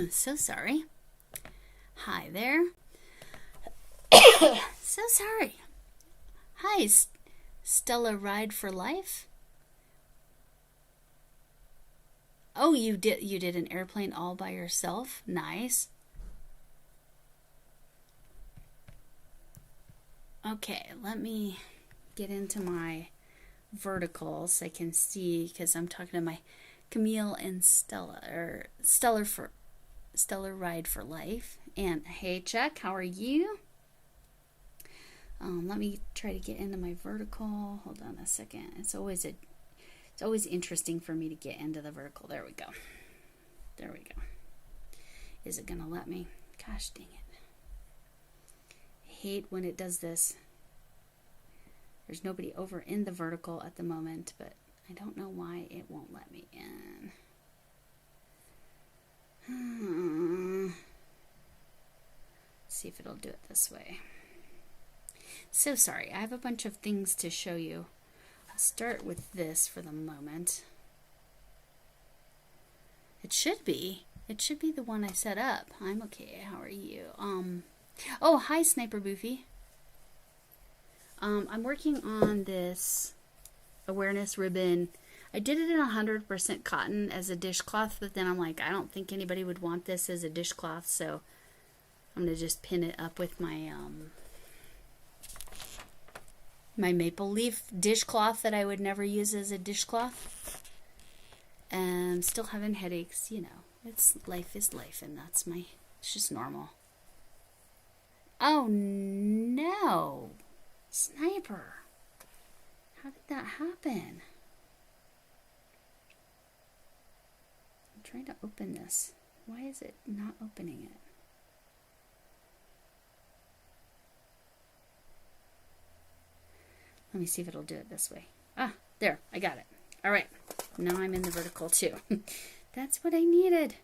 So sorry. Hi there. So sorry. Hi, Stella Ride for Life. Oh, you did an airplane all by yourself? Nice. Okay, let me get into my verticals so I can see because I'm talking to my Camille and Stella or Stellar Ride for Life. And hey, Chuck, how are you? Let me try to get into my vertical. Hold on a second. It's always interesting for me to get into the vertical. There we go. There we go. Is it gonna let me? Gosh dang it. I hate when it does this. There's nobody over in the vertical at the moment, but I don't know why it won't let me in. See if it'll do it this way. So sorry, I have a bunch of things to show you. I'll start with this for the moment. It should be the one I set up. I'm okay. How are you? Oh, hi, Sniper Boofy. I'm working on this awareness ribbon. I did it in 100% cotton as a dishcloth, but then I'm like, I don't think anybody would want this as a dishcloth, so I'm gonna just pin it up with my my maple leaf dishcloth that I would never use as a dishcloth. And still having headaches, you know. It's life is life, and it's just normal. Oh no! Sniper! How did that happen? I'm trying to open this. Why is it not opening it? Let me see if it'll do it this way. Ah, there, I got it. All right, now I'm in the vertical too. That's what I needed.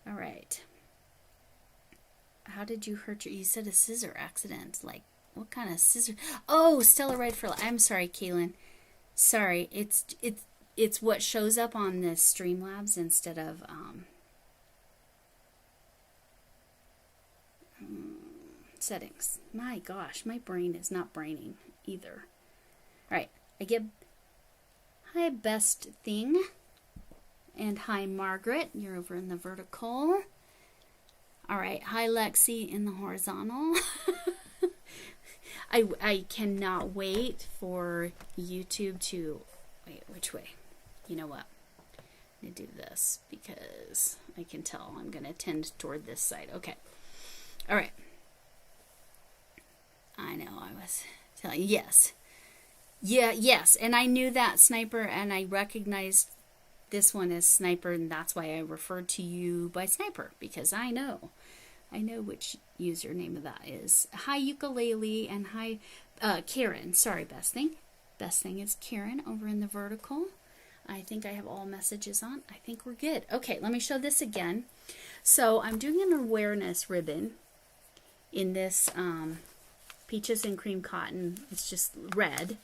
All right. How did you hurt you said a scissor accident. Like, what kind of scissor? Oh, Stella Ride for Life. I'm sorry, Kaylin. Sorry, it's what shows up on the Streamlabs instead of settings. My gosh, my brain is not braining either. All right, I get hi, Best Thing, and hi, Margaret. You're over in the vertical. All right, hi, Lexi in the horizontal. I cannot wait for YouTube to wait. Which way? You know what? I'm gonna do this because I can tell I'm gonna tend toward this side. Okay. All right. I know I was telling you. Yes. Yeah, yes. And I knew that, Sniper, and I recognized this one as Sniper, and that's why I referred to you by Sniper, because I know which username of that is. Hi, Ukulele, and hi, Karen. Sorry, Best Thing. Best Thing is Karen over in the vertical. I think I have all messages on. I think we're good. Okay, let me show this again. So I'm doing an awareness ribbon in this peaches and cream cotton. It's just red.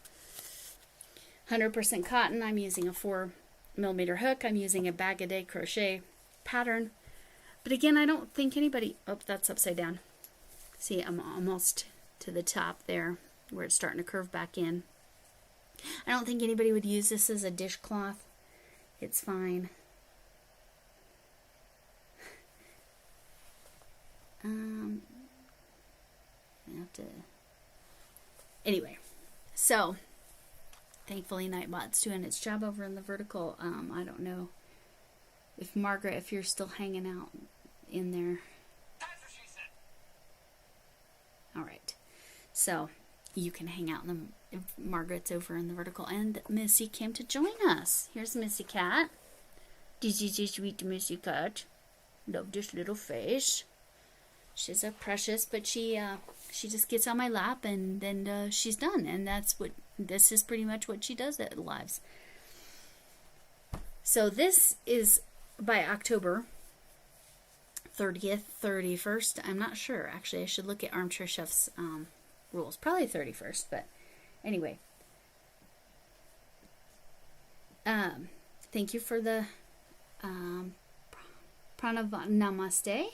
100% cotton. I'm using a 4mm hook. I'm using a bag-a-day crochet pattern. But again, I don't think anybody... Oh, that's upside down. See, I'm almost to the top there where it's starting to curve back in. I don't think anybody would use this as a dishcloth. It's fine. I have to... Anyway, so... Thankfully, Nightbot's doing its job over in the vertical. I don't know if Margaret, if you're still hanging out in there. That's what she said. All right. So you can hang out in the... Margaret's over in the vertical. And Missy came to join us. Here's Missy Cat. This is a sweet Missy Cat. Love this little face. She's a precious, but she just gets on my lap and then she's done. And this is pretty much what she does at lives. So this is by October 30th, 31st. I'm not sure. Actually, I should look at Armchair Chef's rules. Probably 31st, but anyway. Thank you for the Namaste.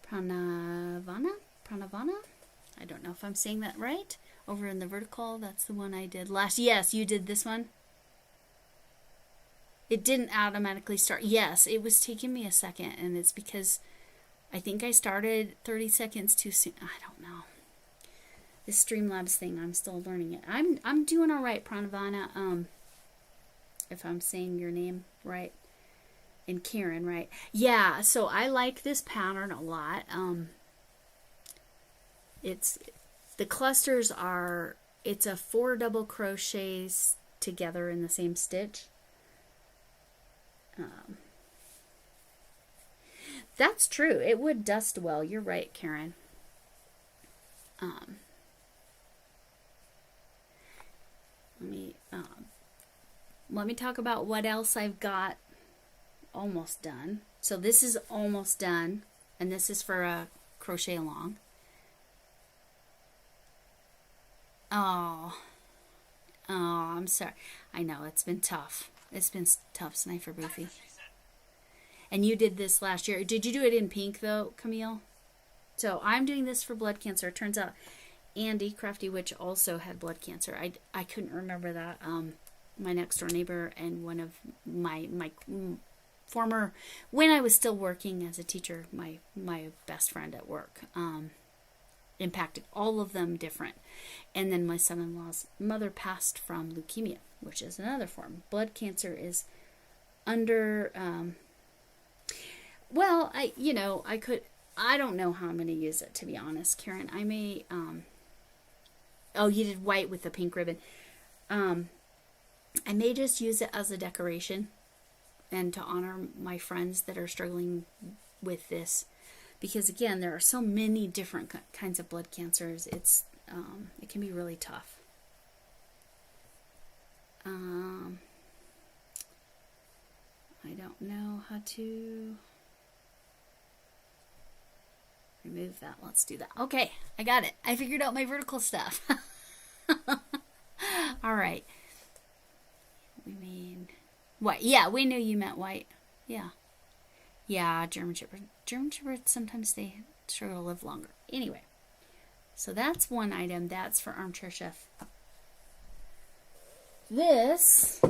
Pranavana. I don't know if I'm saying that right. Over in the vertical, that's the one I did last. Yes, you did this one. It didn't automatically start. Yes, it was taking me a second, and it's because I think I started 30 seconds too soon. I don't know. This Streamlabs thing, I'm still learning it. I'm doing all right, Pranavana. If I'm saying your name right. And Karen, right? Yeah, so I like this pattern a lot. It's the clusters are, it's a 4 double crochets together in the same stitch. That's true. It would dust well. You're right, Karen. Let me talk about what else I've got almost done. So this is almost done, and this is for a crochet along. Oh, I'm sorry. I know it's been tough. It's been tough, Sniper Boofy. And you did this last year. Did you do it in pink though, Camille? So I'm doing this for blood cancer. It turns out Andy Crafty Witch also had blood cancer. I couldn't remember that. My next door neighbor and one of my former, when I was still working as a teacher, my best friend at work, impacted all of them different. And then my son-in-law's mother passed from leukemia, which is another form. Blood cancer is under, well, I don't know how I'm going to use it, to be honest, Karen. I may, oh, you did white with the pink ribbon. I may just use it as a decoration and to honor my friends that are struggling with this. Because again, there are so many different kinds of blood cancers. It can be really tough. I don't know how to remove that. Let's do that. Okay, I got it. I figured out my vertical stuff. All right. We mean white. Yeah, we knew you meant white. Yeah. Yeah, German Shepherd. German Shepherds, sometimes they struggle to live longer. Anyway, so that's one item. That's for Armchair Chef. This,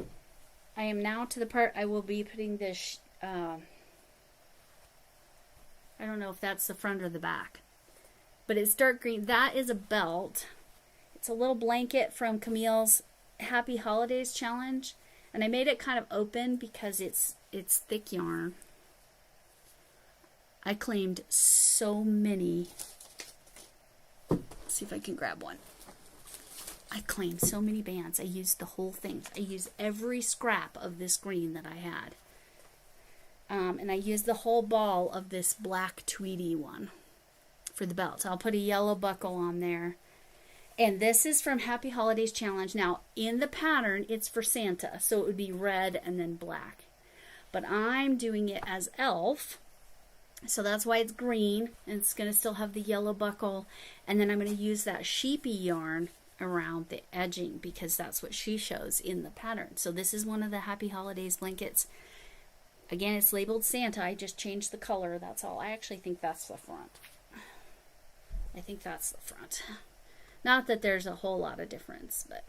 I am now to the part I will be putting this, I don't know if that's the front or the back, but it's dark green. That is a belt. It's a little blanket from Camille's Happy Holidays challenge, and I made it kind of open because it's thick yarn. I claimed so many. Let's see if I can grab one. I claimed so many bands. I used the whole thing. I used every scrap of this green that I had. And I used the whole ball of this black tweedy one for the belt. I'll put a yellow buckle on there. And this is from Happy Holidays Challenge. Now, in the pattern, it's for Santa. So it would be red and then black. But I'm doing it as Elf. So that's why it's green. And it's going to still have the yellow buckle. And then I'm going to use that sheepy yarn around the edging because that's what she shows in the pattern. So this is one of the Happy Holidays blankets. Again, it's labeled Santa. I just changed the color. That's all. I actually think that's the front. I think that's the front. Not that there's a whole lot of difference, but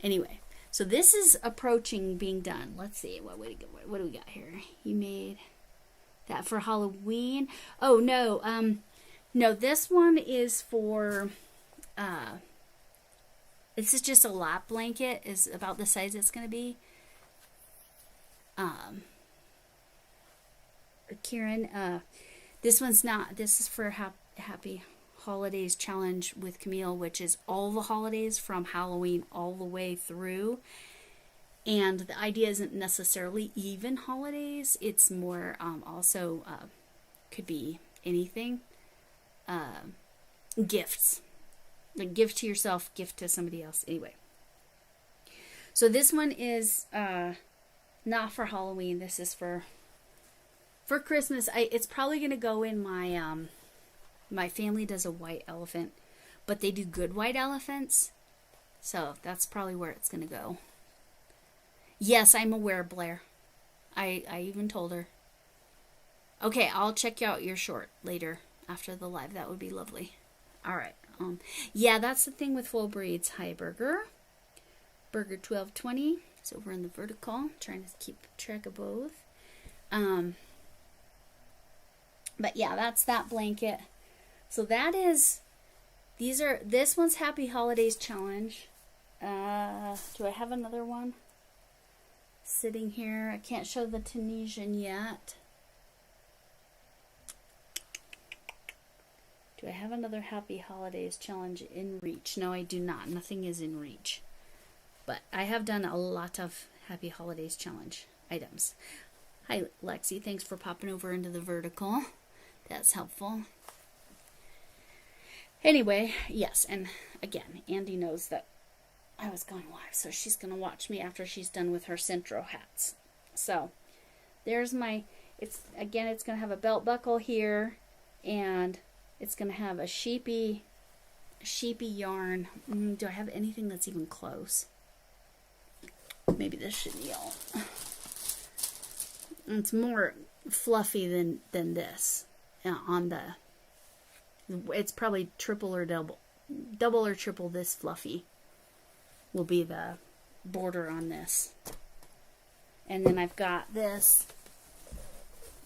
anyway. So this is approaching being done. Let's see. What do we got here? You made that for Halloween. Oh, no. No, this one is for... this is just a lap blanket. Is about the size it's going to be. Kieran, this one's not. This is for Happy Holidays Challenge with Camille, which is all the holidays from Halloween all the way through. And the idea isn't necessarily even holidays. It's more also could be anything. Gifts. Like gift to yourself, gift to somebody else. Anyway. So this one is not for Halloween. This is for Christmas. It's probably going to go in my... my family does a white elephant, but they do good white elephants. So that's probably where it's going to go. Yes, I'm aware, Blair. I even told her. Okay, I'll check out your short later after the live. That would be lovely. All right. Yeah, that's the thing with Full Breeds. Hi, Burger. Burger 1220. It's over in the vertical. Trying to keep track of both. But yeah, that's that blanket. So that is, this one's Happy Holidays Challenge. Do I have another one sitting here? I can't show the Tunisian yet. Do I have another Happy Holidays Challenge in reach? No, I do not. Nothing is in reach. But I have done a lot of Happy Holidays Challenge items. Hi, Lexi. Thanks for popping over into the vertical. That's helpful. Anyway, yes, and again, Andy knows that I was going live, so she's going to watch me after she's done with her Centro hats. So, there's my, it's going to have a belt buckle here, and it's going to have a sheepy yarn. Do I have anything that's even close? Maybe this chenille. It's more fluffy than this. On the, it's probably triple or double or triple this fluffy will be the border on this. And then I've got this.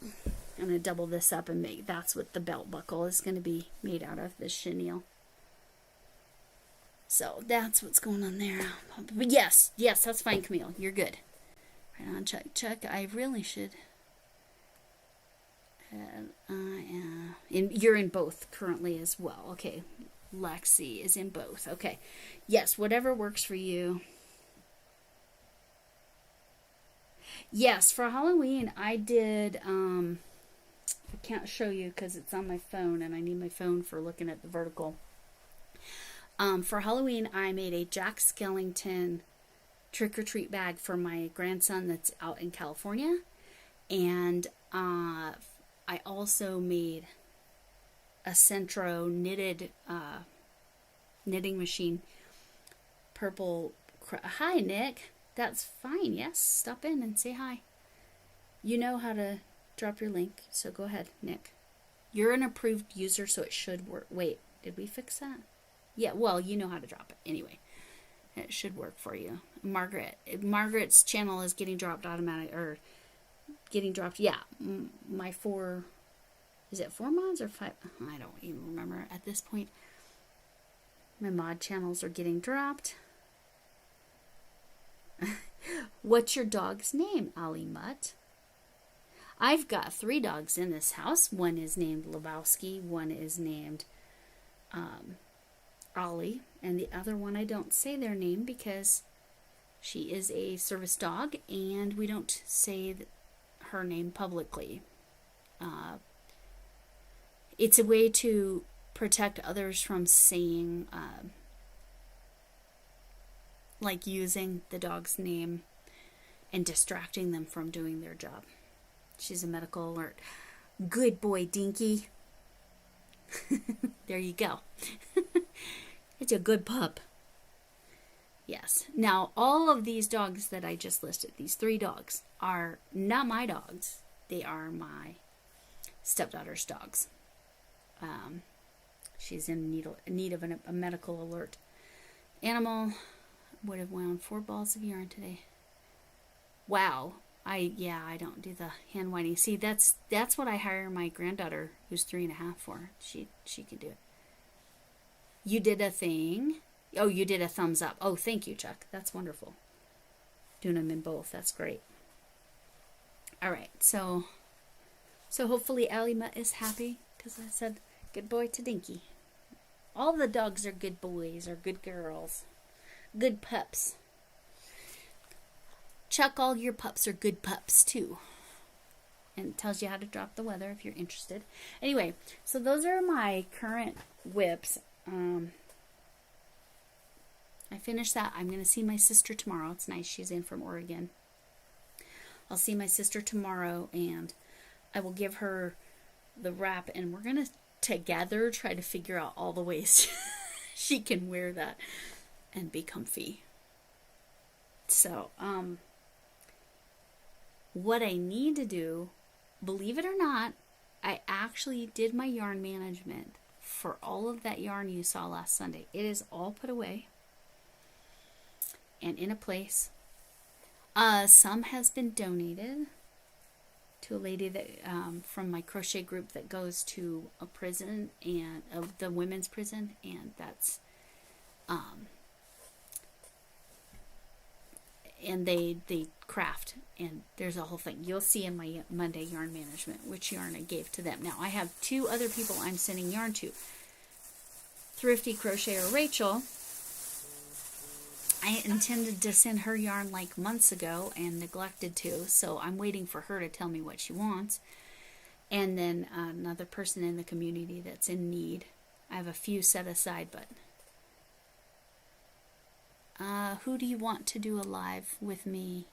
I'm going to double this up and make, that's what the belt buckle is going to be made out of, this chenille. So that's what's going on there. But yes, that's fine, Camille. You're good. Right on, Chuck. I really should. You're in both currently as well. Okay. Lexi is in both. Okay. Yes, whatever works for you. Yes, for Halloween, I did, I can't show you because it's on my phone and I need my phone for looking at the vertical. For Halloween, I made a Jack Skellington trick-or-treat bag for my grandson that's out in California. And I also made a Centro knitted knitting machine. Purple. Hi, Nick. That's fine. Yes, stop in and say hi. You know how to drop your link, so go ahead, Nick. You're an approved user, so it should work. Wait, did we fix that? Yeah, well, you know how to drop it. Anyway, it should work for you. Margaret's channel is getting dropped automatic, or getting dropped. Yeah, my 4, is it 4 mods or 5? I don't even remember at this point. My mod channels are getting dropped. What's your dog's name, Ali Mutt? I've got 3 dogs in this house. One is named Lebowski, one is named Ollie, and the other one I don't say their name because she is a service dog and we don't say her name publicly. It's a way to protect others from saying, like using the dog's name and distracting them from doing their job. She's a medical alert. Good boy, Dinky. There you go. It's a good pup. Yes. Now, all of these dogs that I just listed, these 3 dogs, are not my dogs. They are my stepdaughter's dogs. She's in need of a medical alert. Animal would have wound 4 balls of yarn today. Wow. I don't do the hand winding. See, that's what I hire my granddaughter, who's 3.5, for. She can do it. You did a thing. Oh, you did a thumbs up. Oh, thank you, Chuck. That's wonderful. Doing them in both. That's great. All right. So hopefully Alima is happy because I said good boy to Dinky. All the dogs are good boys or good girls. Good pups. Chuck, all your pups are good pups too. And it tells you how to drop the weather if you're interested. Anyway, so those are my current whips. I finished that. I'm going to see my sister tomorrow. It's nice. She's in from Oregon. I'll see my sister tomorrow and I will give her the wrap and we're going to together try to figure out all the ways she can wear that and be comfy. So, what I need to do, believe it or not, I actually did my yarn management for all of that yarn you saw last Sunday. It is all put away and in a place. Some has been donated to a lady that from my crochet group that goes to a prison, and the women's prison, and that's and they craft, and there's a whole thing you'll see in my Monday yarn management which yarn I gave to them. Now I have 2 other people I'm sending yarn to. Thrifty Crocheter Rachel, I intended to send her yarn like months ago and neglected to, so I'm waiting for her to tell me what she wants. And then another person in the community that's in need. I have a few set aside, but who do you want to do a live with me?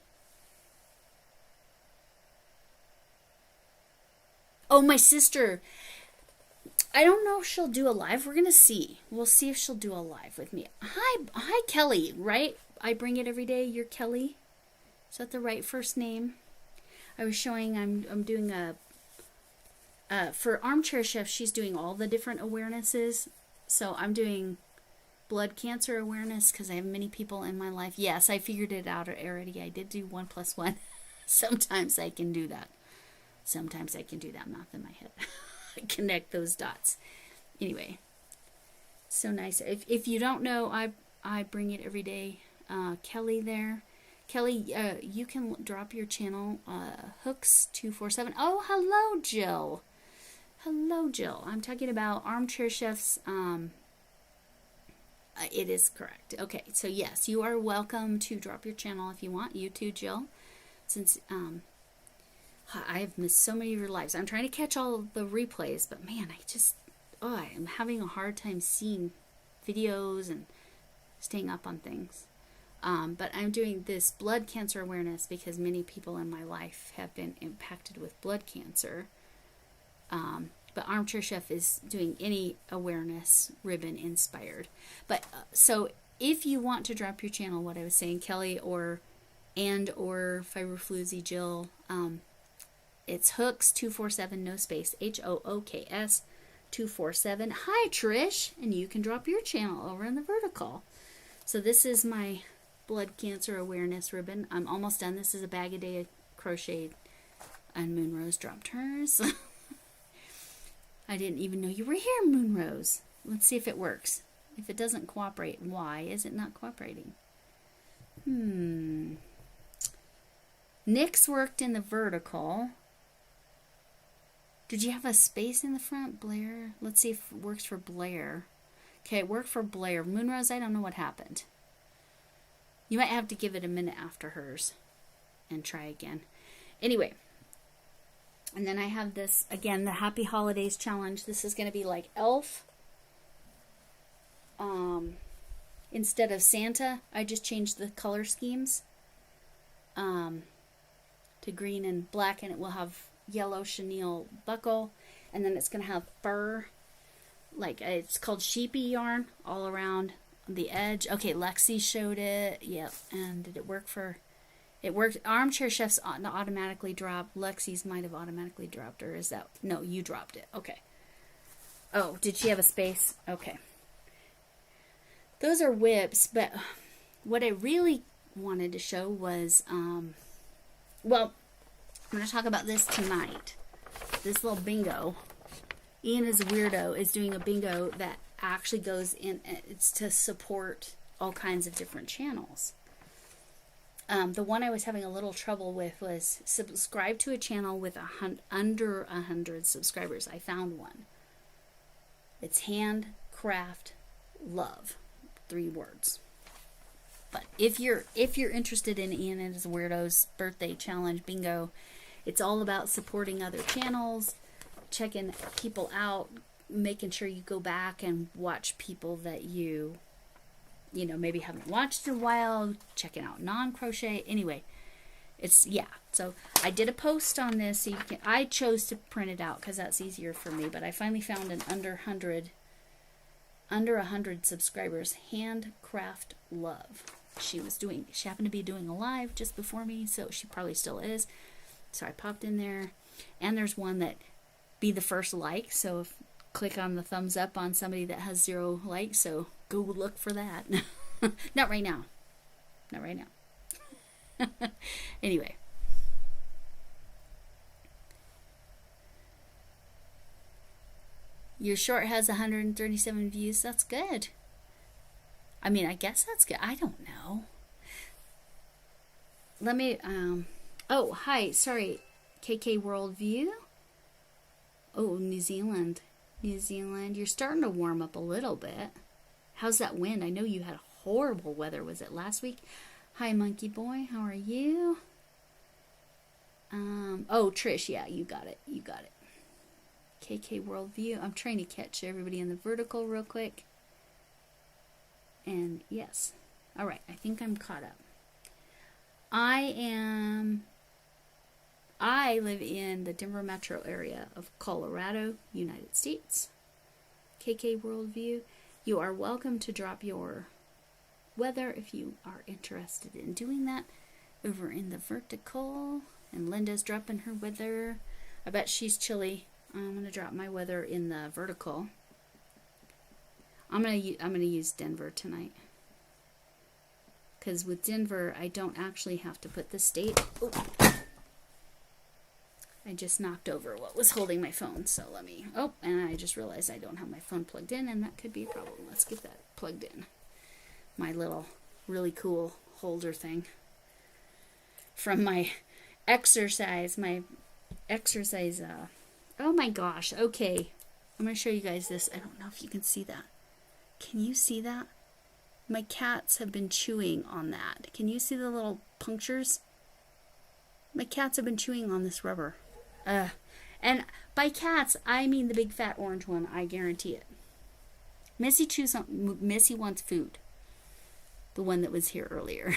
Oh, my sister. I don't know if she'll do a live. We're going to see. We'll see if she'll do a live with me. Hi, Kelly, right? I bring it every day. You're Kelly. Is that the right first name? I was showing I'm doing for Armchair Chef, she's doing all the different awarenesses. So I'm doing blood cancer awareness because I have many people in my life. Yes, I figured it out already. I did do 1 + 1. Sometimes I can do that. Sometimes I can do that math in my head. Connect those dots. Anyway, so nice. If you don't know, I bring it every day. Kelly there. Kelly, you can drop your channel, Hooks247. Oh, hello, Jill. Hello, Jill. I'm talking about Armchair Chef's, it is correct. Okay, so yes, you are welcome to drop your channel if you want. You too, Jill. Since, I have missed so many of your lives. I'm trying to catch all of the replays, but man, I'm having a hard time seeing videos and staying up on things. But I'm doing this blood cancer awareness because many people in my life have been impacted with blood cancer. But Armchair Chef is doing any awareness ribbon inspired. But so if you want to drop your channel, what I was saying, Kelly or Fiberfloozy Jill, it's Hooks247, no space, HOOKS 247. Hi, Trish, and you can drop your channel over in the vertical. So this is my blood cancer awareness ribbon. I'm almost done. This is a bag a day crocheted, and Moonrose dropped hers. I didn't even know you were here, Moonrose. Let's see if it works. If it doesn't cooperate, why is it not cooperating? Nick's worked in the vertical. Did you have a space in the front, Blair? Let's see if it works for Blair. Okay, it worked for Blair. Moonrose, I don't know what happened. You might have to give it a minute after hers and try again. Anyway, and then I have this, again, the Happy Holidays Challenge. This is going to be like Elf. Instead of Santa, I just changed the color schemes to green and black, and it will have yellow chenille buckle, and then it's going to have fur, like it's called sheepy yarn all around the edge. Okay, Lexi showed it. Yep. And did it work for... It worked. Armchair Chef's automatically dropped. Lexi's might have automatically dropped, or is that... No, you dropped it. Okay. Oh, did she have a space? Okay. Those are whips, but what I really wanted to show was... well, I'm going to talk about this tonight. This little bingo. Ian is a weirdo, is doing a bingo that actually goes in. It's to support all kinds of different channels. The one I was having a little trouble with was subscribe to a channel with under 100 subscribers. I found one. It's Handcraft Love. 3 words. But if you're interested in Ian and his Weirdos birthday challenge bingo, it's all about supporting other channels, checking people out, making sure you go back and watch people that you maybe haven't watched in a while, checking out non-crochet. Anyway, so I did a post on this. So I chose to print it out because that's easier for me, but I finally found an under 100 subscribers, Handcraft Love. She happened to be doing a live just before me, so she probably still is. So I popped in there, and there's one that be the first like. So click on the thumbs up on somebody that has 0 likes. So go look for that. Not right now. Not right now. Anyway. Your short has 137 views. That's good. I mean, I guess that's good. I don't know. Let me, oh, hi. Sorry. KK Worldview. Oh, New Zealand. New Zealand. You're starting to warm up a little bit. How's that wind? I know you had horrible weather. Was it last week? Hi, Monkey Boy. How are you? Oh, Trish. Yeah, you got it. You got it. KK Worldview. I'm trying to catch everybody in the vertical real quick. And yes. All right. I think I'm caught up. I live in the Denver metro area of Colorado, United States. KK Worldview. You are welcome to drop your weather if you are interested in doing that over in the vertical. And Linda's dropping her weather. I bet she's chilly. I'm going to drop my weather in the vertical. I'm going to use Denver tonight. Because with Denver, I don't actually have to put the state. Oh. I just knocked over what was holding my phone. So let me. Oh, and I just realized I don't have my phone plugged in, and that could be a problem. Let's get that plugged in. My little really cool holder thing from my exercise. Oh my gosh. Okay. I'm going to show you guys this. I don't know if you can see that. Can you see that? My cats have been chewing on that. Can you see the little punctures? My cats have been chewing on this rubber. And by cats, I mean the big fat orange one. I guarantee it. Missy wants food. The one that was here earlier.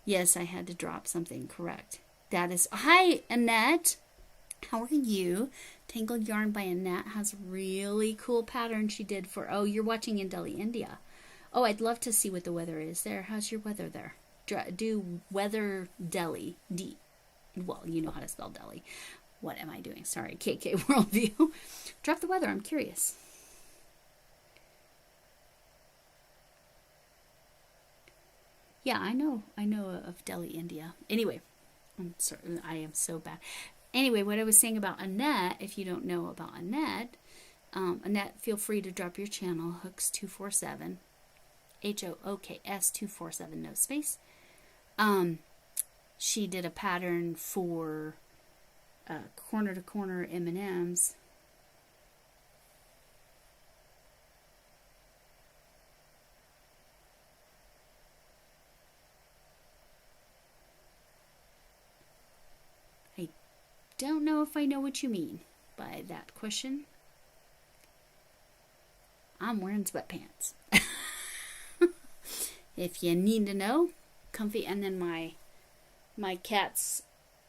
Yes, I had to drop something. Correct. That is... Hi, Annette. How are you? Tangled Yarn by Annette has a really cool pattern she did for... Oh, you're watching in Delhi, India. Oh, I'd love to see what the weather is there. How's your weather there? Do weather Delhi. Well, you know how to spell Delhi. What am I doing? Sorry, KK Worldview. Drop the weather. I'm curious. Yeah, I know of Delhi, India. Anyway, I'm sorry, I am so bad. Anyway, what I was saying about Annette, if you don't know about Annette, Annette, feel free to drop your channel, Hooks247, HOOKS247, no space. She did a pattern for corner to corner M&Ms. I don't know if I know what you mean by that question. I'm wearing sweatpants. If you need to know, comfy, and then my cat's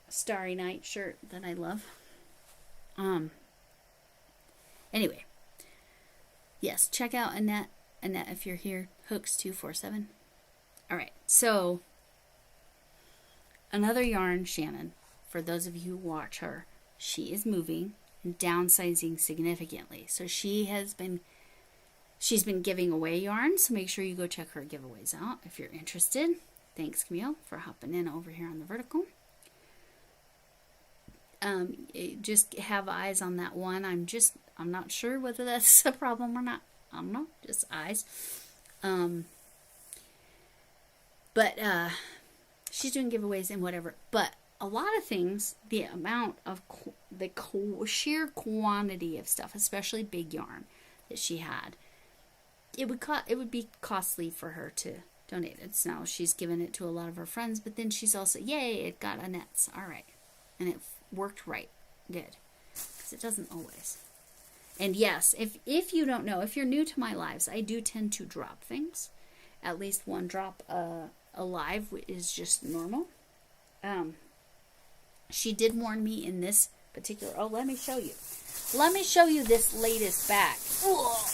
Starry Night shirt that I love. Anyway, yes, check out Annette if you're here. Hooks247. All right, so another yarn, Shannon. For those of you who watch her, she is moving and downsizing significantly. So she's been giving away yarn, so make sure you go check her giveaways out if you're interested. Thanks, Camille, for hopping in over here on the vertical. Just have eyes on that one. I'm not sure whether that's a problem or not. I don't know, just eyes. But she's doing giveaways and whatever. But a lot of things, the amount of sheer quantity of stuff, especially big yarn that she had, it would be costly for her to donate it. So now she's given it to a lot of her friends, but then she's also, yay, it got Annette's. All right. And it worked right. Good. Because it doesn't always. And yes, if you don't know, if you're new to my lives, I do tend to drop things. At least one drop a live is just normal. She did warn me in this particular... Oh, let me show you. Let me show you this latest bag. Ugh.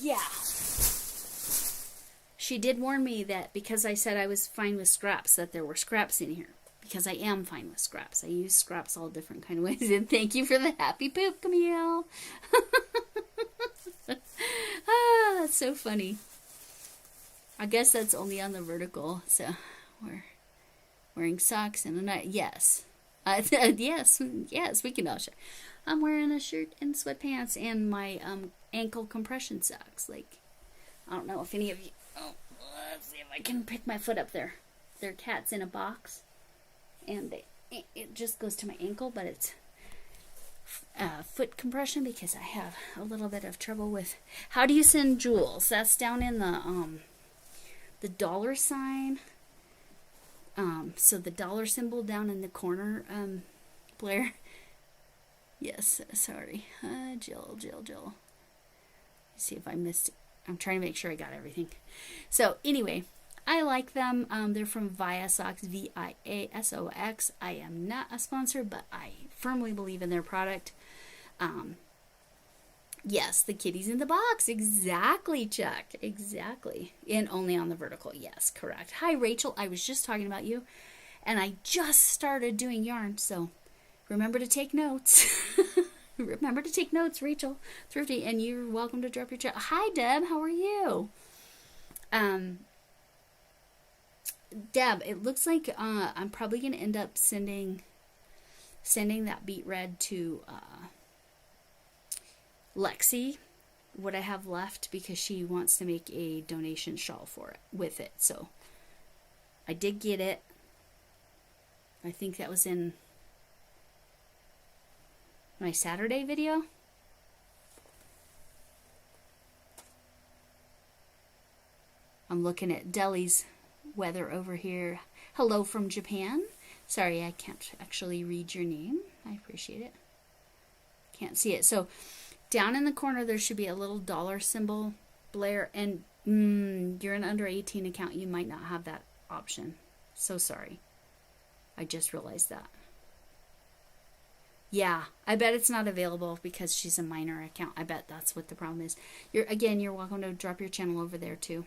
Yeah. She did warn me that because I said I was fine with scraps, that there were scraps in here. because I am fine with scraps. I use scraps all different kind of ways. And thank you for the happy poop, Camille. Ah, that's so funny. I guess that's only on the vertical. So we're wearing socks and a night. Yes. Yes, we can all share. I'm wearing a shirt and sweatpants and my ankle compression socks. Like, I don't know if any of you... Oh, let's see if I can pick my foot up there. They're cats in a box. And it just goes to my ankle, but it's foot compression because I have a little bit of trouble with... How do you send jewels? That's down in the dollar sign. So the dollar symbol down in the corner, Blair. Yes, sorry. Jill. See if I missed it. I'm trying to make sure I got everything. So anyway, I like them. They're from Viasox, Viasox. I am not a sponsor, but I firmly believe in their product. Yes, the kitties in the box. Exactly, Chuck. Exactly. And only on the vertical. Yes, correct. Hi, Rachel. I was just talking about you. And I just started doing yarn, so remember to take notes. Remember to take notes, Rachel. Thrifty, and you're welcome to drop your chat. Hi, Deb. How are you? Deb, it looks like I'm probably going to end up sending that beet red to Lexi, what I have left, because she wants to make a donation shawl for it with it. So I did get it. I think that was in my Saturday video. I'm looking at Deli's weather over here. Hello from Japan. Sorry, I can't actually read your name. I appreciate it. Can't see it. So down in the corner there should be a little dollar symbol, Blair, and you're an under 18 account. You might not have that option. So sorry. I just realized that. Yeah, I bet it's not available because she's a minor account. I bet that's what the problem is. You're welcome to drop your channel over there too.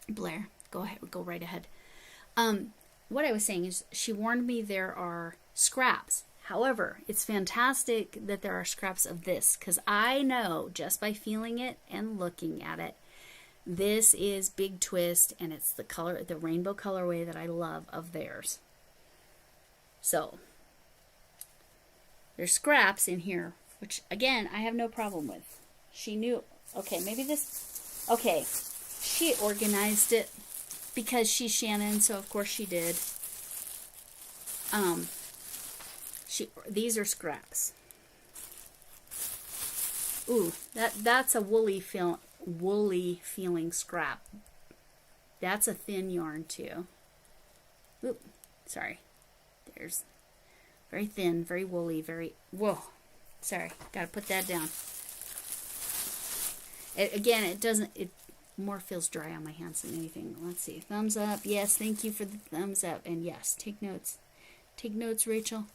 Blair, go ahead, go right ahead. What I was saying is she warned me there are scraps. However, it's fantastic that there are scraps of this because I know just by feeling it and looking at it, this is Big Twist and it's the color, the rainbow colorway that I love of theirs. So there's scraps in here, which again, I have no problem with. She knew, okay, maybe this, okay, she organized it because she's Shannon, so of course she did. These are scraps. Ooh, that's a woolly feeling scrap. That's a thin yarn too. Oop, sorry. There's very thin, very woolly, very, whoa. Sorry, gotta put that down. It more feels dry on my hands than anything. Let's see. Thumbs up. Yes, thank you for the thumbs up. And yes, take notes. Take notes, Rachel.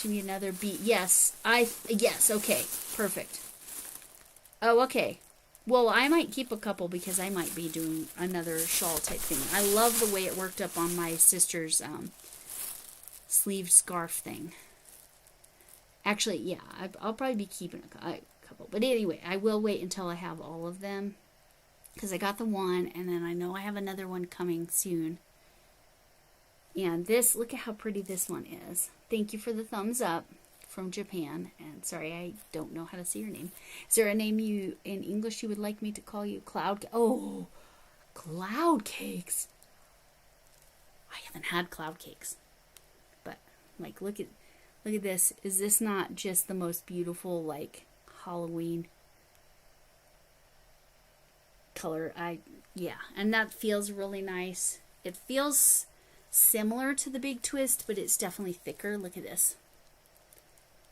Give me another beat. Yes, okay. Perfect. Oh, okay. Well, I might keep a couple because I might be doing another shawl type thing. I love the way it worked up on my sister's sleeve scarf thing. Actually, yeah, I'll probably be keeping a couple. But anyway, I will wait until I have all of them because I got the one, and then I know I have another one coming soon. And this, look at how pretty this one is. Thank you for the thumbs up from Japan. And sorry, I don't know how to say your name. Is there a name you in English you would like me to call you? Cloud cakes. I haven't had cloud cakes. But like look at this. Is this not just the most beautiful like Halloween color? Yeah, and that feels really nice. It feels similar to the Big Twist, but it's definitely thicker. Look at this.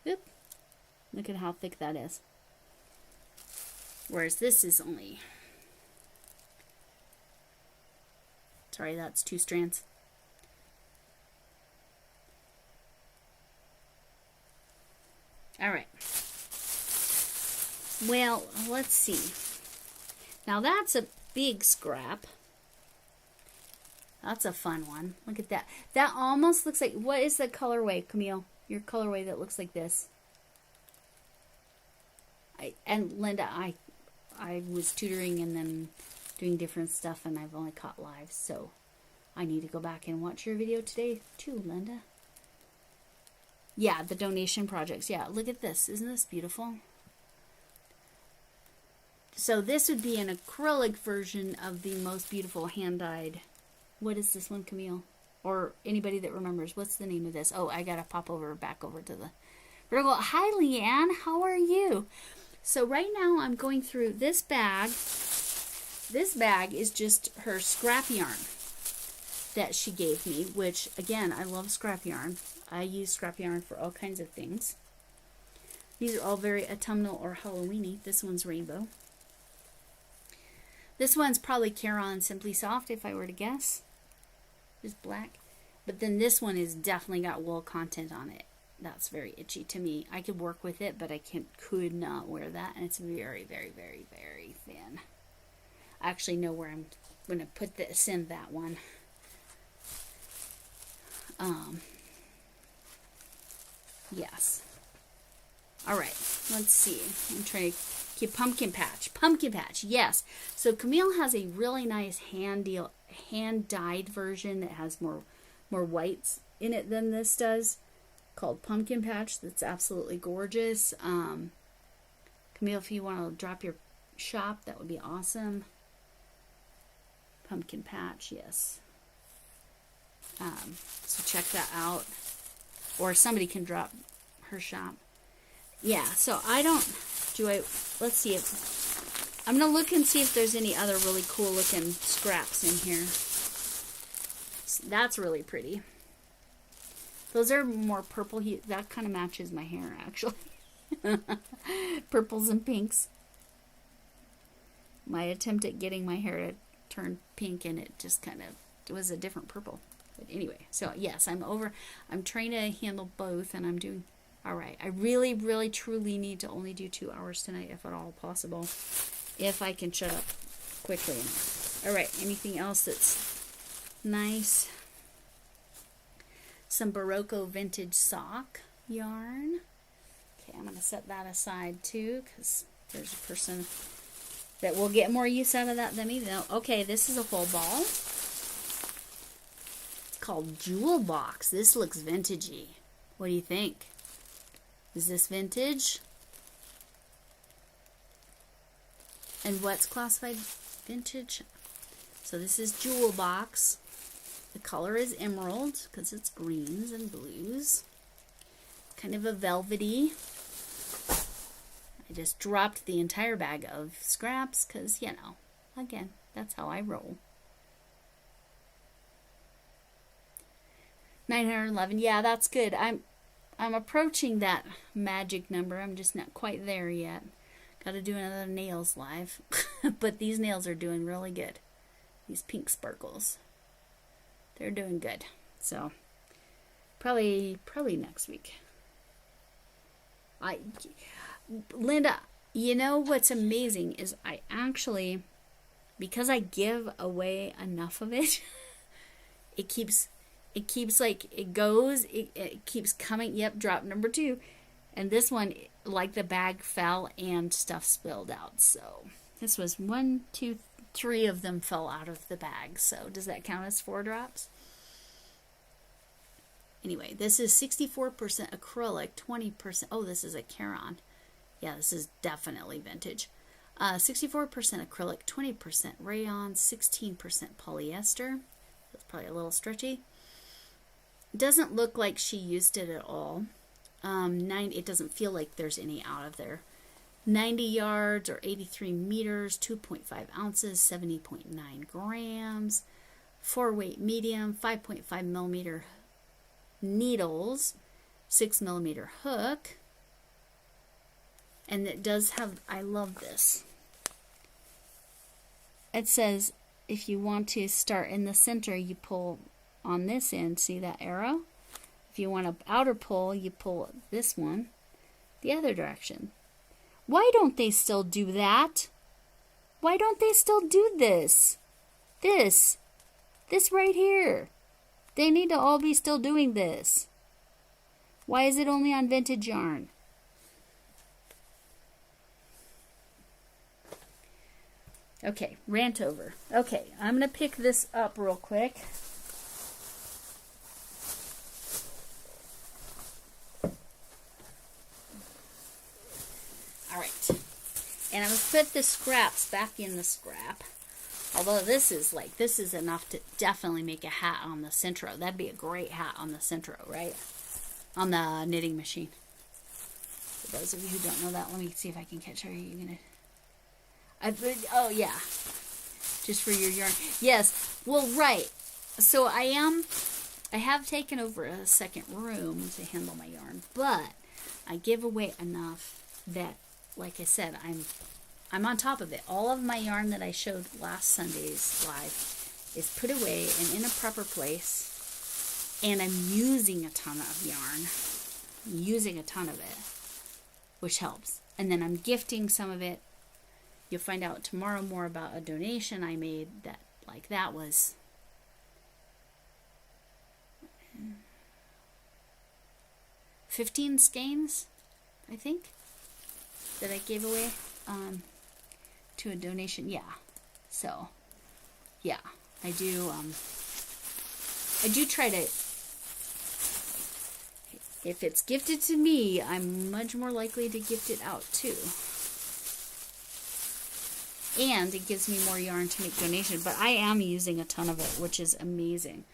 Oop. Look at how thick that is. Whereas this is only... Sorry, that's 2 strands. Alright. Well, let's see. Now that's a big scrap. That's a fun one. Look at that. That almost looks like, what is the colorway, Camille? Your colorway that looks like this. And Linda, I was tutoring and then doing different stuff, and I've only caught live, so I need to go back and watch your video today too, Linda. Yeah, the donation projects. Yeah, look at this. Isn't this beautiful? So this would be an acrylic version of the most beautiful hand-dyed. What is this one, Camille? Or anybody that remembers, what's the name of this? Oh, I gotta pop back over to the Virgo. Hi, Leanne. How are you? So right now I'm going through this bag. This bag is just her scrap yarn that she gave me, which, again, I love scrap yarn. I use scrap yarn for all kinds of things. These are all very autumnal or Halloweeny. This one's rainbow. This one's probably Caron Simply Soft, if I were to guess. Just black. But then this one is definitely got wool content on it. That's very itchy to me. I could work with it, but I could not wear that. And it's very, very, very, very thin. I actually know where I'm going to put this in, that one. Yes. All right. Let's see. I'm trying to keep Pumpkin Patch. Pumpkin Patch. Yes. So Camille has a really nice hand-dyed version that has more whites in it than this does, called Pumpkin Patch. That's absolutely gorgeous. Camille, if you want to drop your shop, that would be awesome. Pumpkin Patch, yes. So check that out. Or somebody can drop her shop. Yeah, so let's see if, I'm going to look and see if there's any other really cool looking scraps in here. That's really pretty. Those are more purple. That kind of matches my hair, actually. Purples and pinks. My attempt at getting my hair to turn pink, and it just kind of, it was a different purple. But anyway, so yes, I'm trying to handle both, and I'm doing all right. I really, really, truly need to only do 2 hours tonight, if at all possible, if I can shut up quickly enough. All right, anything else that's nice? Some Barocco vintage sock yarn. Okay, I'm going to set that aside too, because there's a person that will get more use out of that than me. Though. Okay, this is a full ball. It's called Jewel Box. This looks vintagey. What do you think? Is this vintage? And what's classified vintage? So this is Jewel Box. The color is emerald because it's greens and blues. Kind of a velvety. I just dropped the entire bag of scraps because, you know, again, that's how I roll. 911. Yeah, that's good. I'm approaching that magic number. I'm just not quite there yet. Got to do another nails live. But these nails are doing really good. These pink sparkles. They're doing good. So probably next week. Linda, you know what's amazing is I actually, because I give away enough of it, it keeps like, it keeps coming. Yep, drop number 2. And this one, like, the bag fell and stuff spilled out. So this was 1, 2, 3 of them fell out of the bag. So does that count as 4 drops? Anyway, this is 64% acrylic, 20%. Oh, this is a Caron. Yeah, this is definitely vintage. 64% acrylic, 20% rayon, 16% polyester. That's probably a little stretchy. Doesn't look like she used it at all. It doesn't feel like there's any out of there. 90 yards or 83 meters, 2.5 ounces, 70.9 grams. 4-weight medium, 5.5 millimeter needles, 6 millimeter hook. And it does have, I love this. It says if you want to start in the center, you pull on this end. See that arrow? If you want an outer pull, you pull this one the other direction. Why don't they still do that? Why don't they still do this? This This right here. They need to all be still doing this. Why is it only on vintage yarn? Okay, rant over. Okay, I'm going to pick this up real quick. Alright. And I'm going to put the scraps back in the scrap. Although this is enough to definitely make a hat on the Centro. That'd be a great hat on the Centro, right? On the knitting machine. For those of you who don't know that, let me see if I can catch her. Are you going to... oh, yeah. Just for your yarn. Yes. Well, right. So I have taken over a second room to handle my yarn. But I give away enough that, like I said, I'm on top of it. All of my yarn that I showed last Sunday's live is put away and in a proper place. And I'm using a ton of yarn. I'm using a ton of it, which helps. And then I'm gifting some of it. You'll find out tomorrow more about a donation I made that was 15 skeins, I think, that I gave away to a donation. Yeah. So, yeah, I do try to, if it's gifted to me, I'm much more likely to gift it out too. And it gives me more yarn to make donation. But I am using a ton of it, which is amazing.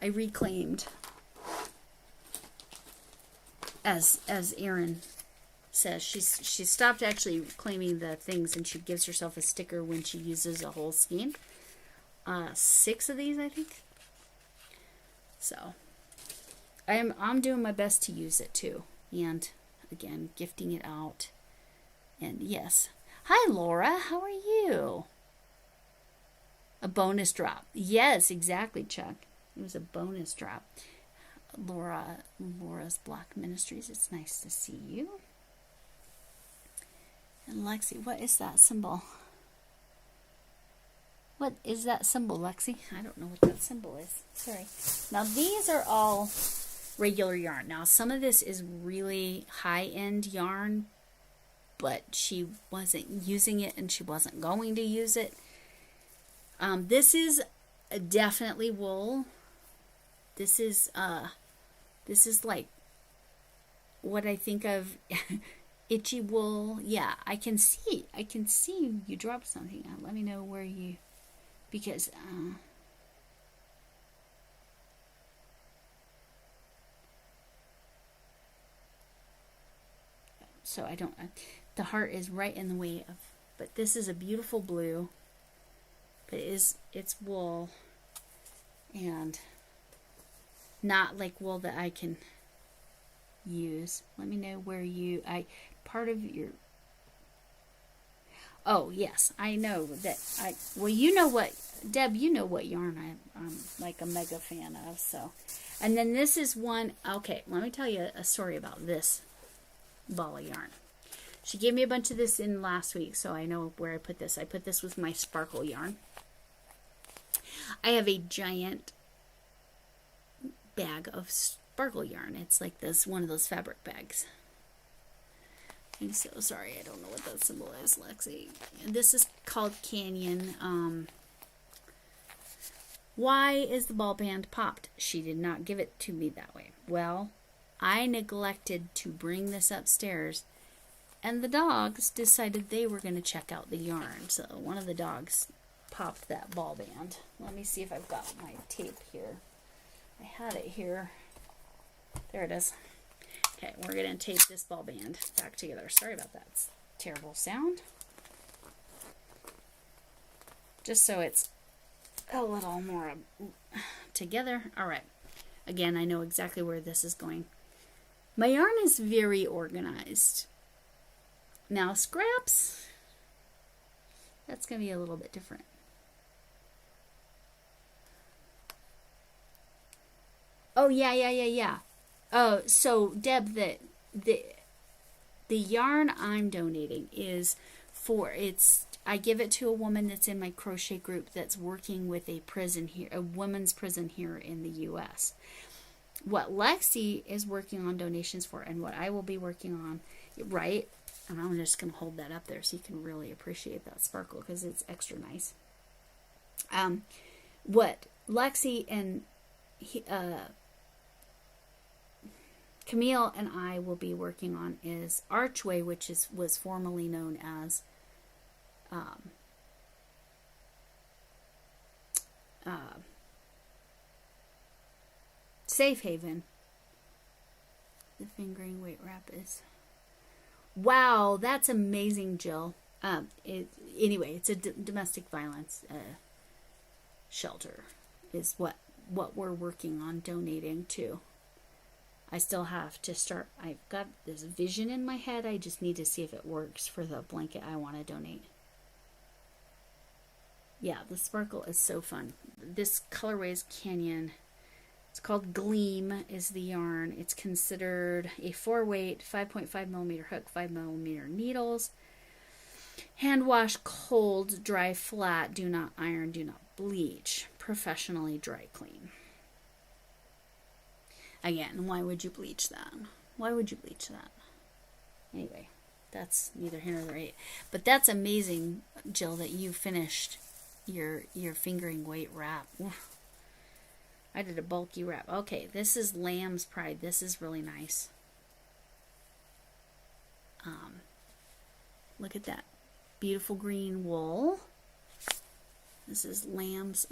I reclaimed, as Erin says, she stopped actually claiming the things, and she gives herself a sticker when she uses a whole skein. 6 of these, I think. So I'm doing my best to use it too. And again, gifting it out. And yes. Hi, Laura. How are you? A bonus drop. Yes, exactly, Chuck. It was a bonus drop. Laura's Block Ministries. It's nice to see you. And Lexi, what is that symbol? What is that symbol, Lexi? I don't know what that symbol is. Sorry. Now, these are all regular yarn. Now, some of this is really high-end yarn, but she wasn't using it and she wasn't going to use it. This is definitely wool. This is like what I think of itchy wool. Yeah, I can see you dropped something. Let me know where you, because so I don't, the heart is right in the way of, but this is a beautiful blue, but it's wool and not like wool that I can use. Let me know where part of your, oh yes, I know that well, you know what, Deb, you know what yarn I'm like a mega fan of, so. And then this is one, okay, let me tell you a story about this ball of yarn. She gave me a bunch of this in last week, so I know where I put this. I put this with my sparkle yarn. I have a giant bag of sparkle yarn. It's like this, one of those fabric bags. I'm so sorry, I don't know what that symbol is, Lexi. This is called Canyon. Why is the ball band popped? She did not give it to me that way. Well, I neglected to bring this upstairs, and the dogs decided they were going to check out the yarn. So one of the dogs popped that ball band. Let me see if I've got my tape here. I had it here. There it is. Okay, we're going to tape this ball band back together. Sorry about that. It's a terrible sound. Just so it's a little more together. All right. Again, I know exactly where this is going. My yarn is very organized. Now, scraps, that's going to be a little bit different. Oh, yeah. Oh, so, Deb, the yarn I'm donating is for, it's I give it to a woman that's in my crochet group that's working with a prison here, a women's prison here in the U.S. What Lexi is working on donations for, and what I will be working on, right? And I'm just going to hold that up there so you can really appreciate that sparkle because it's extra nice. What Lexi and Camille and I will be working on is Archway, which was formerly known as Safe Haven. The fingering weight wrap is... Wow, that's amazing, Jill. Anyway, it's a domestic violence shelter is what we're working on donating to. I still have to start. I've got this vision in my head. I just need to see if it works for the blanket I want to donate. Yeah, the sparkle is so fun. This colorway is Canyon. It's called Gleam is the yarn. It's considered a 4-weight, 5.5 millimeter hook, 5 millimeter needles. Hand wash cold, dry flat, do not iron, do not bleach. Professionally dry clean. Again, why would you bleach that? Why would you bleach that? Anyway, that's neither here nor there. But that's amazing, Jill, that you finished your fingering weight wrap. Oof. I did a bulky wrap. Okay, this is Lamb's Pride. This is really nice. Look at that beautiful green wool. This is Lamb's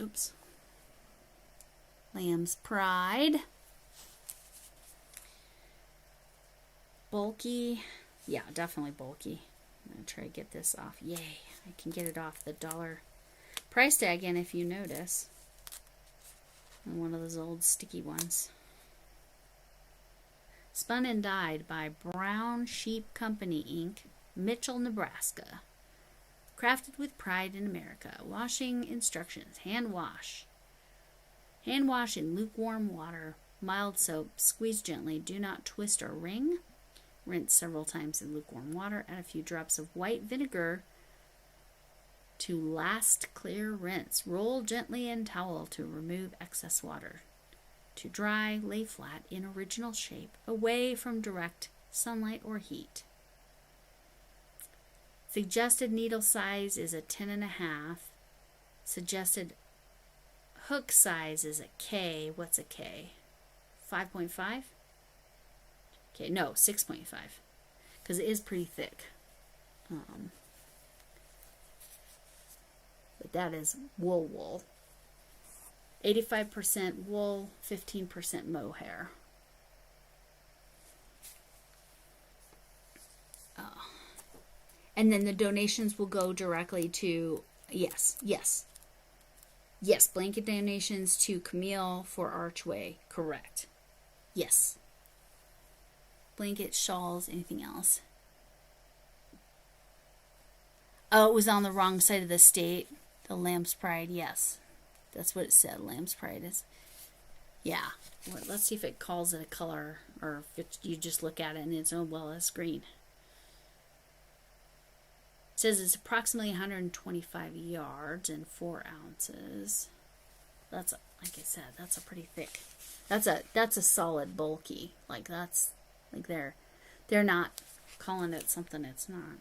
Pride. Bulky. Yeah, definitely bulky. I'm going to try to get this off. Yay, I can get it off the dollar price tag, and if you notice, one of those old sticky ones. Spun and dyed by Brown Sheep Company, Inc., Mitchell, Nebraska. Crafted with pride in America. Washing instructions. Hand wash. Hand wash in lukewarm water. Mild soap. Squeeze gently. Do not twist or wring. Rinse several times in lukewarm water. Add a few drops of white vinegar to last clear rinse. Roll gently in towel to remove excess water. To dry, lay flat in original shape, away from direct sunlight or heat. Suggested needle size is a 10.5. Suggested hook size is a K. What's a K? 5.5? Okay, no, 6.5. Because it is pretty thick. But that is wool. 85% wool, 15% mohair. And then the donations will go directly to, yes, blanket donations to Camille for Archway, correct. Yes. Blanket, shawls, anything else. Oh, it was on the wrong side of the state. The Lamb's Pride, yes. That's what it said, Lamb's Pride is. Yeah. Well, let's see if it calls it a color, or if you just look at it and it's, oh, well, it's green. It says it's approximately 125 yards and 4 ounces. That's, like I said, that's a pretty thick. That's a solid bulky. Like that's, like they're not calling it something it's not.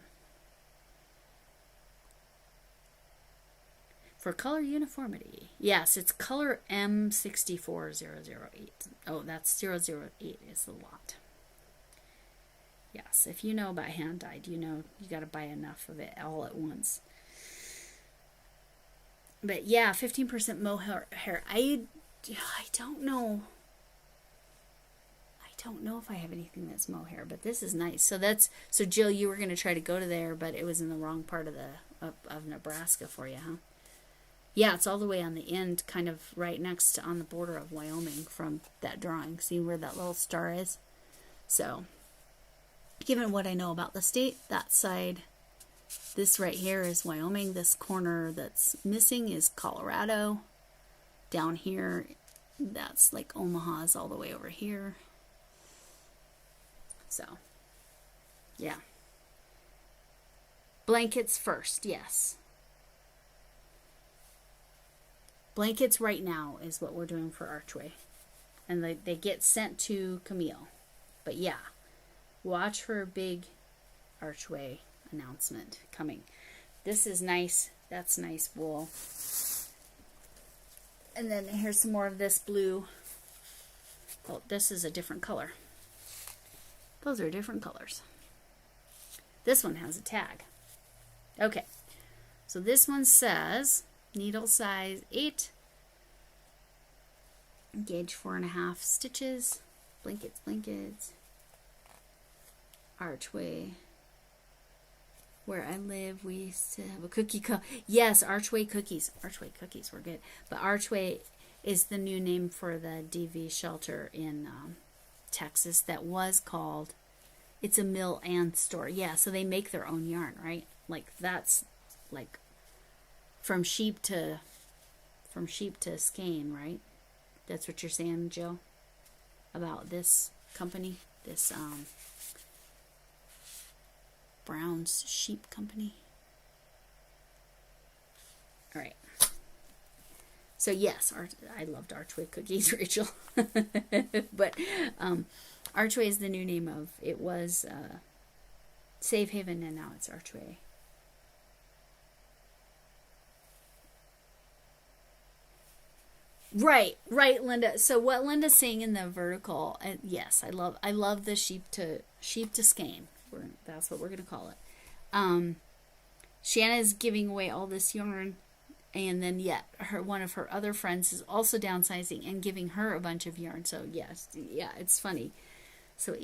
For color uniformity. Yes, it's color M64008. Oh, that's 008 is the lot. Yes, if you know about hand dyed, you know you got to buy enough of it all at once. But yeah, 15% mohair. I don't know. I don't know if I have anything that's mohair, but this is nice. So Jill, you were going to try to go to there, but it was in the wrong part of of Nebraska for you, huh? Yeah, it's all the way on the end, kind of right next to on the border of Wyoming from that drawing. See where that little star is? So, given what I know about the state, that side, this right here is Wyoming. This corner that's missing is Colorado. Down here, that's like Omaha's all the way over here. So, yeah. Blankets first, yes. Blankets right now is what we're doing for Archway. And they get sent to Camille. But yeah, watch for a big Archway announcement coming. This is nice. That's nice wool. And then here's some more of this blue. Oh, this is a different color. Those are different colors. This one has a tag. Okay. So this one says needle size 8, gauge 4.5 stitches, blankets, Archway. Where I live, we used to have a cookie yes, Archway cookies. Archway cookies were good. But Archway is the new name for the DV shelter in Texas that was called, it's a mill and store. Yeah, so they make their own yarn, right? Like that's like from sheep to skein, right? That's what you're saying, Jill, about this company, this Brown's Sheep Company. All right. So yes, I loved Archway cookies, Rachel. But Archway is the new name of, it was Safe Haven, and now it's Archway. Right, Linda. So what Linda's saying in the vertical, yes, I love the sheep to skein. That's what we're gonna call it. Shanna's giving away all this yarn, and then one of her other friends is also downsizing and giving her a bunch of yarn. So yes, yeah, it's funny. So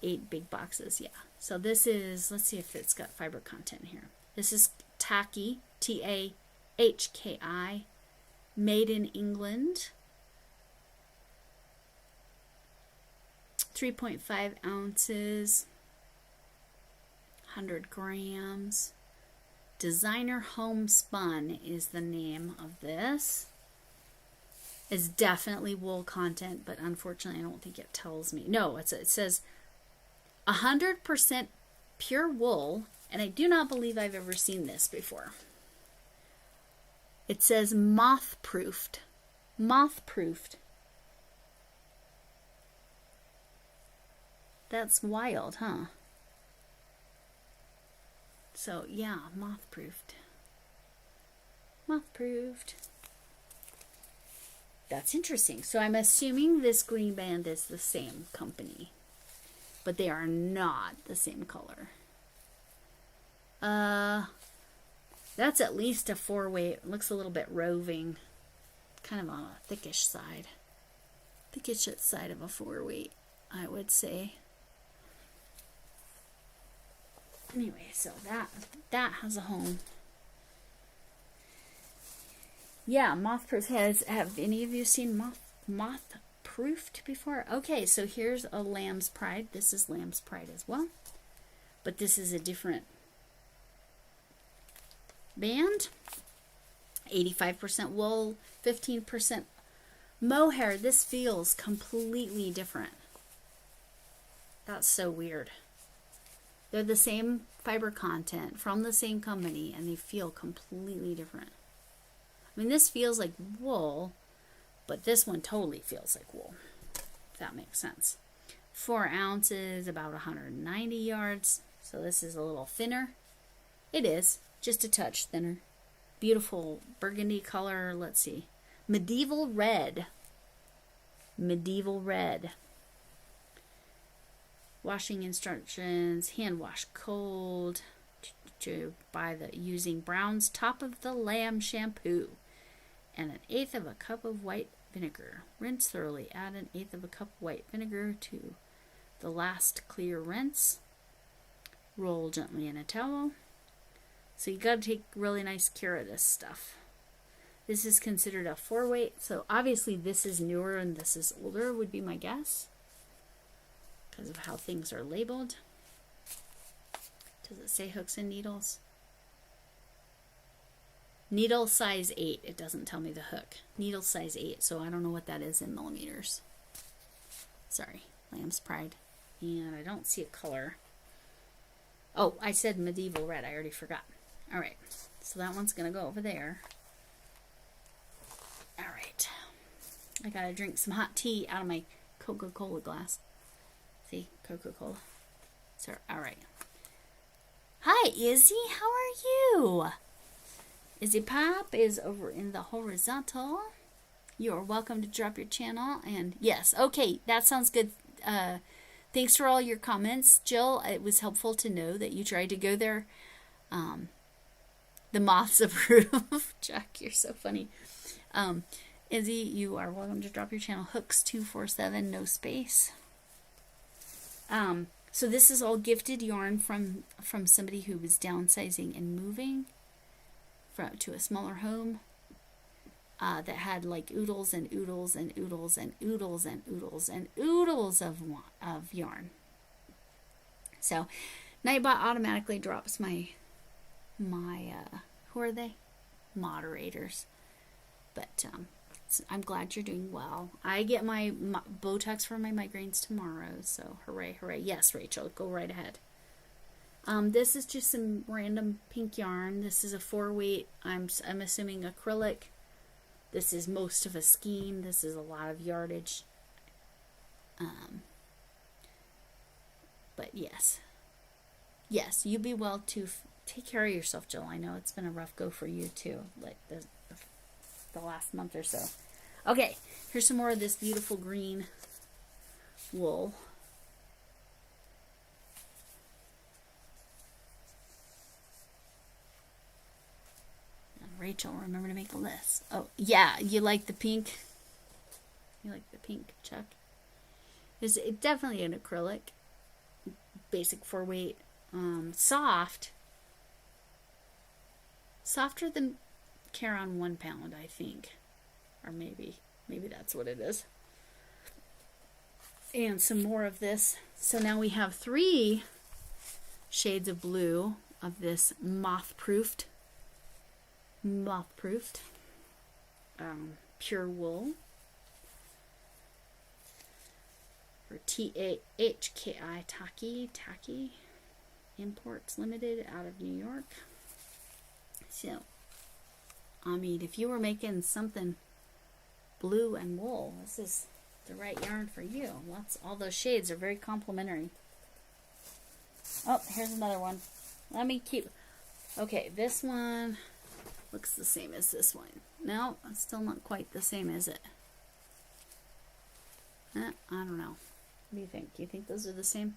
eight big boxes, yeah. So this is, let's see if it's got fiber content here. This is Tahki, Tahki, made in England. 3.5 ounces. 100 grams. Designer Homespun is the name of this. It's definitely wool content, but unfortunately I don't think it tells me. No, it says 100% pure wool, and I do not believe I've ever seen this before. It says moth-proofed. Moth-proofed. That's wild, huh? So, yeah, moth-proofed. Moth-proofed. That's interesting. So I'm assuming this green band is the same company, but they are not the same color. That's at least a 4-weight. It looks a little bit roving. Kind of on a thickish side. Thickish side of a 4-weight, I would say. Anyway, so that has a home. Yeah, moth-proof. Have any of you seen moth-proofed before? Okay, so here's a Lamb's Pride. This is Lamb's Pride as well. But this is a different band. 85% wool, 15% mohair. This feels completely different. That's so weird. They're the same fiber content from the same company, and they feel completely different. I mean, this feels like wool, but this one totally feels like wool, if that makes sense. 4 ounces, about 190 yards. So this is a little thinner. It is, just a touch thinner. Beautiful burgundy color. Let's see. Medieval red. Medieval red. Washing instructions. Hand wash cold. Using Brown's Top of the Lamb shampoo. And 1/8 of a cup of white vinegar. Rinse thoroughly. Add 1/8 of a cup of white vinegar to the last clear rinse. Roll gently in a towel. So you got to take really nice care of this stuff. This is considered a 4-weight. So obviously this is newer and this is older, would be my guess, because of how things are labeled. Does it say hooks and needles? Needle size 8. It doesn't tell me the hook. Needle size 8. So I don't know what that is in millimeters. Sorry. Lamb's Pride. And I don't see a color. Oh, I said medieval red. I already forgot. All right. So that one's going to go over there. I gotta drink some hot tea out of my Coca-Cola glass. See, Coca-Cola. So, all right. Hi, Izzy. How are you? Izzy Pop is over in the horizontal. You are welcome to drop your channel. And yes, okay, that sounds good. Thanks for all your comments, Jill. It was helpful to know that you tried to go there. The moths approve. Jack, you're so funny. Izzy, you are welcome to drop your channel. Hooks247, no space. So this is all gifted yarn from somebody who was downsizing and moving to a smaller home that had like oodles and oodles and oodles and oodles and oodles and oodles of yarn. So Nightbot automatically drops my who are they? Moderators. But I'm glad you're doing well. I get my Botox for my migraines tomorrow, so hooray, hooray. Yes, Rachel, go right ahead. This is just some random pink yarn. This is a 4-weight, I'm assuming acrylic. This is most of a skein. This is a lot of yardage. But yes. Yes, you be well too. Take care of yourself, Jill. I know it's been a rough go for you too, like the last month or so. Okay, here's some more of this beautiful green wool. And Rachel, remember to make a list. Oh, yeah, you like the pink? You like the pink, Chuck? It's definitely an acrylic. Basic 4-weight. Soft. Softer than Caron 1 pound, I think. Or maybe that's what it is. And some more of this. So now we have 3 shades of blue of this moth-proofed pure wool. For TAHKI Tacky Imports Limited out of New York. So, I mean, if you were making something blue and wool, this is the right yarn for you. All those shades are very complimentary. Oh, here's another one. Let me keep. Okay, this one looks the same as this one. No, it's still not quite the same, is it? I don't know. What do you think? Do you think those are the same?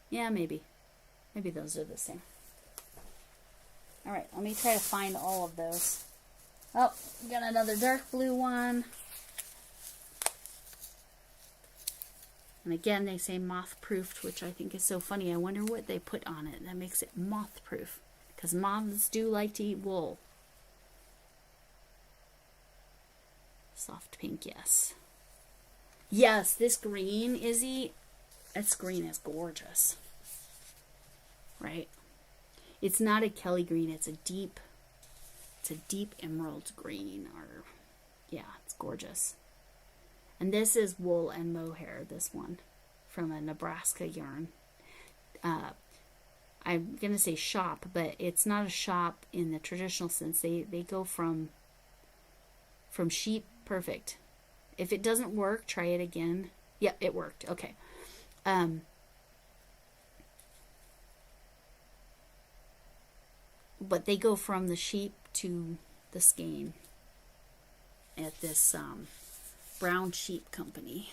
Yeah, maybe. Maybe those are the same. Alright, let me try to find all of those. Oh, we got another dark blue one. And again, they say moth-proofed, which I think is so funny. I wonder what they put on it that makes it moth-proof. Because moths do like to eat wool. Soft pink, yes. Yes, this green, Izzy, this green is gorgeous. Right? It's not a Kelly green, it's a deep emerald green. Or yeah, it's gorgeous. And this is wool and mohair, this one, from a Nebraska yarn. I'm going to say shop, but it's not a shop in the traditional sense. They go from sheep. Perfect. If it doesn't work, try it again. Yep, it worked. Okay. But they go from the sheep to the skein at this brown sheep company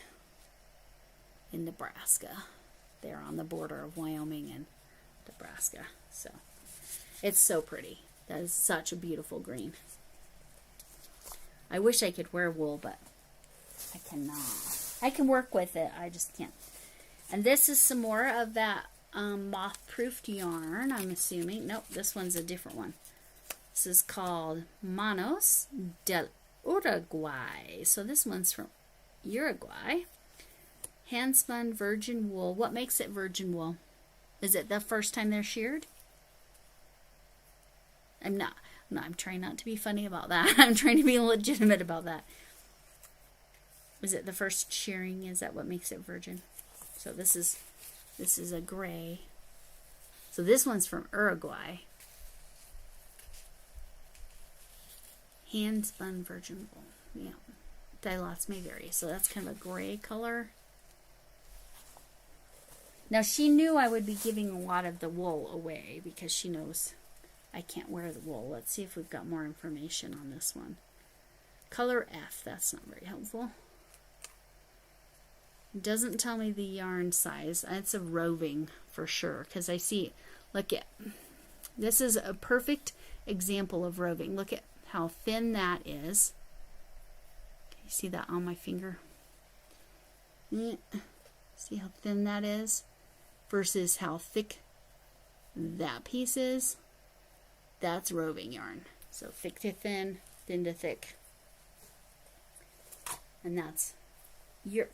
in Nebraska. They're on the border of Wyoming and Nebraska. So it's so pretty. That is such a beautiful green. I wish I could wear wool, but I cannot. I can work with it. I just can't. And this is some more of that moth-proofed yarn, I'm assuming. Nope, this one's a different one. This is called Manos del Uruguay. So this one's from Uruguay. Hand-spun virgin wool. What makes it virgin wool? Is it the first time they're sheared? I'm trying not to be funny about that. I'm trying to be legitimate about that. Is it the first shearing? Is that what makes it virgin? So this is a gray. So this one's from Uruguay. Hand spun virgin wool. Yeah. Dye lots may vary. So that's kind of a gray color. Now she knew I would be giving a lot of the wool away because she knows I can't wear the wool. Let's see if we've got more information on this one. Color F. That's not very helpful. It doesn't tell me the yarn size. It's a roving for sure because I see, look at, this is a perfect example of roving. Look at how thin that is. Can you see that on my finger? See how thin that is versus how thick that piece is? That's roving yarn. So thick to thin, thin to thick. And that's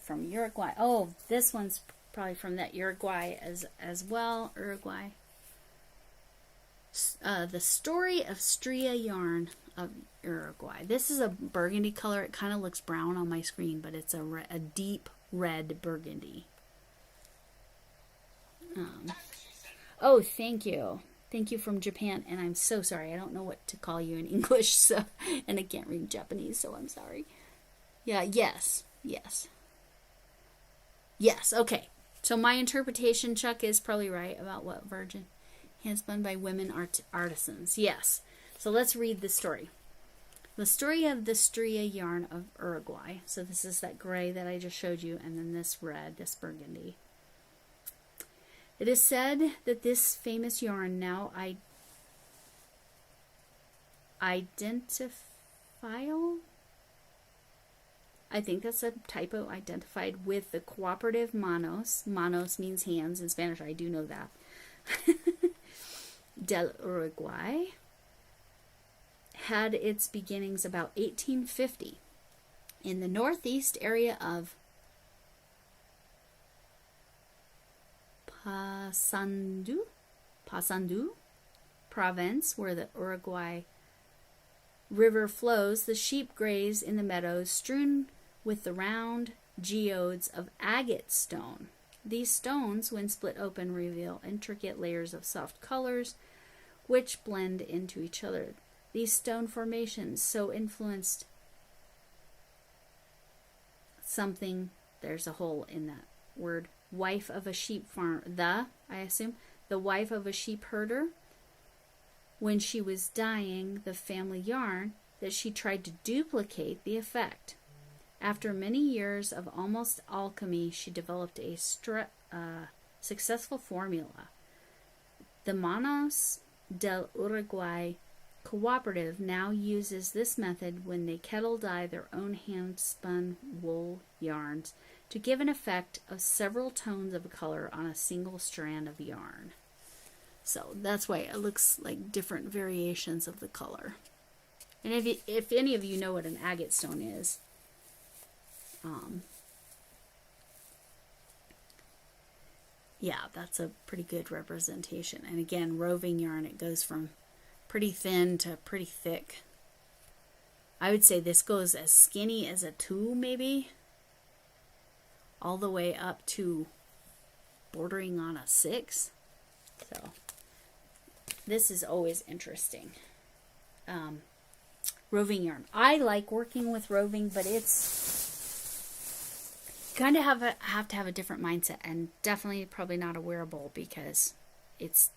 from Uruguay. Oh, this one's probably from that Uruguay as well. Uruguay. The Story of Stria Yarn of Uruguay. This is a burgundy color. It kind of looks brown on my screen, but it's a deep red burgundy. Oh, thank you. Thank you from Japan, and I'm so sorry. I don't know what to call you in English, so, and I can't read Japanese, so I'm sorry. Yeah, yes, okay. So my interpretation, Chuck, is probably right about what virgin hand spun by women artisans. Yes. So let's read the story. The story of the Stria yarn of Uruguay. So this is that gray that I just showed you, and then this red, this burgundy. It is said that this famous yarn now identifiable, I think that's a typo, identified with the cooperative manos. Manos means hands in Spanish, I do know that. Del Uruguay had its beginnings about 1850 in the northeast area of Paysandú province, where the Uruguay River flows. The sheep graze in the meadows strewn with the round geodes of agate stone. These stones, when split open, reveal intricate layers of soft colors which blend into each other. These stone formations so influenced something, there's a hole in that word, wife of a sheep farm, the wife of a sheep herder, when she was dyeing the family yarn, that she tried to duplicate the effect. After many years of almost alchemy, she developed a successful formula. The Manos del Uruguay Cooperative now uses this method when they kettle dye their own hand-spun wool yarns to give an effect of several tones of color on a single strand of yarn. So that's why it looks like different variations of the color. And if any of you know what an agate stone is, yeah, that's a pretty good representation. And again, roving yarn, it goes from pretty thin to pretty thick. I would say this goes as skinny as a 2 maybe, all the way up to bordering on a 6. So this is always interesting. Roving yarn. I like working with roving, but it's kind of have to have a different mindset, and definitely probably not a wearable, because it's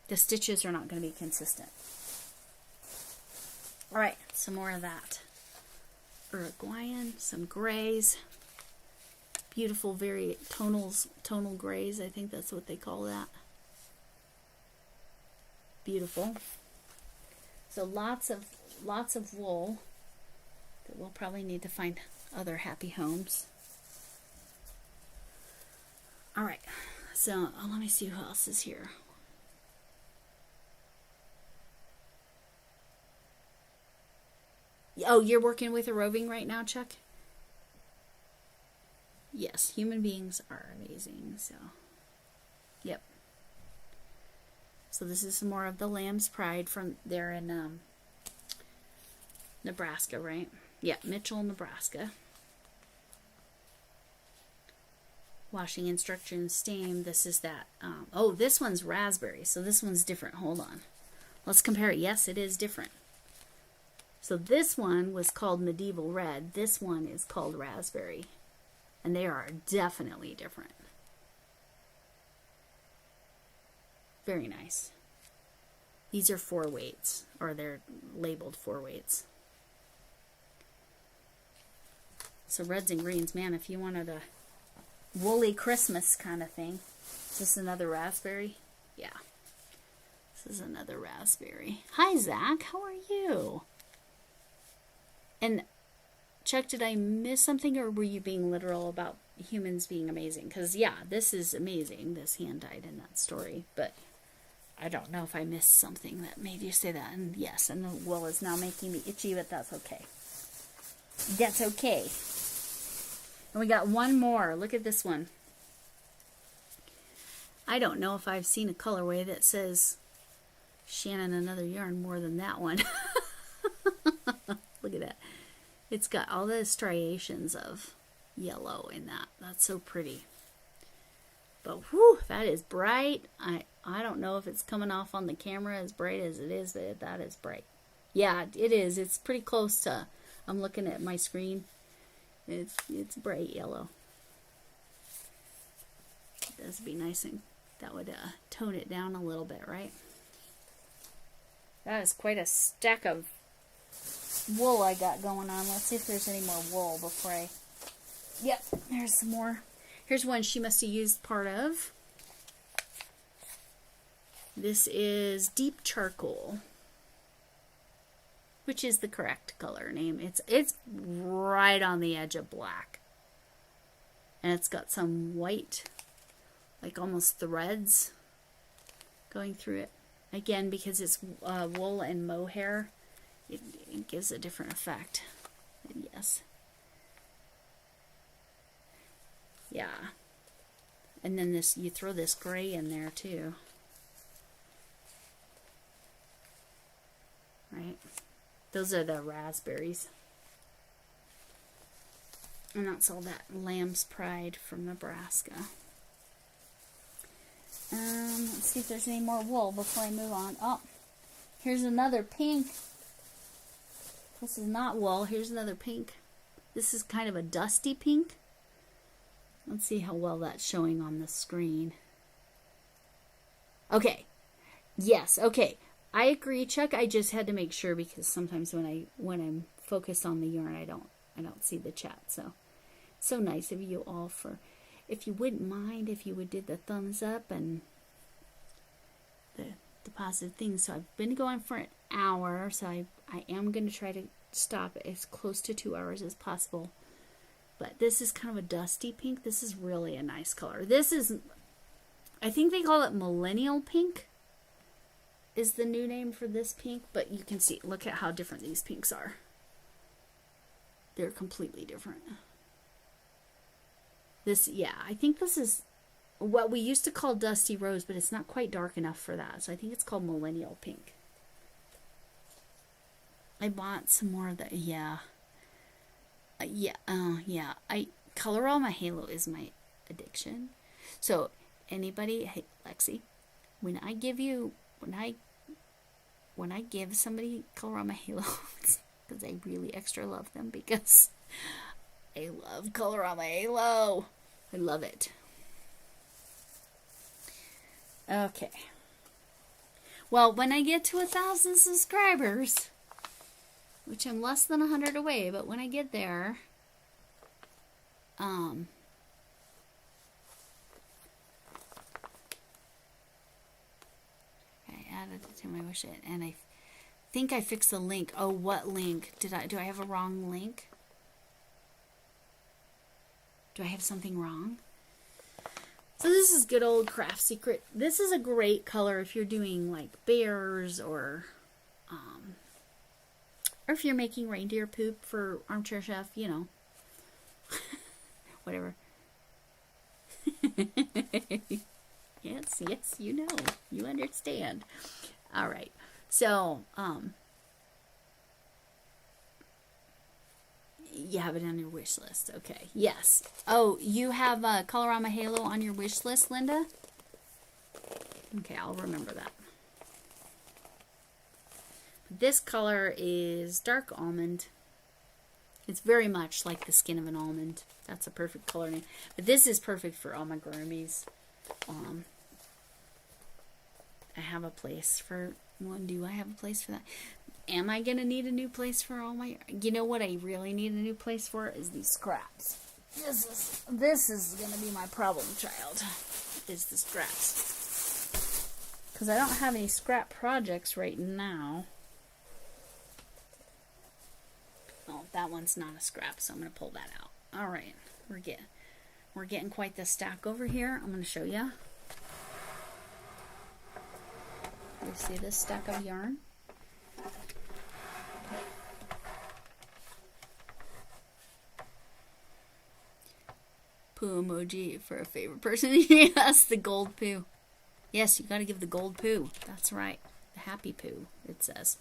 the stitches are not going to be consistent. All right, some more of that. Uruguayan, some grays. Beautiful, very tonal grays. I think that's what they call that. Beautiful. So lots of wool that we'll probably need to find other happy homes. All right. So let me see who else is here. Oh, you're working with a roving right now, Chuck? Yes, human beings are amazing. So, yep. So this is some more of the Lamb's Pride from there in Nebraska, right? Yeah, Mitchell, Nebraska. Washing instructions, steam. This is that. Oh, this one's raspberry. So this one's different. Hold on. Let's compare it. Yes, it is different. So this one was called Medieval Red. This one is called Raspberry. And they are definitely different. Very nice. These are 4 weights, or they're labeled 4 weights. So reds and greens, man, if you wanted a woolly Christmas kind of thing. Is this another raspberry? Yeah. This is another raspberry. Hi, Zach. How are you? And Chuck, did I miss something, or were you being literal about humans being amazing? Because, yeah, this is amazing, this hand-dyed in that story. But I don't know if I missed something that made you say that. And yes, and the wool is now making me itchy, but that's okay. That's okay. And we got one more. Look at this one. I don't know if I've seen a colorway that says Shannon Another Yarn more than that one. Look at that. It's got all the striations of yellow in that. That's so pretty. But whew, that is bright. I don't know if it's coming off on the camera as bright as it is, but that is bright. Yeah, it is. It's pretty close to, I'm looking at my screen. It's bright yellow. It does be nice, and that would tone it down a little bit, right? That is quite a stack of wool I got going on. Let's see if there's any more wool before I... Yep, there's some more. Here's one she must have used part of. This is Deep Charcoal, which is the correct color name. It's right on the edge of black. And it's got some white, like almost threads going through it. Again, because it's wool and mohair, it gives a different effect. Yes. Yeah. And then this, you throw this gray in there too. Right? Those are the raspberries. And that's all that Lamb's Pride from Nebraska. Let's see if there's any more wool before I move on. Oh, here's another pink. This is not wool. Here's another pink. This is kind of a dusty pink. Let's see how well that's showing on the screen. Okay. Yes, okay. I agree, Chuck. I just had to make sure because sometimes when I'm focused on the yarn, I don't see the chat. So nice of you all for, if you wouldn't mind, if you would do the thumbs up and the positive things. So I've been going for an hour, so I am going to try to stop as close to 2 hours as possible. But this is kind of a dusty pink. This is really a nice color. This is, I think they call it millennial pink is the new name for this pink, but you can see, look at how different these pinks are. They're completely different. This, yeah, I think this is what we used to call dusty rose, but it's not quite dark enough for that. So I think it's called millennial pink. I bought some more of the, yeah. Yeah. Color All My Halo is my addiction. So anybody, hey, Lexi, when I give somebody Color All My Halo, because I really extra love them because I love Color All My Halo. I love it. Okay. Well, when I get to 1,000 subscribers, which I'm less than 100 away, but when I get there, I added it to my wish list, and I think I fixed the link. Oh, what link? Do I have a wrong link? Do I have something wrong? So this is good old Craft Secret. This is a great color if you're doing like bears or if you're making reindeer poop for Armchair Chef, you know. Whatever. Yes, you know. You understand. All right. So, you have it on your wish list. Okay. Yes. Oh, you have Colorama Halo on your wish list, Linda? Okay, I'll remember that. This color is dark almond. It's very much like the skin of an almond. That's a perfect color name. But this is perfect for all my groomies. I have a place for one. Do I have a place for that? Am I going to need a new place for all my... You know what I really need a new place for is these scraps. This is going to be my problem child, is the scraps. Because I don't have any scrap projects right now. Oh, that one's not a scrap, so I'm going to pull that out. All right, we're getting quite the stack over here. I'm going to show you. You see this stack of yarn? Poo emoji for a favorite person. Yes, the gold poo. Yes, you got to give the gold poo. That's right. The happy poo, it says.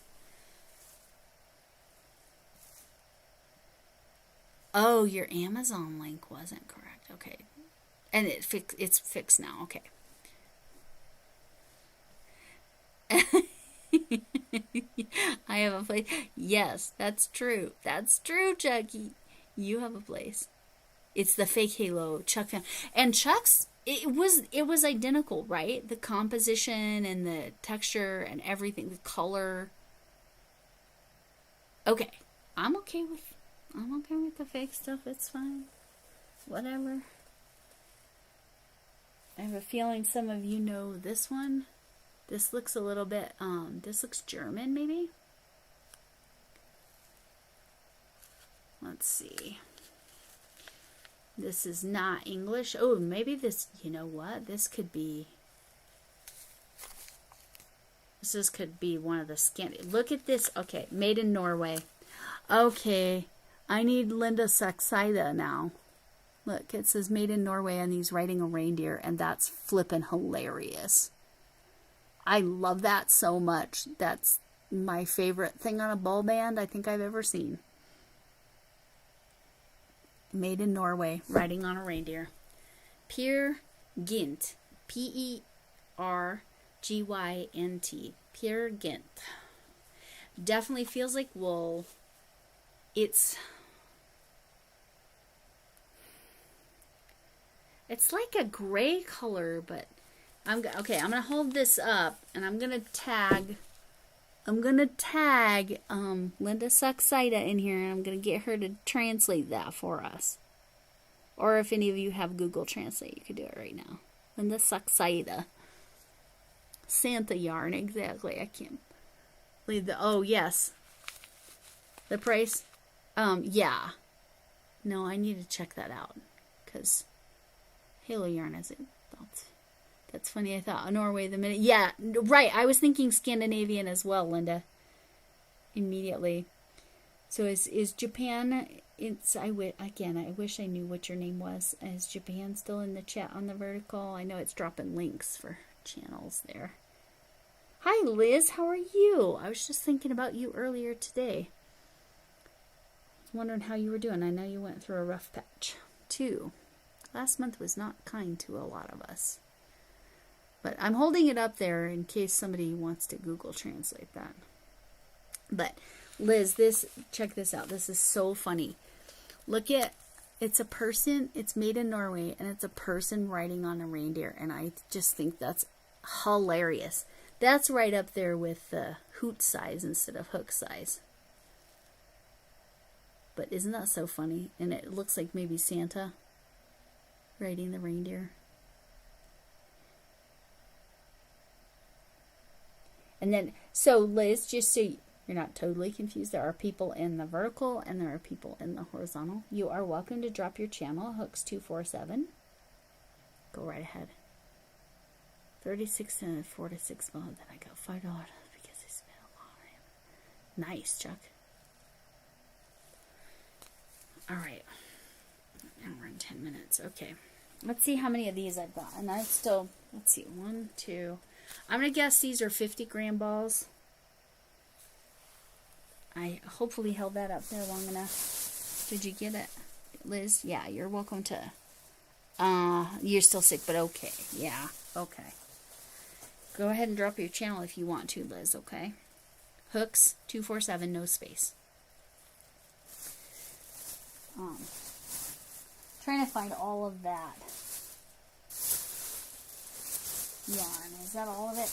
Oh, your Amazon link wasn't correct. Okay. And it's fixed now. Okay. I have a place. Yes, that's true. That's true, Chucky. You have a place. It's the fake halo Chuck found. And Chuck's, it was identical, right? The composition and the texture and everything, the color. Okay. I'm okay with the fake stuff. It's fine. Whatever. I have a feeling some of you know this one. This looks a little bit, this looks German, maybe? Let's see. This is not English. Oh, maybe this, you know what? This could be one of the skin. Look at this. Okay, made in Norway. Okay, I need Linda Saxida now. Look, it says made in Norway and he's riding a reindeer, and that's flippin' hilarious. I love that so much. That's my favorite thing on a ball band I think I've ever seen. Made in Norway, riding on a reindeer. Peer Gynt. P-E-R-G-Y-N-T. Peer Gynt. Definitely feels like wool. It's like a gray color, but I'm gonna hold this up and I'm gonna tag Linda Saxida in here, and I'm gonna get her to translate that for us. Or if any of you have Google Translate, you could do it right now. Linda Saxida. Santa yarn, exactly. I can't believe the yes. The price? Yeah. No, I need to check that out. Because Halo yarn is it. That's funny. I thought Norway the minute. Yeah, right. I was thinking Scandinavian as well, Linda. Immediately. So is Japan? I wish I knew what your name was. Is Japan still in the chat on the vertical? I know it's dropping links for channels there. Hi, Liz. How are you? I was just thinking about you earlier today. I was wondering how you were doing. I know you went through a rough patch too. Last month was not kind to a lot of us. But I'm holding it up there in case somebody wants to Google Translate that. But Liz, check this out. This is so funny. Look at, it's a person, it's made in Norway, and it's a person riding on a reindeer. And I just think that's hilarious. That's right up there with the hoot size instead of hook size. But isn't that so funny? And it looks like maybe Santa riding the reindeer. And then, so Liz, just so you're not totally confused, there are people in the vertical and there are people in the horizontal. You are welcome to drop your channel, Hooks247. Go right ahead. 36 and 4 to 6 months. Then I got $5 because I spent a lot on him. Nice, Chuck. All right. Now we're in 10 minutes. Okay. Let's see how many of these I've got. And I still, let's see, 1, 2. I'm going to guess these are 50-gram balls. I hopefully held that up there long enough. Did you get it, Liz? Yeah, you're welcome to. You're still sick, but okay. Yeah, okay. Go ahead and drop your channel if you want to, Liz, okay? hooks, 247, no space. Trying to find all of that yarn. Is that all of it?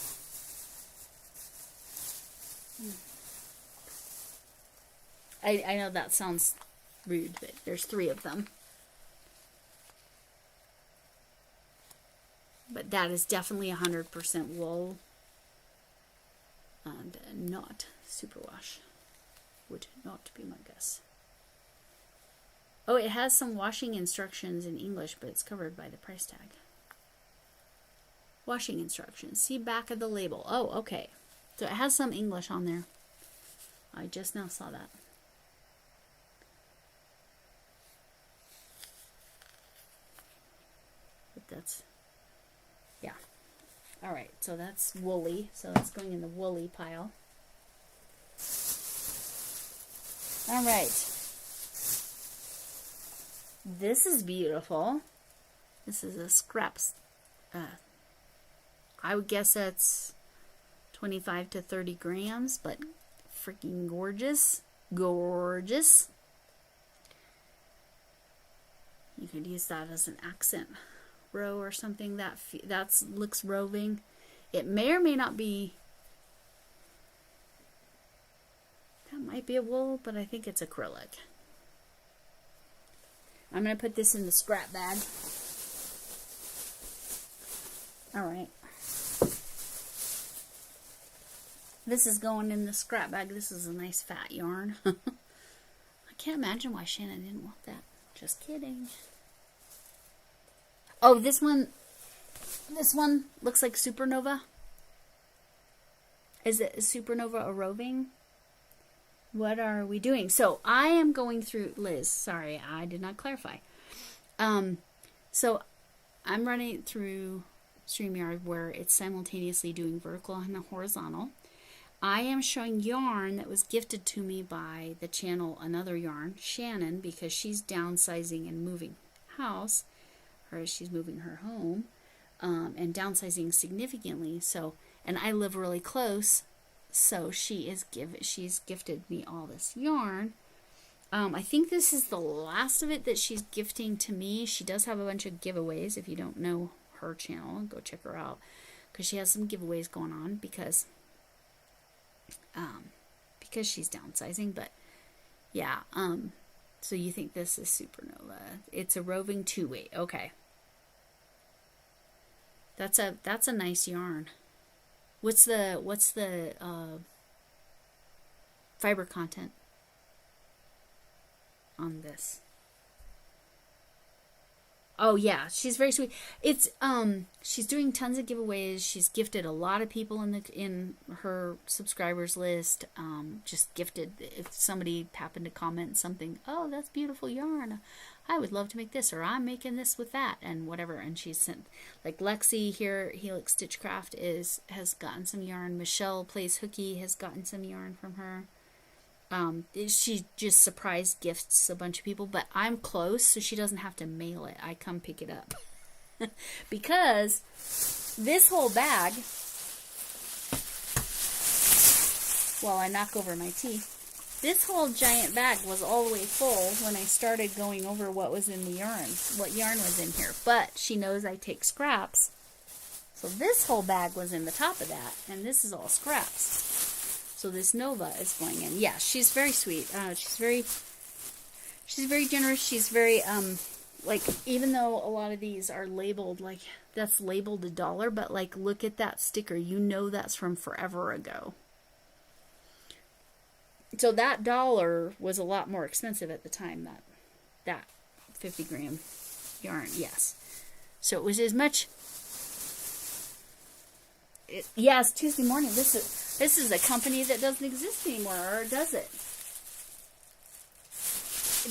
I know that sounds rude, but there's 3 of them. But that is definitely 100% wool and not superwash. Would not be my guess. Oh, it has some washing instructions in English, but it's covered by the price tag. Washing instructions. See back of the label. Oh, okay. So it has some English on there. I just now saw that. But that's, yeah. All right, so that's woolly. So that's going in the woolly pile. All right. This is beautiful. This is a scraps. I would guess that's 25 to 30 grams, but freaking gorgeous. Gorgeous. You could use that as an accent row or something. That looks roving. It may or may not be. That might be a wool, but I think it's acrylic. I'm going to put this in the scrap bag. All right. This is going in the scrap bag. This is a nice fat yarn. I can't imagine why Shannon didn't want that. Just kidding. Oh, this one looks like Supernova. Is it Supernova a roving? What are we doing? So I am going through, Liz, sorry, I did not clarify. So I'm running through StreamYard where it's simultaneously doing vertical and horizontal. I am showing yarn that was gifted to me by the channel Another Yarn, Shannon, because she's downsizing and moving house, or she's moving her home, and downsizing significantly. So, and I live really close. So she's gifted me all this yarn. I think this is the last of it that she's gifting to me. She does have a bunch of giveaways. If you don't know her channel, go check her out, because she has some giveaways going on because she's downsizing. But yeah, so you think this is Supernova? It's a roving 2-weight. Okay, that's a nice yarn. What's the fiber content on this? Oh yeah, she's very sweet. It's she's doing tons of giveaways. She's gifted a lot of people in her subscribers list. Just gifted, if somebody happened to comment something, oh, that's beautiful yarn, I would love to make this, or I'm making this with that, and whatever. And she's sent, like Lexi here, Helix Stitchcraft has gotten some yarn. Michelle Plays Hooky has gotten some yarn from her. She just surprise gifts a bunch of people, but I'm close, so she doesn't have to mail it. I come pick it up. Because this whole bag, while I knock over my tea, this whole giant bag was all the way full when I started going over what was in the yarn, what yarn was in here. But she knows I take scraps, so this whole bag was in the top of that, and this is all scraps. So this Nova is going in. Yeah, she's very sweet. She's very generous. She's very, like, even though a lot of these are labeled, like, that's labeled $1, but, like, look at that sticker. You know that's from forever ago. So that $1 was a lot more expensive at the time, that 50 gram yarn, yes. So it was as much... Yes, Tuesday morning. This is a company that doesn't exist anymore, or does it?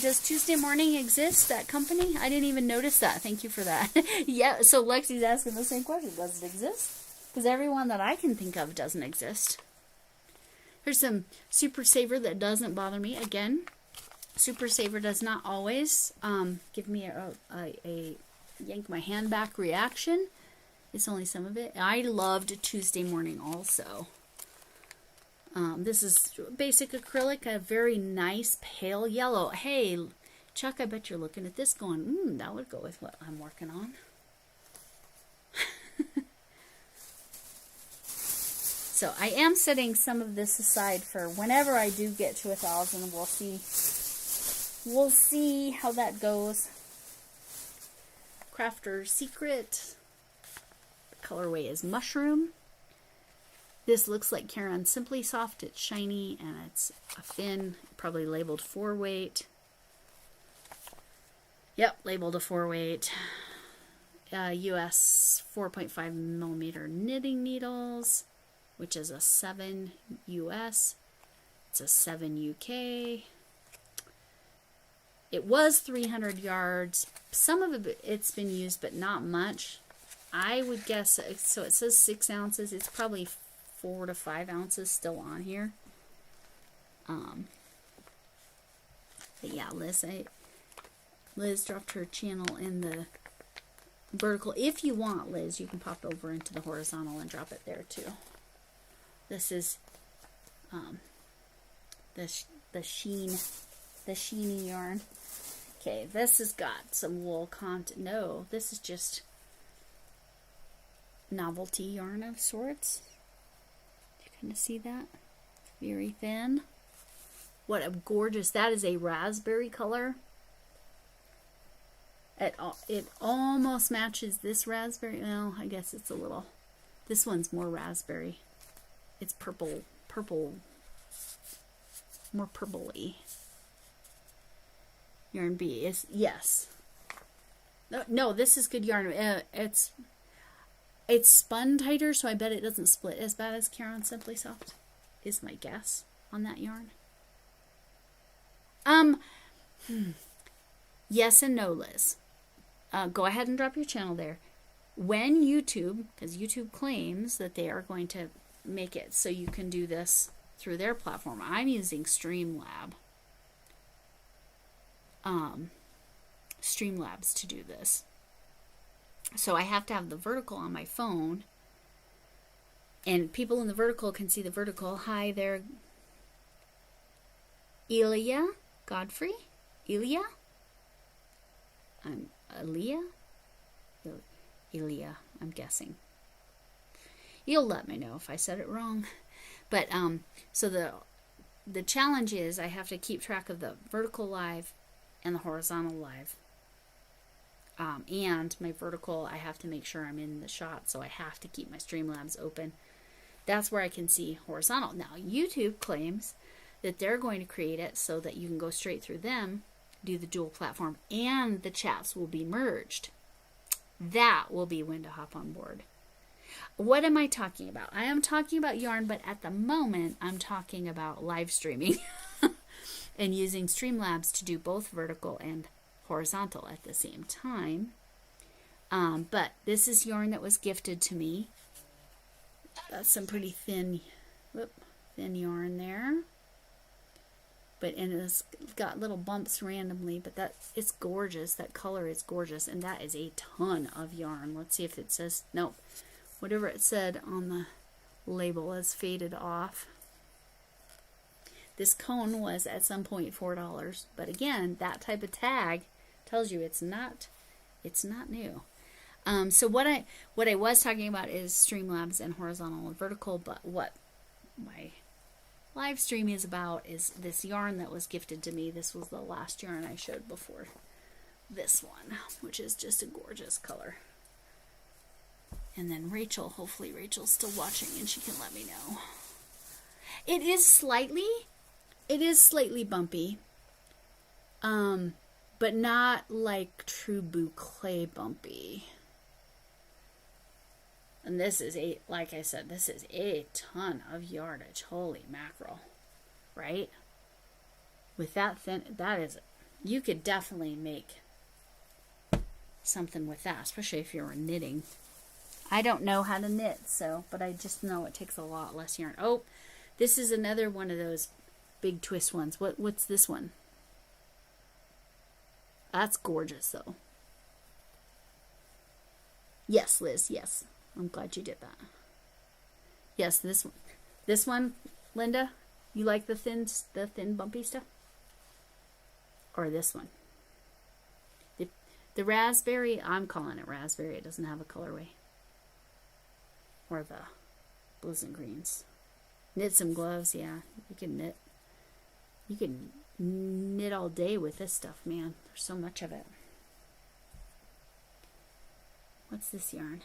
Does Tuesday Morning exist, that company? I didn't even notice that. Thank you for that. Yeah, so Lexi's asking the same question. Does it exist? Because everyone that I can think of doesn't exist. There's some Super Saver that doesn't bother me. Again, Super Saver does not always give me a yank my hand back reaction. It's only some of it. I loved Tuesday Morning also. This is basic acrylic, a very nice pale yellow. Hey, Chuck, I bet you're looking at this going, that would go with what I'm working on. So I am setting some of this aside for whenever I do get to 1,000. We'll see. We'll see how that goes. Crafter's Secret. The colorway is Mushroom. This looks like Caron Simply Soft. It's shiny and it's a fin, probably labeled 4-weight. Yep, labeled a 4-weight. US 4.5 millimeter knitting needles, which is a 7 US. It's a 7 UK. It was 300 yards. Some of it's been used, but not much. I would guess, so it says 6 ounces. It's probably 4 to 5 ounces still on here. But yeah, Liz dropped her channel in the vertical. If you want, Liz, you can pop over into the horizontal and drop it there too. This is the sheeny yarn. Okay, this has got some wool content. No, this is just novelty yarn of sorts. You kind of see that? Very thin. What a gorgeous, that is a raspberry color. It almost matches this raspberry. Well, I guess it's a little, this one's more raspberry. It's purple, more purpley. Yarn B is, yes. No, this is good yarn. It's spun tighter, so I bet it doesn't split as bad as Caron Simply Soft, is my guess on that yarn. Yes and no, Liz. Go ahead and drop your channel there. When YouTube, because YouTube claims that they are going to make it so you can do this through their platform. I'm using Streamlabs to do this. So I have to have the vertical on my phone, and people in the vertical can see the vertical. Hi there, Elia Godfrey. Elia? Elia, I'm guessing. You'll let me know if I said it wrong. But so the challenge is I have to keep track of the vertical live and the horizontal live. And my vertical, I have to make sure I'm in the shot, so I have to keep my Streamlabs open. That's where I can see horizontal. Now, YouTube claims that they're going to create it so that you can go straight through them, do the dual platform, and the chats will be merged. That will be when to hop on board. What am I talking about? I am talking about yarn, but at the moment, I'm talking about live streaming and using Streamlabs to do both vertical and horizontal at the same time. But this is yarn that was gifted to me. That's some pretty thin yarn there. But and it's got little bumps randomly, but it's gorgeous. That color is gorgeous, and that is a ton of yarn. Let's see if it says, nope. Whatever it said on the label has faded off. This cone was at some point $4, but again, that type of tag tells you it's not new. So what I was talking about is Streamlabs and horizontal and vertical, but what my live stream is about is this yarn that was gifted to me. This was the last yarn I showed before this one, which is just a gorgeous color. And then Rachel, hopefully Rachel's still watching and she can let me know. It is slightly bumpy, but not like true boucle bumpy. And this is like I said, this is a ton of yardage. Holy mackerel, right? With that thin, you could definitely make something with that, especially if you were knitting. I don't know how to knit, but I just know it takes a lot less yarn. Oh, this is another one of those big twist ones. What's this one? That's gorgeous, though. Yes, Liz, yes. I'm glad you did that. Yes, this one. Linda, you like the thin bumpy stuff? Or this one? The raspberry, I'm calling it raspberry. It doesn't have a colorway. Or the blues and greens. Knit some gloves, yeah. You can knit. You can knit all day with this stuff, man. There's so much of it. What's this yarn?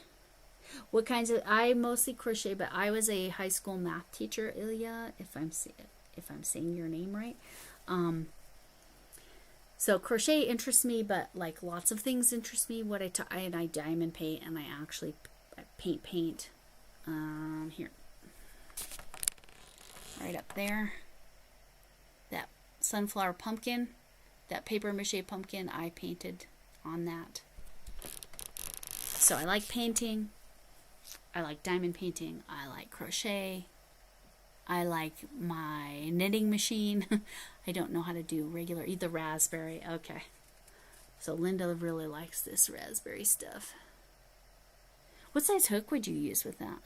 What kinds of... I mostly crochet, but I was a high school math teacher, Ilya, if I'm saying your name right. So crochet interests me, but like lots of things interest me. I diamond paint, and I actually paint. Here, right up there. That sunflower pumpkin, that paper mache pumpkin, I painted on that. So I like painting. I like diamond painting. I like crochet. I like my knitting machine. I don't know how to do regular, either raspberry. Okay. So Linda really likes this raspberry stuff. What size hook would you use with that?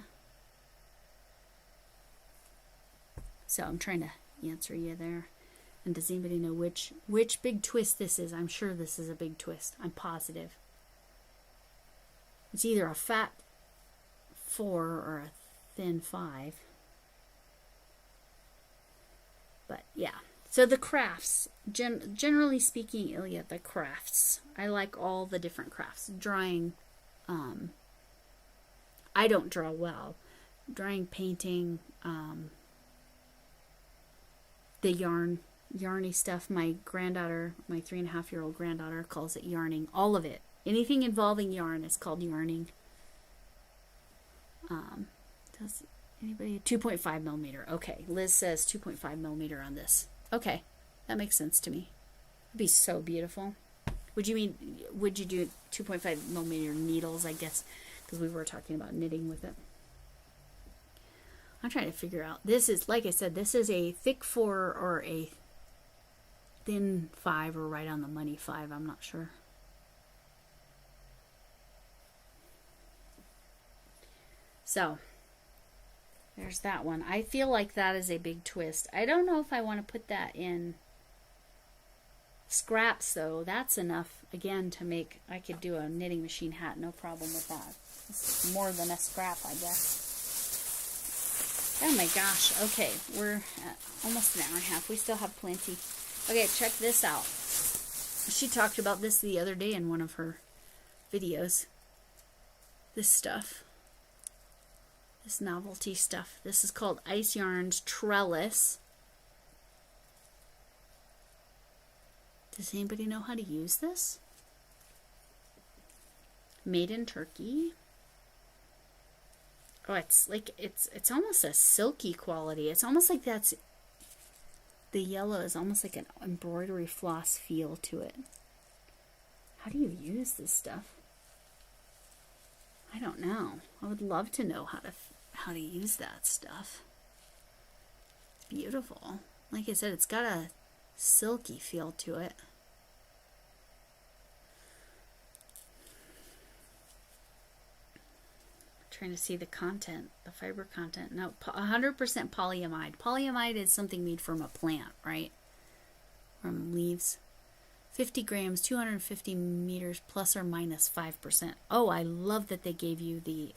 So I'm trying to answer you there. And does anybody know which big twist this is? I'm sure this is a big twist. I'm positive. It's either a fat 4 or a thin 5. But yeah, so the crafts, generally speaking, Ilya, the crafts. I like all the different crafts. Drawing, I don't draw well. Drawing, painting, the yarny stuff. My granddaughter, my 3.5-year-old granddaughter, calls it yarning. All of it. Anything involving yarn is called yarning. Does anybody 2.5 millimeter? Okay, Liz says 2.5 millimeter on this. Okay, that makes sense to me. It'd be so beautiful. Would you do 2.5 millimeter needles? I guess because we were talking about knitting with it. I'm trying to figure out. This is, like I said, this is a thick 4 or a thin 5 or right on the money 5. I'm not sure. So, there's that one. I feel like that is a big twist. I don't know if I want to put that in scraps, though. That's enough, again, to make... I could do a knitting machine hat, no problem with that. It's more than a scrap, I guess. Oh my gosh. Okay, we're at almost an hour and a half. We still have plenty. Okay, check this out. She talked about this the other day in one of her videos. This stuff. This novelty stuff. This is called Ice Yarns Trellis. Does anybody know how to use this? Made in Turkey. Oh, it's like it's almost a silky quality. It's almost like that's the yellow is almost like an embroidery floss feel to it. How do you use this stuff? I don't know. I would love to know how to use that stuff. It's beautiful. Like I said, it's got a silky feel to it. Trying to see the content, the fiber content. No, 100% polyamide. Polyamide is something made from a plant, right? From leaves. 50 grams, 250 meters, plus or minus 5%. Oh, I love that they gave you the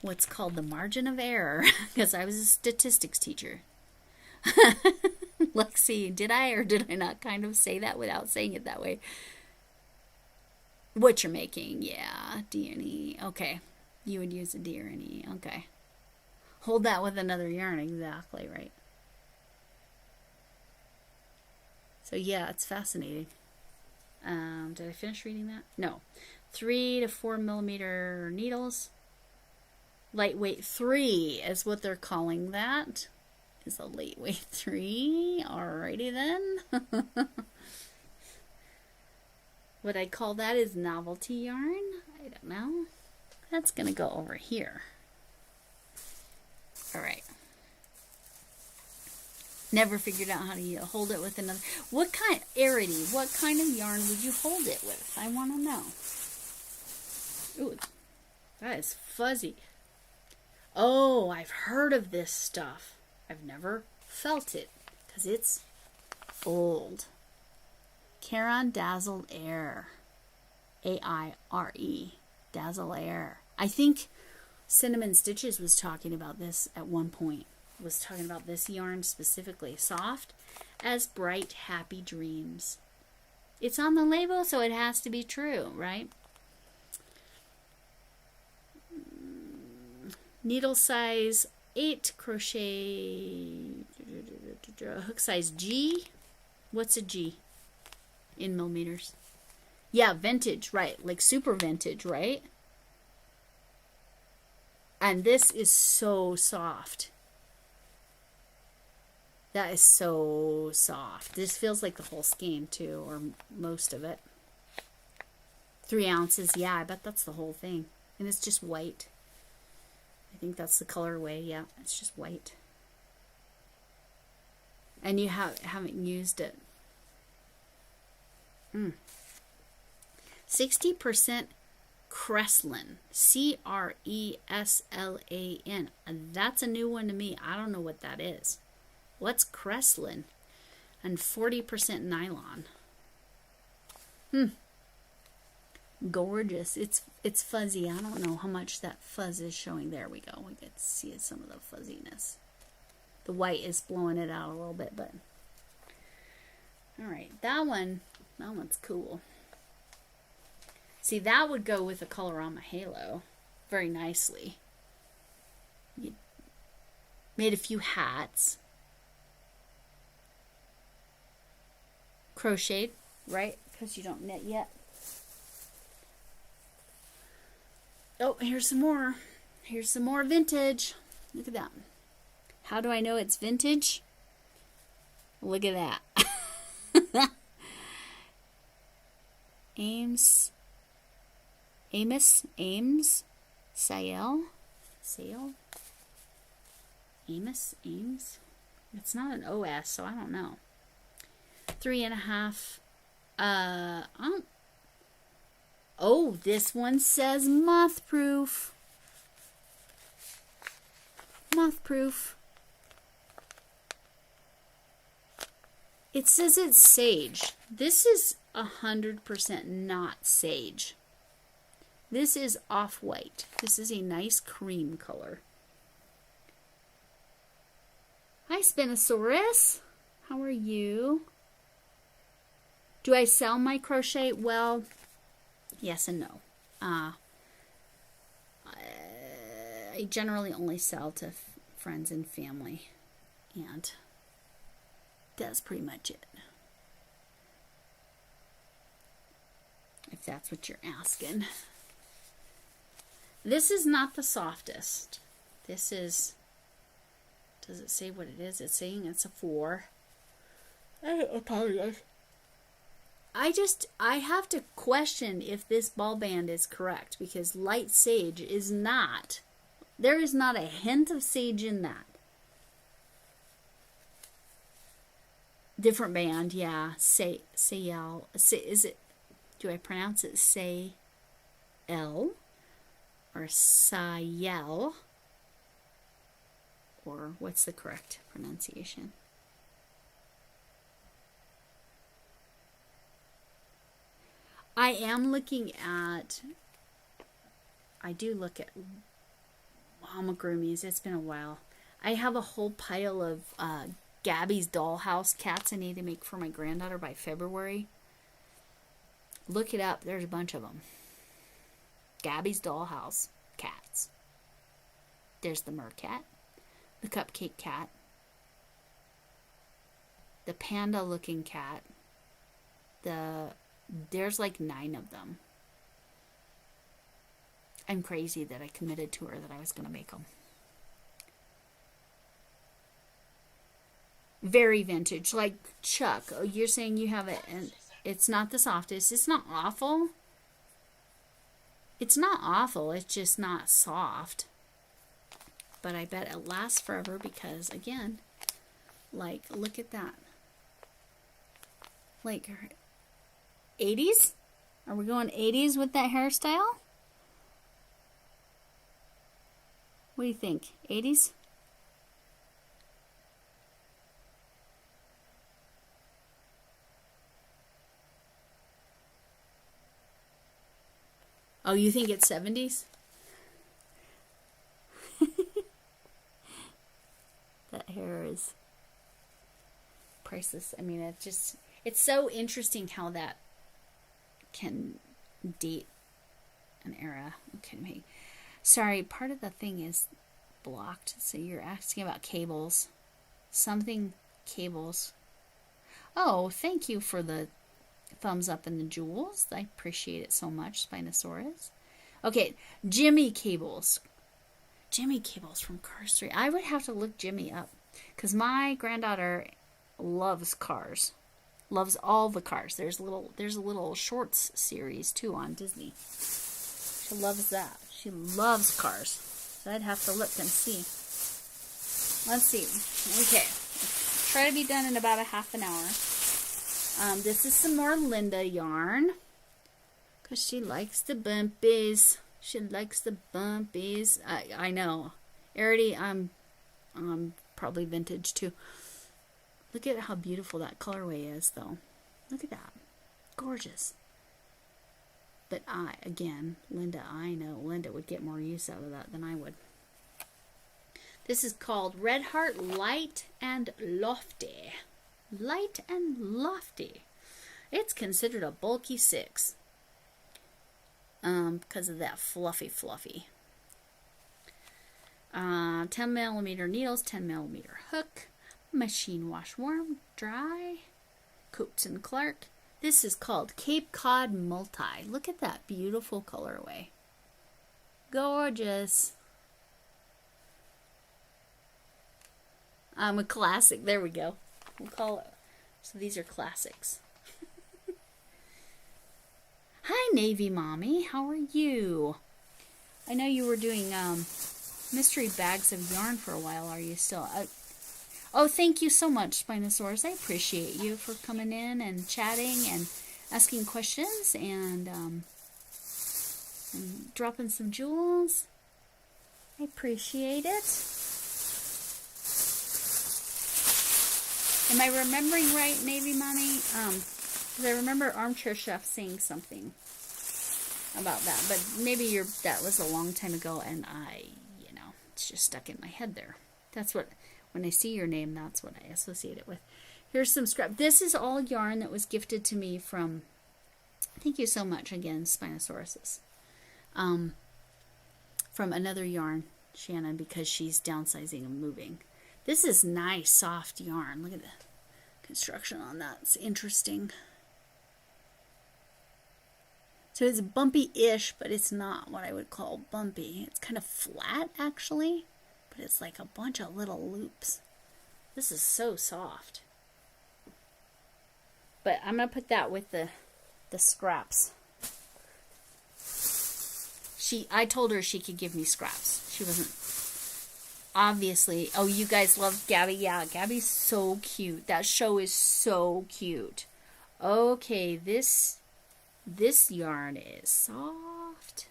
what's called the margin of error, because I was a statistics teacher. Lexi, did I or did I not kind of say that without saying it that way? What you're making, yeah, D&E. Okay, you would use a D&E. Okay, hold that with another yarn, exactly right. So yeah, it's fascinating. Did I finish reading that? No. 3 to 4 millimeter needles. Lightweight 3 is what they're calling that. Is a lightweight 3. Alrighty then. What I call that is novelty yarn. I don't know. That's gonna go over here. Alright. Never figured out how to hold it with another. What kind of yarn would you hold it with? I want to know. Ooh, that is fuzzy. Oh, I've heard of this stuff. I've never felt it because it's old. Caron Dazzled Air. A-I-R-E. Dazzle Air. I think Cinnamon Stitches was talking about this at one point. Was talking about this yarn specifically. Soft as bright, happy dreams. It's on the label, so it has to be true, right? Needle size 8, crochet, hook size G. What's a G in millimeters? Yeah, vintage, right? Like super vintage, right? And this is so soft. That is so soft. This feels like the whole skein too, or most of it. 3 ounces, yeah, I bet that's the whole thing. And it's just white. I think that's the colorway, yeah, it's just white. And you haven't used it. 60% Creslan. C-R-E-S-L-A-N. That's a new one to me. I don't know what that is. What's Creslan? And 40% nylon. Gorgeous. It's fuzzy. I don't know how much that fuzz is showing. There we go. We get to see some of the fuzziness. The white is blowing it out a little bit, but all right, that one's cool. See, that would go with the color on my halo very nicely. You made a few hats. Crocheted, right? Because you don't knit yet. Oh, here's some more. Here's some more vintage. Look at that. How do I know it's vintage? Look at that. Amos, Sael, Amos. It's not an OS, so I don't know. 3.5. Oh, this one says moth proof. Moth proof. It says it's sage. This is 100% not sage. This is off-white. This is a nice cream color. Hi, Spinosaurus. How are you? Do I sell my crochet? Well, yes and no. I generally only sell to friends and family, and that's pretty much it. If that's what you're asking. This is not the softest. This is, does it say what it is? It's saying it's a 4. I apologize. I have to question if this ball band is correct, because light sage is not. There is not a hint of sage in that. Different band, yeah. Sayel. Is it, do I pronounce it Say-El or Sayel? Or what's the correct pronunciation? I am looking at, I do look at amigurumis. It's been a while. I have a whole pile of Gabby's Dollhouse cats I need to make for my granddaughter by February. Look it up. There's a bunch of them. Gabby's Dollhouse cats. There's the mercat, the cupcake cat, the panda looking cat, there's like 9 of them. I'm crazy that I committed to her that I was going to make them. Very vintage, like Chuck. Oh, you're saying you have it, and it's not the softest. It's not awful. It's not awful. It's just not soft. But I bet it lasts forever because, again, like, look at that. Like, 80s? Are we going 80s with that hairstyle? What do you think? 80s? Oh, you think it's 70s? That hair is priceless. I mean, it's so interesting how that can date an era. Okay, me. Sorry, part of the thing is blocked. So you're asking about cables. Something cables. Oh, thank you for the thumbs up and the jewels. I appreciate it so much, Spinosaurus. Okay, Jimmy cables. Jimmy cables from Cars 3. I would have to look Jimmy up because my granddaughter loves cars. Loves all the cars. There's a little shorts series too on Disney. She loves that. She loves cars. So I'd have to look and see. Let's see. Okay. Try to be done in about a half an hour. This is some more Linda yarn. Because she likes the bumpies. She likes the bumpies. I know. Arity, I'm probably vintage too. Look at how beautiful that colorway is, though. Look at that. Gorgeous. But Linda, I know Linda would get more use out of that than I would. This is called Red Heart Light and Lofty. Light and Lofty. It's considered a bulky 6. Because of that fluffy. 10 millimeter needles, 10 millimeter hook. Machine wash warm, dry. Coates and Clark. This is called Cape Cod Multi. Look at that beautiful colorway. Gorgeous. A classic. There we go. We'll call it. So these are classics. Hi, Navy Mommy. How are you? I know you were doing mystery bags of yarn for a while. Are you still? Oh, thank you so much, Spinosaurus. I appreciate you for coming in and chatting and asking questions and dropping some jewels. I appreciate it. Am I remembering right, Navy Mommy? Because I remember Armchair Chef saying something about that. But maybe that was a long time ago and it's just stuck in my head there. That's what... When I see your name, that's what I associate it with. Here's some scrap. This is all yarn that was gifted to me from, thank you so much again, Spinosauruses. From another yarn, Shannon, because she's downsizing and moving. This is nice, soft yarn. Look at the construction on that. It's interesting. So it's bumpy-ish, but it's not what I would call bumpy. It's kind of flat, actually. But it's like a bunch of little loops. This is so soft. But I'm going to put that with the scraps. I told her she could give me scraps. She wasn't... Obviously... Oh, you guys love Gabby? Yeah, Gabby's so cute. That show is so cute. Okay, this yarn is soft.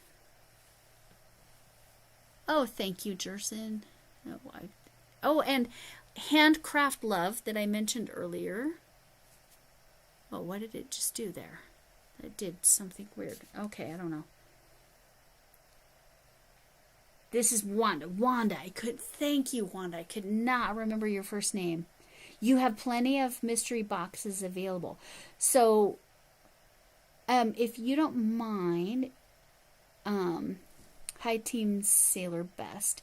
Oh, thank you, Jerson. Oh, and Handcraft Love that I mentioned earlier. Oh, what did it just do there? It did something weird. Okay, I don't know. This is Wanda. Wanda, thank you, Wanda. I could not remember your first name. You have plenty of mystery boxes available. So, if you don't mind, hi Team Sailor Best.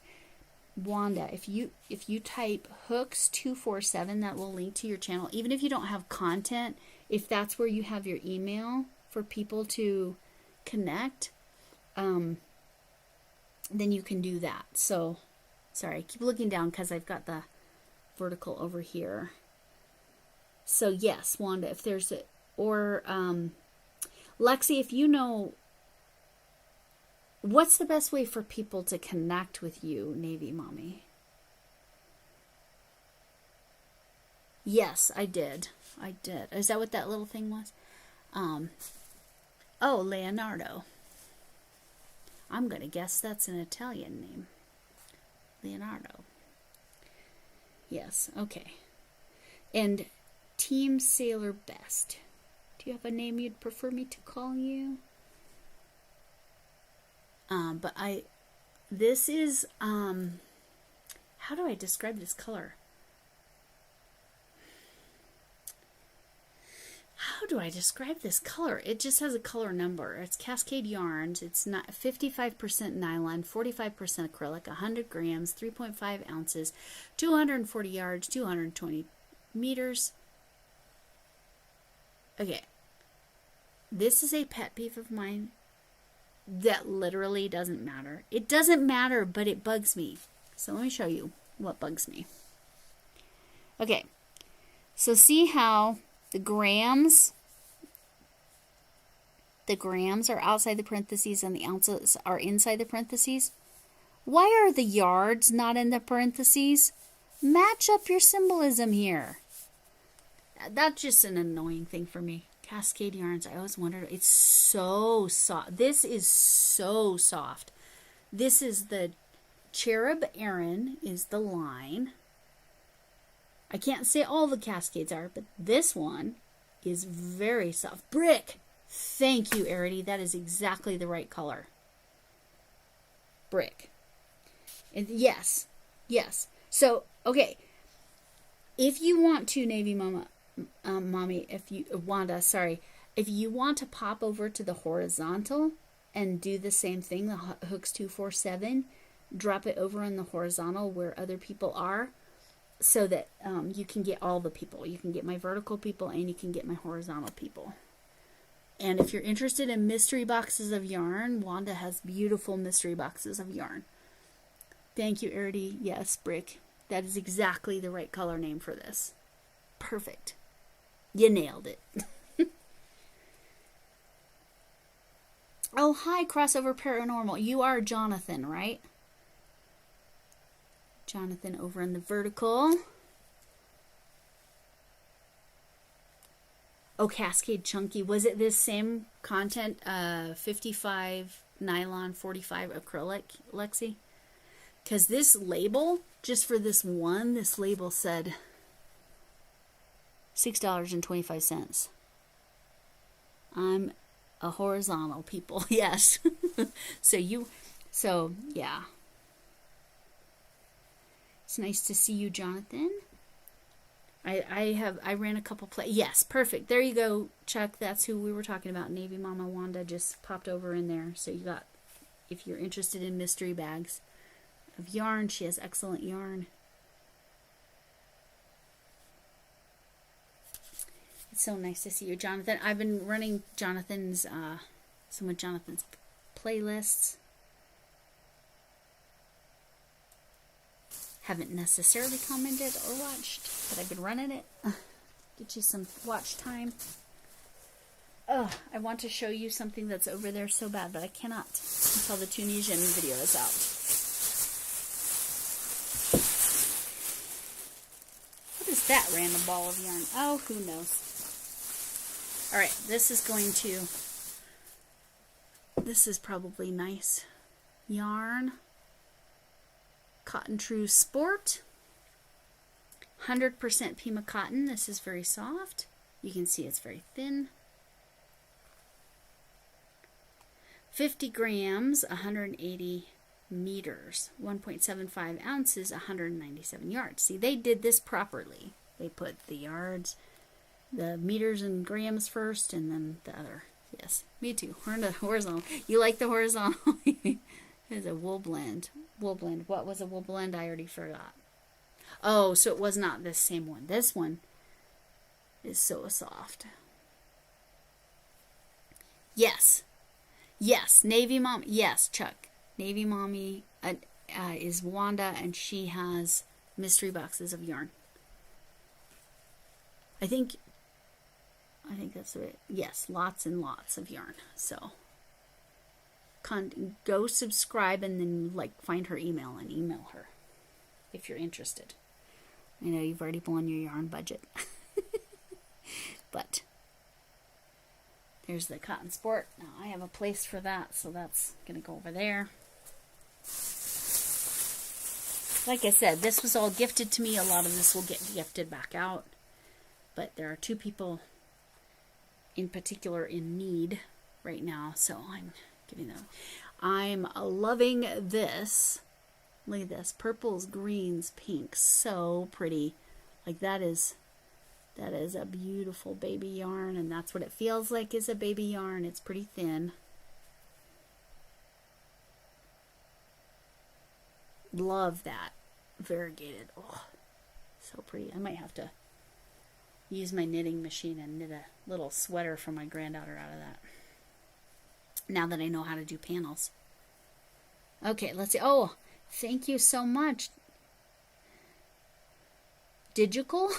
Wanda, if you type hooks 247, that will link to your channel. Even if you don't have content, if that's where you have your email for people to connect, then you can do that. So, sorry, I keep looking down because I've got the vertical over here. So yes, Wanda, if there's Lexi, if you know, what's the best way for people to connect with you, Navy Mommy? Yes, I did. Is that what that little thing was? Oh, Leonardo. I'm going to guess that's an Italian name. Leonardo. Yes, okay. And Team Sailor Best. Do you have a name you'd prefer me to call you? This is, how do I describe this color? How do I describe this color? It just has a color number. It's Cascade Yarns. It's not 55% nylon, 45% acrylic, 100 grams, 3.5 ounces, 240 yards, 220 meters. Okay. This is a pet peeve of mine that literally doesn't matter. It doesn't matter, but it bugs me. So let me show you what bugs me. Okay. So see how the grams are outside the parentheses and the ounces are inside the parentheses? Why are the yards not in the parentheses? Match up your symbolism here. That's just an annoying thing for me. Cascade Yarns, I always wondered, it's so soft. This is so soft. This is the Cherub Aaron is the line. I can't say all the Cascades are, but this one is very soft. Brick! Thank you, Arity. That is exactly the right color. Brick. And yes. So, okay. If you want to, Navy Mama, Mommy, Wanda, sorry. If you want to pop over to the horizontal and do the same thing, the hooks 247, drop it over on the horizontal where other people are, so that you can get all the people. You can get my vertical people and you can get my horizontal people. And if you're interested in mystery boxes of yarn, Wanda has beautiful mystery boxes of yarn. Thank you, Arity. Yes, Brick. That is exactly the right color name for this. Perfect. You nailed it. Oh, hi, Crossover Paranormal. You are Jonathan, right? Jonathan over in the vertical. Oh, Cascade Chunky. Was it this same content? 55 nylon, 45 acrylic, Lexi? Because this label, just for this one, this label said $6.25. I'm a horizontal people. Yes. So yeah. It's nice to see you, Jonathan. I ran a couple yes, perfect. There you go, Chuck. That's who we were talking about. Navy Mama Wanda just popped over in there. So you got, if you're interested in mystery bags of yarn, she has excellent yarn. It's so nice to see you, Jonathan. I've been running Jonathan's some of Jonathan's playlists. Haven't necessarily commented or watched, but I've been running it. Get you some watch time. I want to show you something that's over there so bad, but I cannot until the Tunisian video is out. What is that random ball of yarn? Oh, who knows? Alright, this is probably nice yarn. Cotton True Sport, 100% Pima cotton. This is very soft. You can see it's very thin. 50 grams, 180 meters, 1.75 ounces, 197 yards. See, they did this properly. They put the yards, the meters and grams first, and then the other. Yes, me too. We're in the horizontal. You like the horizontal? It's a wool blend. Wool blend. What was a wool blend? I already forgot. Oh, so it was not this same one. This one is so soft. Yes. Yes. Navy Mom. Yes, Chuck. Navy Mommy is Wanda, and she has mystery boxes of yarn. I think that's it. Yes, lots and lots of yarn. So go subscribe and then find her email and email her if you're interested. I know you've already blown your yarn budget. But there's the Cotton Sport. Now I have a place for that, so that's going to go over there. like I said, this was all gifted to me. A lot of this will get gifted back out. But there are 2 people in particular in need right now. So I'm giving them. I'm loving this. Look at this. Purples, greens, pinks. So pretty. Like that is a beautiful baby yarn. And that's what it feels like is a baby yarn. It's pretty thin. Love that. Variegated. Oh, so pretty. I might have to use my knitting machine and knit a little sweater for my granddaughter out of that. Now that I know how to do panels. Okay, let's see. Oh, thank you so much. Digical?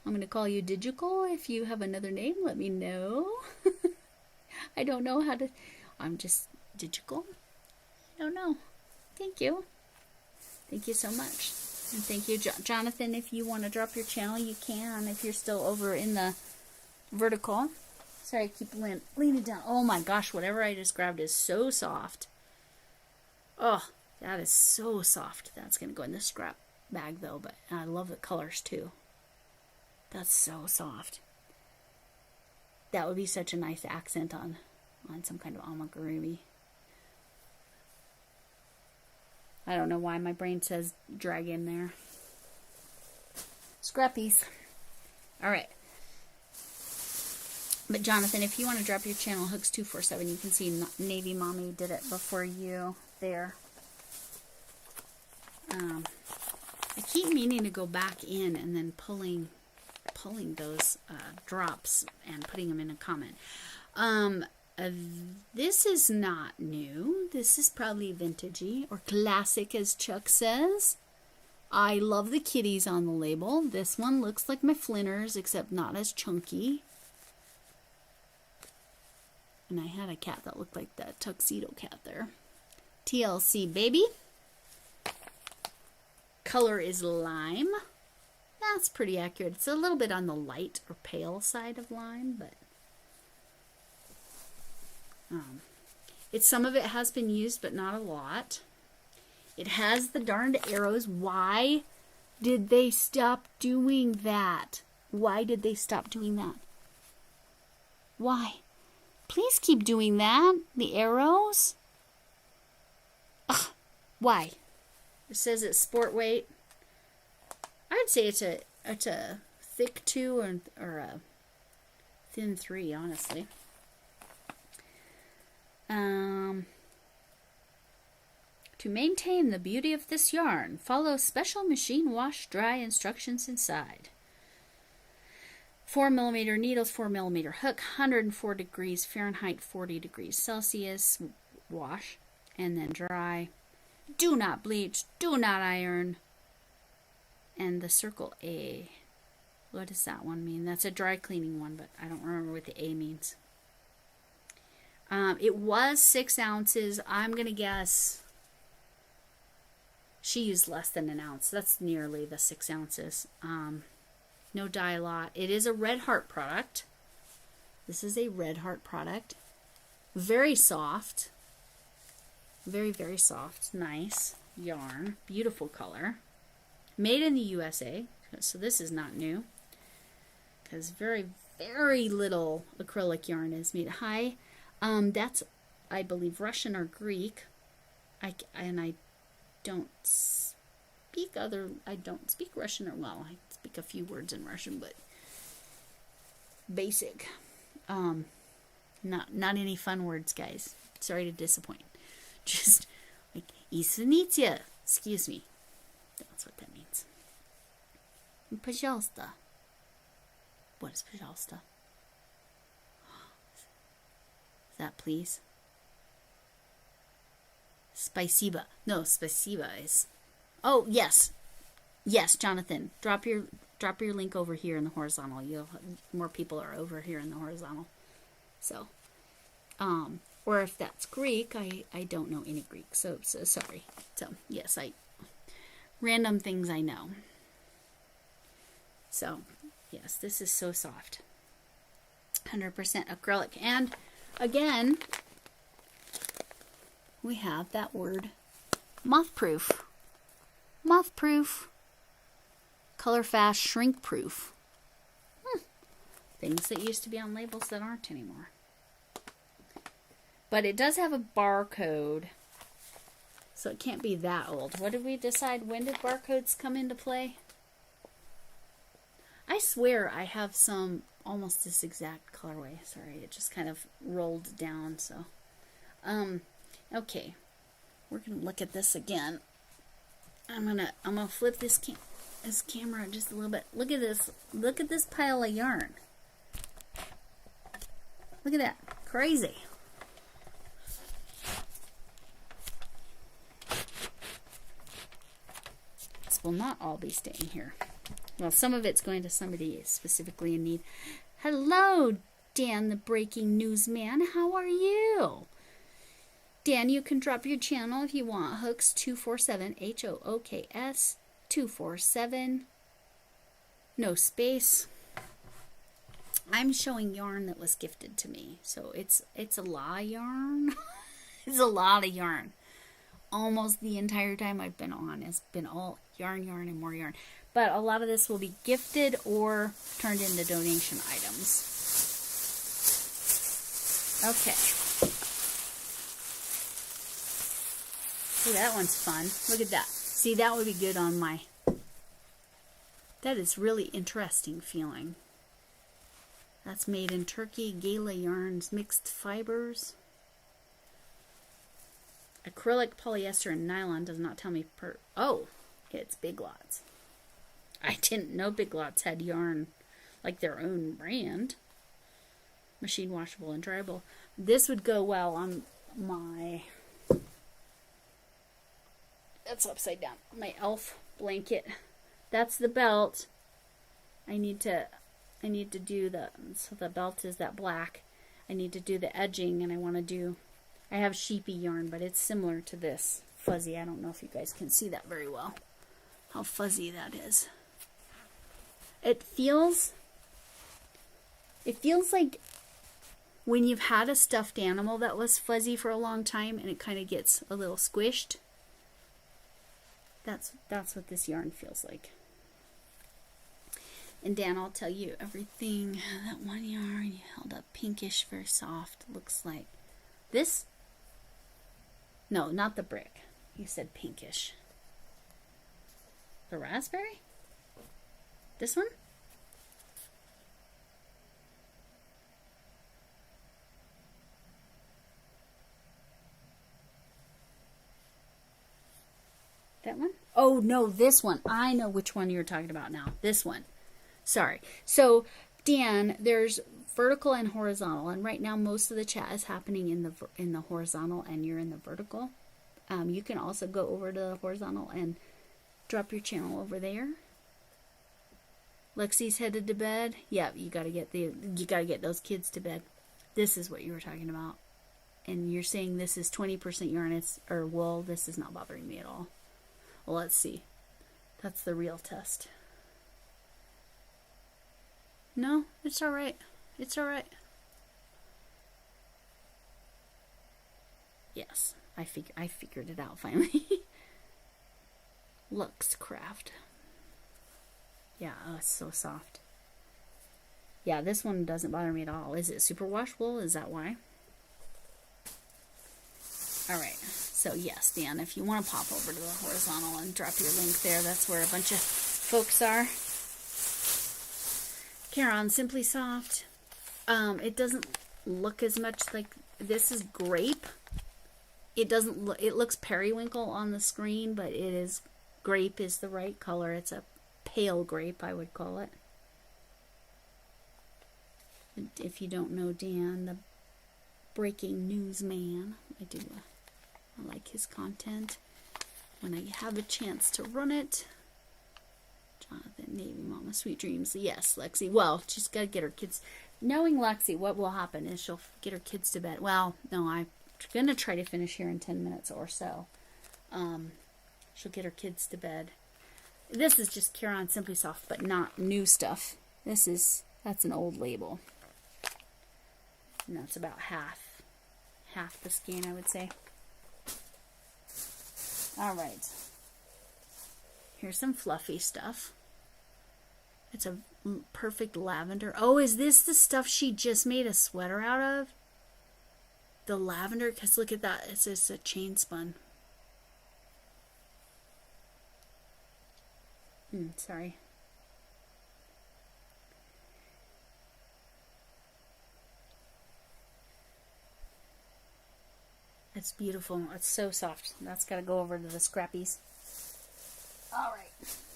I'm going to call you Digital. If you have another name, let me know. I don't know how to... I'm just Digital. I don't know. Thank you. Thank you so much. And thank you, Jonathan. If you want to drop your channel, you can. If you're still over in the vertical. Sorry, I keep leaning down. Oh my gosh, whatever I just grabbed is so soft. Oh, that is so soft. That's going to go in the scrap bag though, but I love the colors too. That's so soft. That would be such a nice accent on some kind of amigurumi. I don't know why my brain says dragon there. Scrappies. Alright. But Jonathan, if you want to drop your channel, Hooks247, you can see Navy Mommy did it before you there. I keep meaning to go back in and then pulling those drops and putting them in a comment. This is not new. This is probably vintagey or classic, as Chuck says. I love the kitties on the label. This one looks like my Flinners, except not as chunky. And I had a cat that looked like the tuxedo cat there. TLC Baby. Color is lime. That's pretty accurate. It's a little bit on the light or pale side of lime, but some of it has been used, but not a lot. It has the darned arrows. Why did they stop doing that? Why did they stop doing that? Why? Please keep doing that. The arrows. Ugh, why? It says it's sport weight. I'd say it's a thick 2 or a thin 3, honestly. To maintain the beauty of this yarn, follow special machine wash dry instructions inside. 4mm needles, 4mm hook, 104 degrees Fahrenheit, 40 degrees Celsius wash, and then dry. Do not bleach, do not iron. And the circle A. What does that one mean? That's a dry cleaning one, but I don't remember what the A means. It was 6 ounces. I'm going to guess she used less than an ounce. That's nearly the 6 ounces. No dye lot. It is a Red Heart product. This is a Red Heart product. Very soft. Very, very soft. Nice yarn. Beautiful color. Made in the USA. So this is not new. Because very, very little acrylic yarn is made. Hi. That's, I believe, Russian or Greek. I don't speak Russian, or well, I speak a few words in Russian, but basic. Not any fun words, guys. Sorry to disappoint. Just like Извините, excuse me. That's what that means. Пожалуйста. What is пожалуйста? Is that please? Spasiba. No, spasiba is. Oh, yes. Yes, Jonathan. Drop your link over here in the horizontal. More people are over here in the horizontal. So, or if that's Greek, I don't know any Greek. So sorry. So, yes, random things I know. So, yes, this is so soft. 100% acrylic. And again, we have that word moth proof. Moth proof. Color fast, shrink proof. Things that used to be on labels that aren't anymore. But it does have a barcode. So it can't be that old. What did we decide? When did barcodes come into play? I swear I have some almost this exact colorway. Sorry, it just kind of rolled down. So, okay, we're gonna look at this again. I'm gonna flip this camera just a little bit. Look at this. Look at this pile of yarn. Look at that. Crazy. This will not all be staying here. Well, some of it's going to somebody specifically in need. Hello, Dan, the breaking news man. How are you? Dan, you can drop your channel if you want. Hooks 247, HOOKS 247. No space. I'm showing yarn that was gifted to me. So it's a lot of yarn. It's a lot of yarn. Almost the entire time I've been on has been all yarn, and more yarn. But a lot of this will be gifted or turned into donation items. Okay. Oh, that one's fun. Look at that. See, that would be good on my... That is really interesting feeling. That's made in Turkey. Gala yarns, mixed fibers. Acrylic, polyester, and nylon does not tell me per... Oh, it's Big Lots. I didn't know Big Lots had yarn like their own brand. Machine washable and dryable. This would go well on my... That's upside down. My elf blanket. That's the belt. I need to do the... So the belt is that black. I need to do the edging, and I want to do... I have sheepy yarn, but it's similar to this. Fuzzy. I don't know if you guys can see that very well. How fuzzy that is. It feels like when you've had a stuffed animal that was fuzzy for a long time and it kind of gets a little squished. That's what this yarn feels like. And Dan, I'll tell you everything. That one yarn you held up, pinkish, very soft, looks like this. No, not the brick. You said pinkish. The raspberry? This one? That one? Oh, no, this one. I know which one you're talking about now. This one. Sorry. So, Dan, there's vertical and horizontal, and right now most of the chat is happening in the horizontal, and you're in the vertical. You can also go over to the horizontal and drop your channel over there. Lexi's headed to bed. Yeah, you gotta get those kids to bed. This is what you were talking about, and you're saying this is 20% yarn or wool. This is not bothering me at all. Well, let's see. That's the real test. No, it's all right. It's all right. Yes, I figured it out finally. Lux Craft. Yeah, oh, it's so soft. Yeah, this one doesn't bother me at all. Is it superwash wool? Is that why? All right. So yes, Dan, if you want to pop over to the horizontal and drop your link there, that's where a bunch of folks are. Caron, Simply Soft. It doesn't look as much like this is grape. It doesn't look. It looks periwinkle on the screen, but it is grape is the right color. It's a pale grape, I would call it. And if you don't know Dan, the breaking news man, I like his content when I have a chance to run it. Jonathan, Navy Mama, sweet dreams. Yes, Lexi. Well, she's got to get her kids. Knowing Lexi, what will happen is she'll get her kids to bed. Well, no, I'm going to try to finish here in 10 minutes or so. She'll get her kids to bed. This is just Caron Simply Soft, but not new stuff. That's an old label. And that's about half the skein, I would say. All right. Here's some fluffy stuff. It's a perfect lavender. Oh, is this the stuff she just made a sweater out of? The lavender, because look at that. It's just a chain spun. Sorry. It's beautiful. It's so soft. That's got to go over to the scrappies. All right.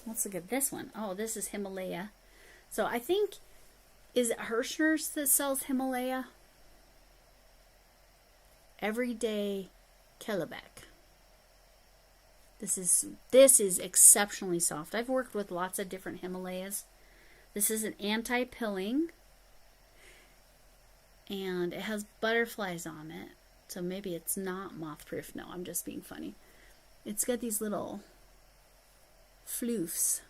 Let's look at this one. Oh, this is Himalaya. So I think, is it Hirschner's that sells Himalaya? Everyday Kellebec. This is exceptionally soft. I've worked with lots of different Himalayas. This is an anti-pilling. And it has butterflies on it. So maybe it's not moth-proof. No, I'm just being funny. It's got these little floofs.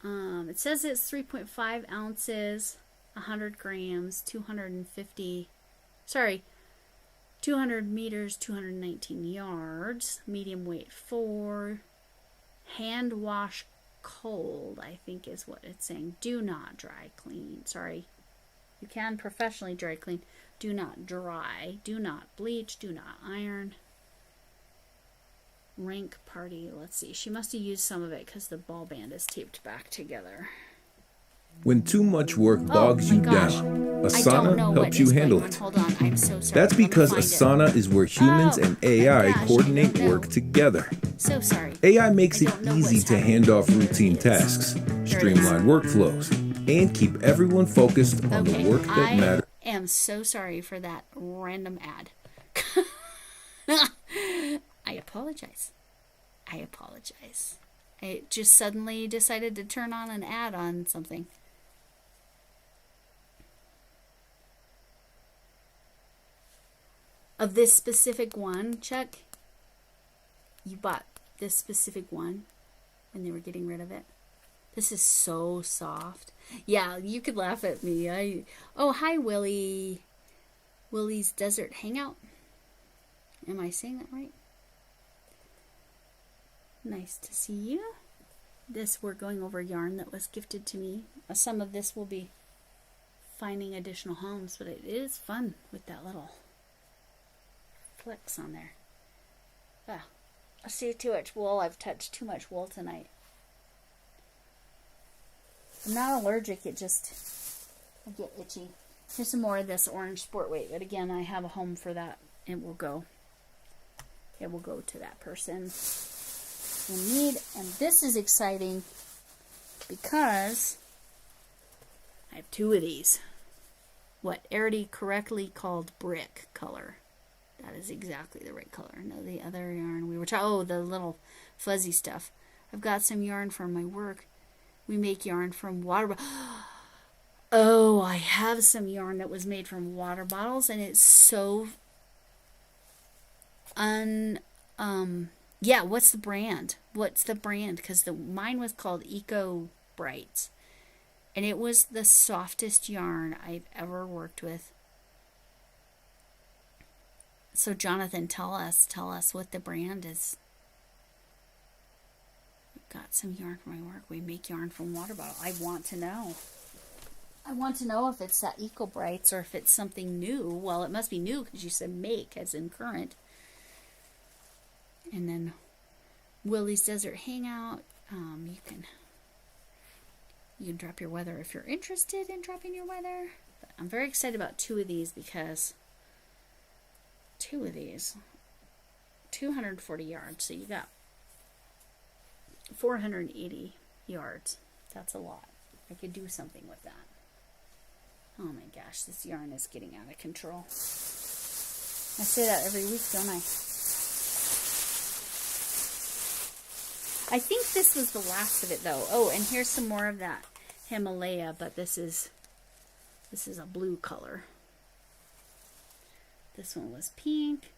It says it's 3.5 ounces, 100 grams, 200 meters, 219 yards, medium weight 4, hand wash cold, I think is what it's saying. Do not dry clean. Sorry. You can professionally dry clean. Do not dry. Do not bleach. Do not iron. Rank party. Let's see. She must have used some of it because the ball band is taped back together. When too much work bogs you down, Asana helps you handle it. Hold on. I'm so sorry. That's because Asana is where humans and AI coordinate work together. So sorry. AI makes it easy to hand off routine tasks, streamline workflows, and keep everyone focused on the work that matters. I am so sorry for that random ad. I apologize. I just suddenly decided to turn on an ad on something. Of this specific one, Chuck, you bought this specific one when they were getting rid of it. This is so soft. Yeah, you could laugh at me. Oh, hi, Willie. Willie's Desert Hangout. Am I saying that right? Nice to see you. We're going over yarn that was gifted to me. Some of this will be finding additional homes, but it is fun with that little flex on there. I see too much wool. I've touched too much wool tonight. I'm not allergic, I get itchy. Here's some more of this orange sport weight, but again, I have a home for that. It will go to that person in need. And this is exciting because I have 2 of these. What Arity correctly called brick color. That is exactly the right color. No, the other yarn we were talking, the little fuzzy stuff. I've got some yarn from my work. We make yarn from water bottles. Oh, I have some yarn that was made from water bottles, and it's so yeah, what's the brand? Because mine was called Eco Brights, and it was the softest yarn I've ever worked with. So Jonathan, tell us what the brand is. We've got some yarn from my work. We make yarn from water bottle. I want to know. If it's that Eco Brights or if it's something new. Well, it must be new because you said make as in current. And then Willie's Desert Hangout. You can drop your weather if you're interested in dropping your weather. But I'm very excited about 2 of these because 240 yards. So you got 480 yards. That's a lot. I could do something with that. Oh my gosh, this yarn is getting out of control. I say that every week, don't I? I think this was the last of it though. Oh, and here's some more of that Himalaya, but this is a blue color. This one was pink.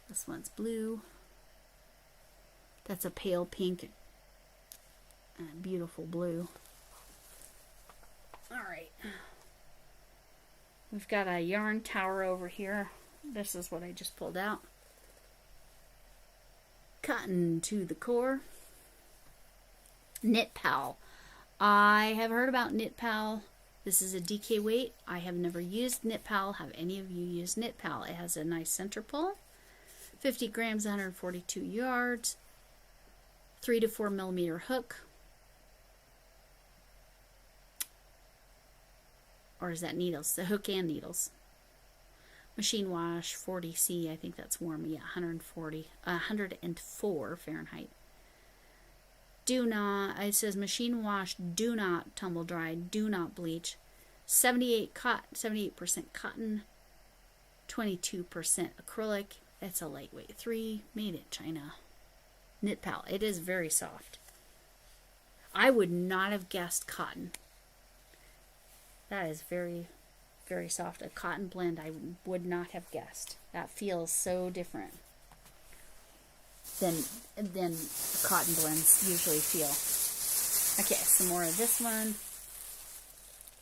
This one's blue. That's a pale pink and a beautiful blue. All right. We've got a yarn tower over here. This is what I just pulled out. Cotton to the core. Knit Pal. I have heard about Knit Pal. This is a DK weight. I have never used Knit Pal. Have any of you used Knit Pal? It has a nice center pull. 50 grams, 142 yards. 3 to 4 millimeter hook. Or is that needles? The hook and needles. Machine wash, 40C. I think that's warm. Yeah, 104 Fahrenheit. Do not, it says machine wash, do not tumble dry, do not bleach. 78% cotton, 22% acrylic. It's a lightweight 3, made in China. Knit Pal. It is very soft. I would not have guessed cotton. That is very, very soft. A cotton blend I would not have guessed. That feels so different than cotton blends usually feel. Okay, some more of this one.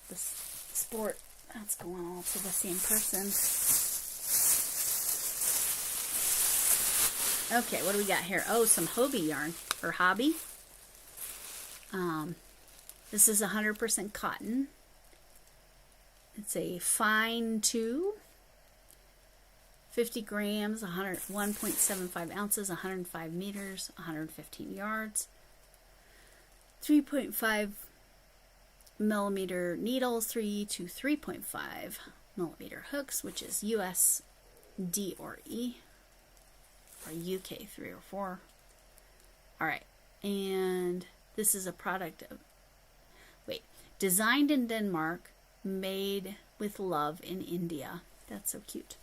This sport, that's going all to the same person. Okay, what do we got here? Oh, some Hobie yarn, or hobby. This is 100% cotton. It's a fine 2. 50 grams, 1.75 ounces, 105 meters, 115 yards. 3.5 millimeter needles, 3 to 3.5 millimeter hooks, which is US D or E, or UK 3 or 4. Alright, and this is a product of, designed in Denmark, made with love in India. That's so cute.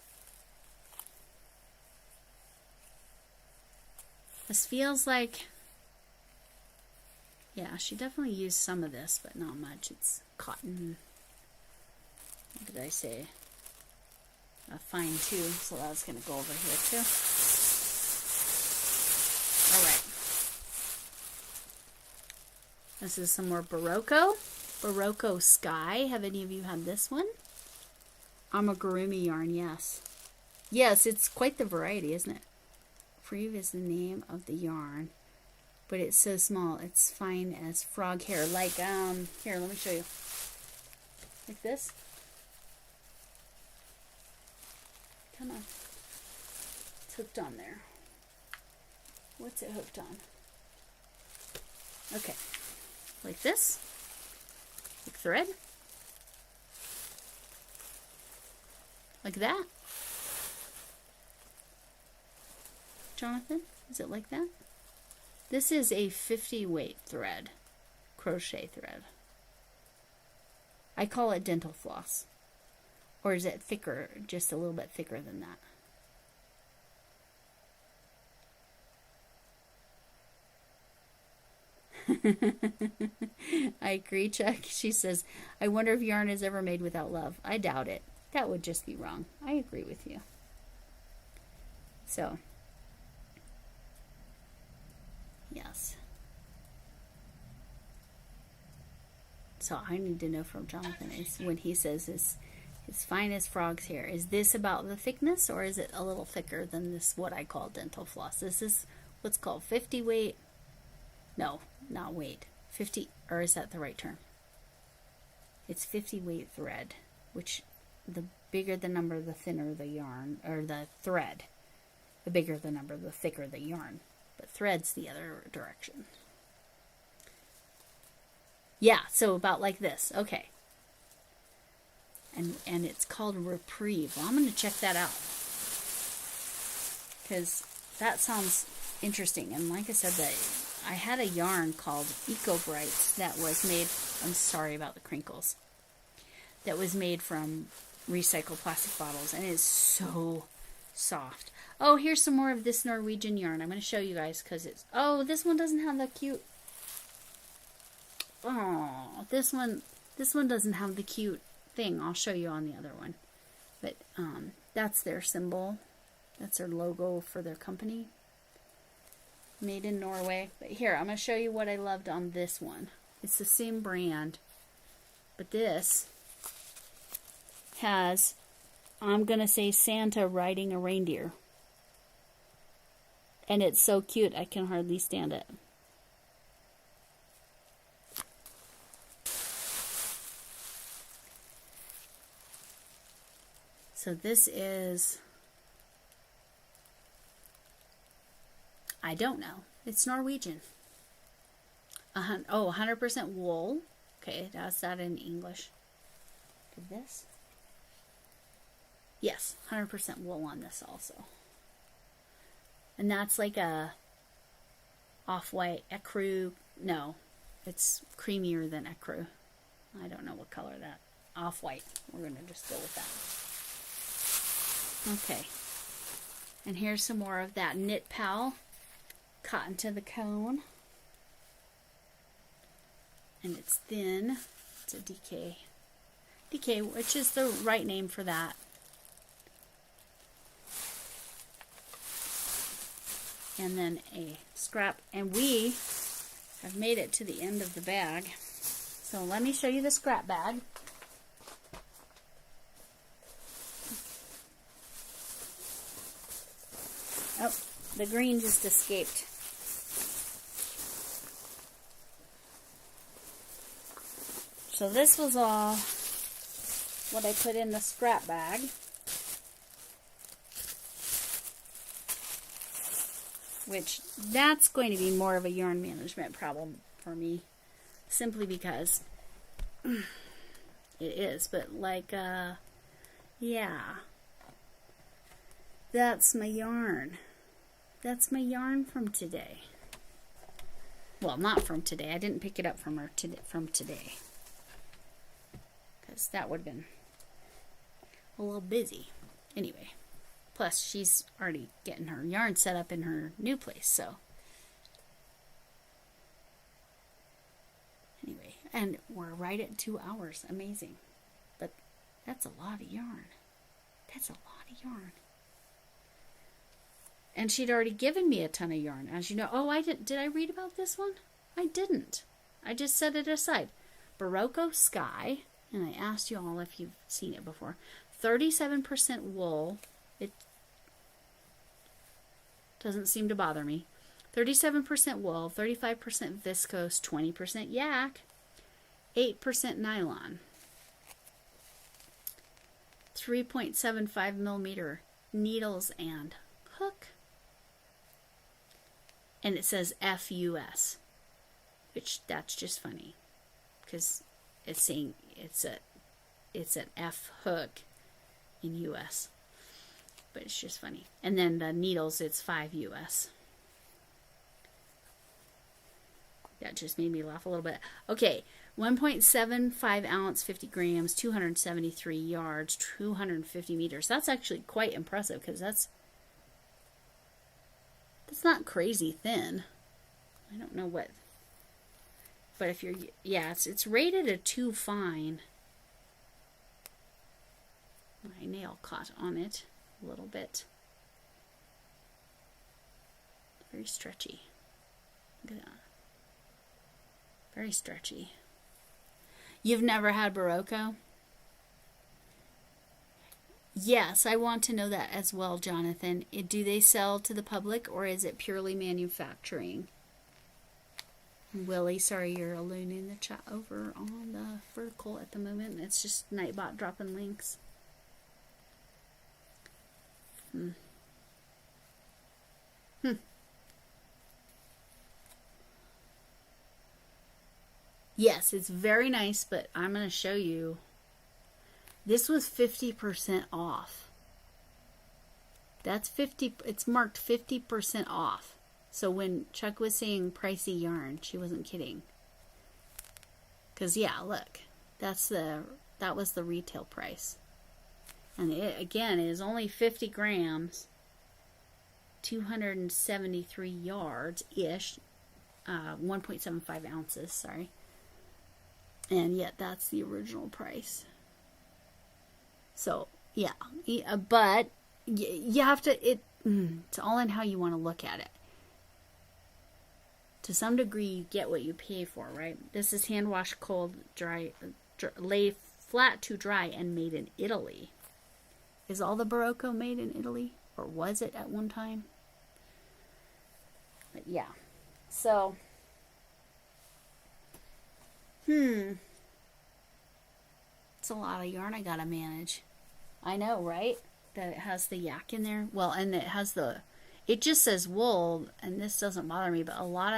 This feels like, yeah, she definitely used some of this, but not much. It's cotton. What did I say? A fine 2, so that's going to go over here too. Alright. This is some more Barocco Sky. Have any of you had this one? Amigurumi yarn, yes. Yes, it's quite the variety, isn't it? Freve is the name of the yarn, but it's so small. It's fine as frog hair. Like, here, let me show you. Like this. Come on. It's hooked on there. What's it hooked on? Okay. Like this. Like thread. Like that. Jonathan, is it like that? This is a 50 weight thread, crochet thread. I call it dental floss. Or is it thicker, just a little bit thicker than that? I agree, Chuck. She says, I wonder if yarn is ever made without love. I doubt it. That would just be wrong. I agree with you. So, yes. So I need to know from Jonathan is when he says is fine as frog's hair. Is this about the thickness, or is it a little thicker than this, what I call dental floss? This is what's called 50 weight. No, not weight. 50, or is that the right term? It's 50 weight thread, which the bigger the number, the thinner the yarn, or the thread. The bigger the number, the thicker the yarn. But thread's the other direction. Yeah, so about like this. Okay. And it's called Reprieve. Well, I'm going to check that out. Because that sounds interesting. And like I said, I had a yarn called Eco Brights that was made, I'm sorry about the crinkles, that was made from recycled plastic bottles. And it is so soft. Oh, here's some more of this Norwegian yarn. I'm going to show you guys because it's... Oh, this one doesn't have the cute... Oh, this one doesn't have the cute thing. I'll show you on the other one. But that's their symbol. That's their logo for their company. Made in Norway. But here, I'm going to show you what I loved on this one. It's the same brand. But this has, I'm going to say, Santa riding a reindeer. And it's so cute, I can hardly stand it. So this is, I don't know. It's Norwegian. 100% wool. Okay, that's that in English. Did this? Yes, 100% wool on this also. And that's like a off-white ecru. No, it's creamier than ecru. I don't know what color that. Off-white. We're going to just go with that. Okay. And here's some more of that Knit Pal cotton to the cone. And it's thin. It's a DK. DK, which is the right name for that. And then a scrap. And we have made it to the end of the bag. So let me show you the scrap bag. Oh, the green just escaped. So this was all what I put in the scrap bag. Which, that's going to be more of a yarn management problem for me. Simply because it is. But like, yeah. That's my yarn. That's my yarn from today. Well, not from today. I didn't pick it up from her from today. Because that would have been a little busy. Anyway. Plus, she's already getting her yarn set up in her new place, so. Anyway, and we're right at 2 hours. Amazing. But that's a lot of yarn. That's a lot of yarn. And she'd already given me a ton of yarn, as you know. Oh, did I read about this one? I didn't. I just set it aside. Barocco Sky, and I asked you all if you've seen it before. 37% wool. It doesn't seem to bother me. 37% wool, 35% viscose, 20% yak, 8% nylon. 3.75 millimeter needles and hook. And it says FUS, which that's just funny because it's saying it's an F hook in US, but it's just funny. And then the needles, it's 5 US. That just made me laugh a little bit. Okay, 1.75 ounce, 50 grams, 273 yards, 250 meters. That's actually quite impressive because that's not crazy thin. I don't know what, but if you're, yeah, it's rated a 2 fine. My nail caught on it a little bit. Very stretchy. Look at that. Very stretchy. You've never had Barocco? Yes, I want to know that as well, Jonathan. Do they sell to the public or is it purely manufacturing? Willie, sorry you're alone in the chat over on the vertical at the moment. It's just Nightbot dropping links. Yes, it's very nice, but I'm going to show you. This was 50% off. That's 50, it's marked 50% off. So when Chuck was saying pricey yarn, she wasn't kidding. Cause yeah, look, that was the retail price. And it, again, is only 50 grams, 273 yards-ish, 1.75 ounces, sorry. And yet that's the original price. So, yeah, but you have to, it's all in how you want to look at it. To some degree, you get what you pay for, right? This is hand washed, cold, dry, lay flat to dry, and made in Italy. Is all the Barocco made in Italy? Or was it at one time? But yeah. So, it's a lot of yarn I gotta manage. I know, right? That it has the yak in there. Well, and it just says wool, and this doesn't bother me, but a lot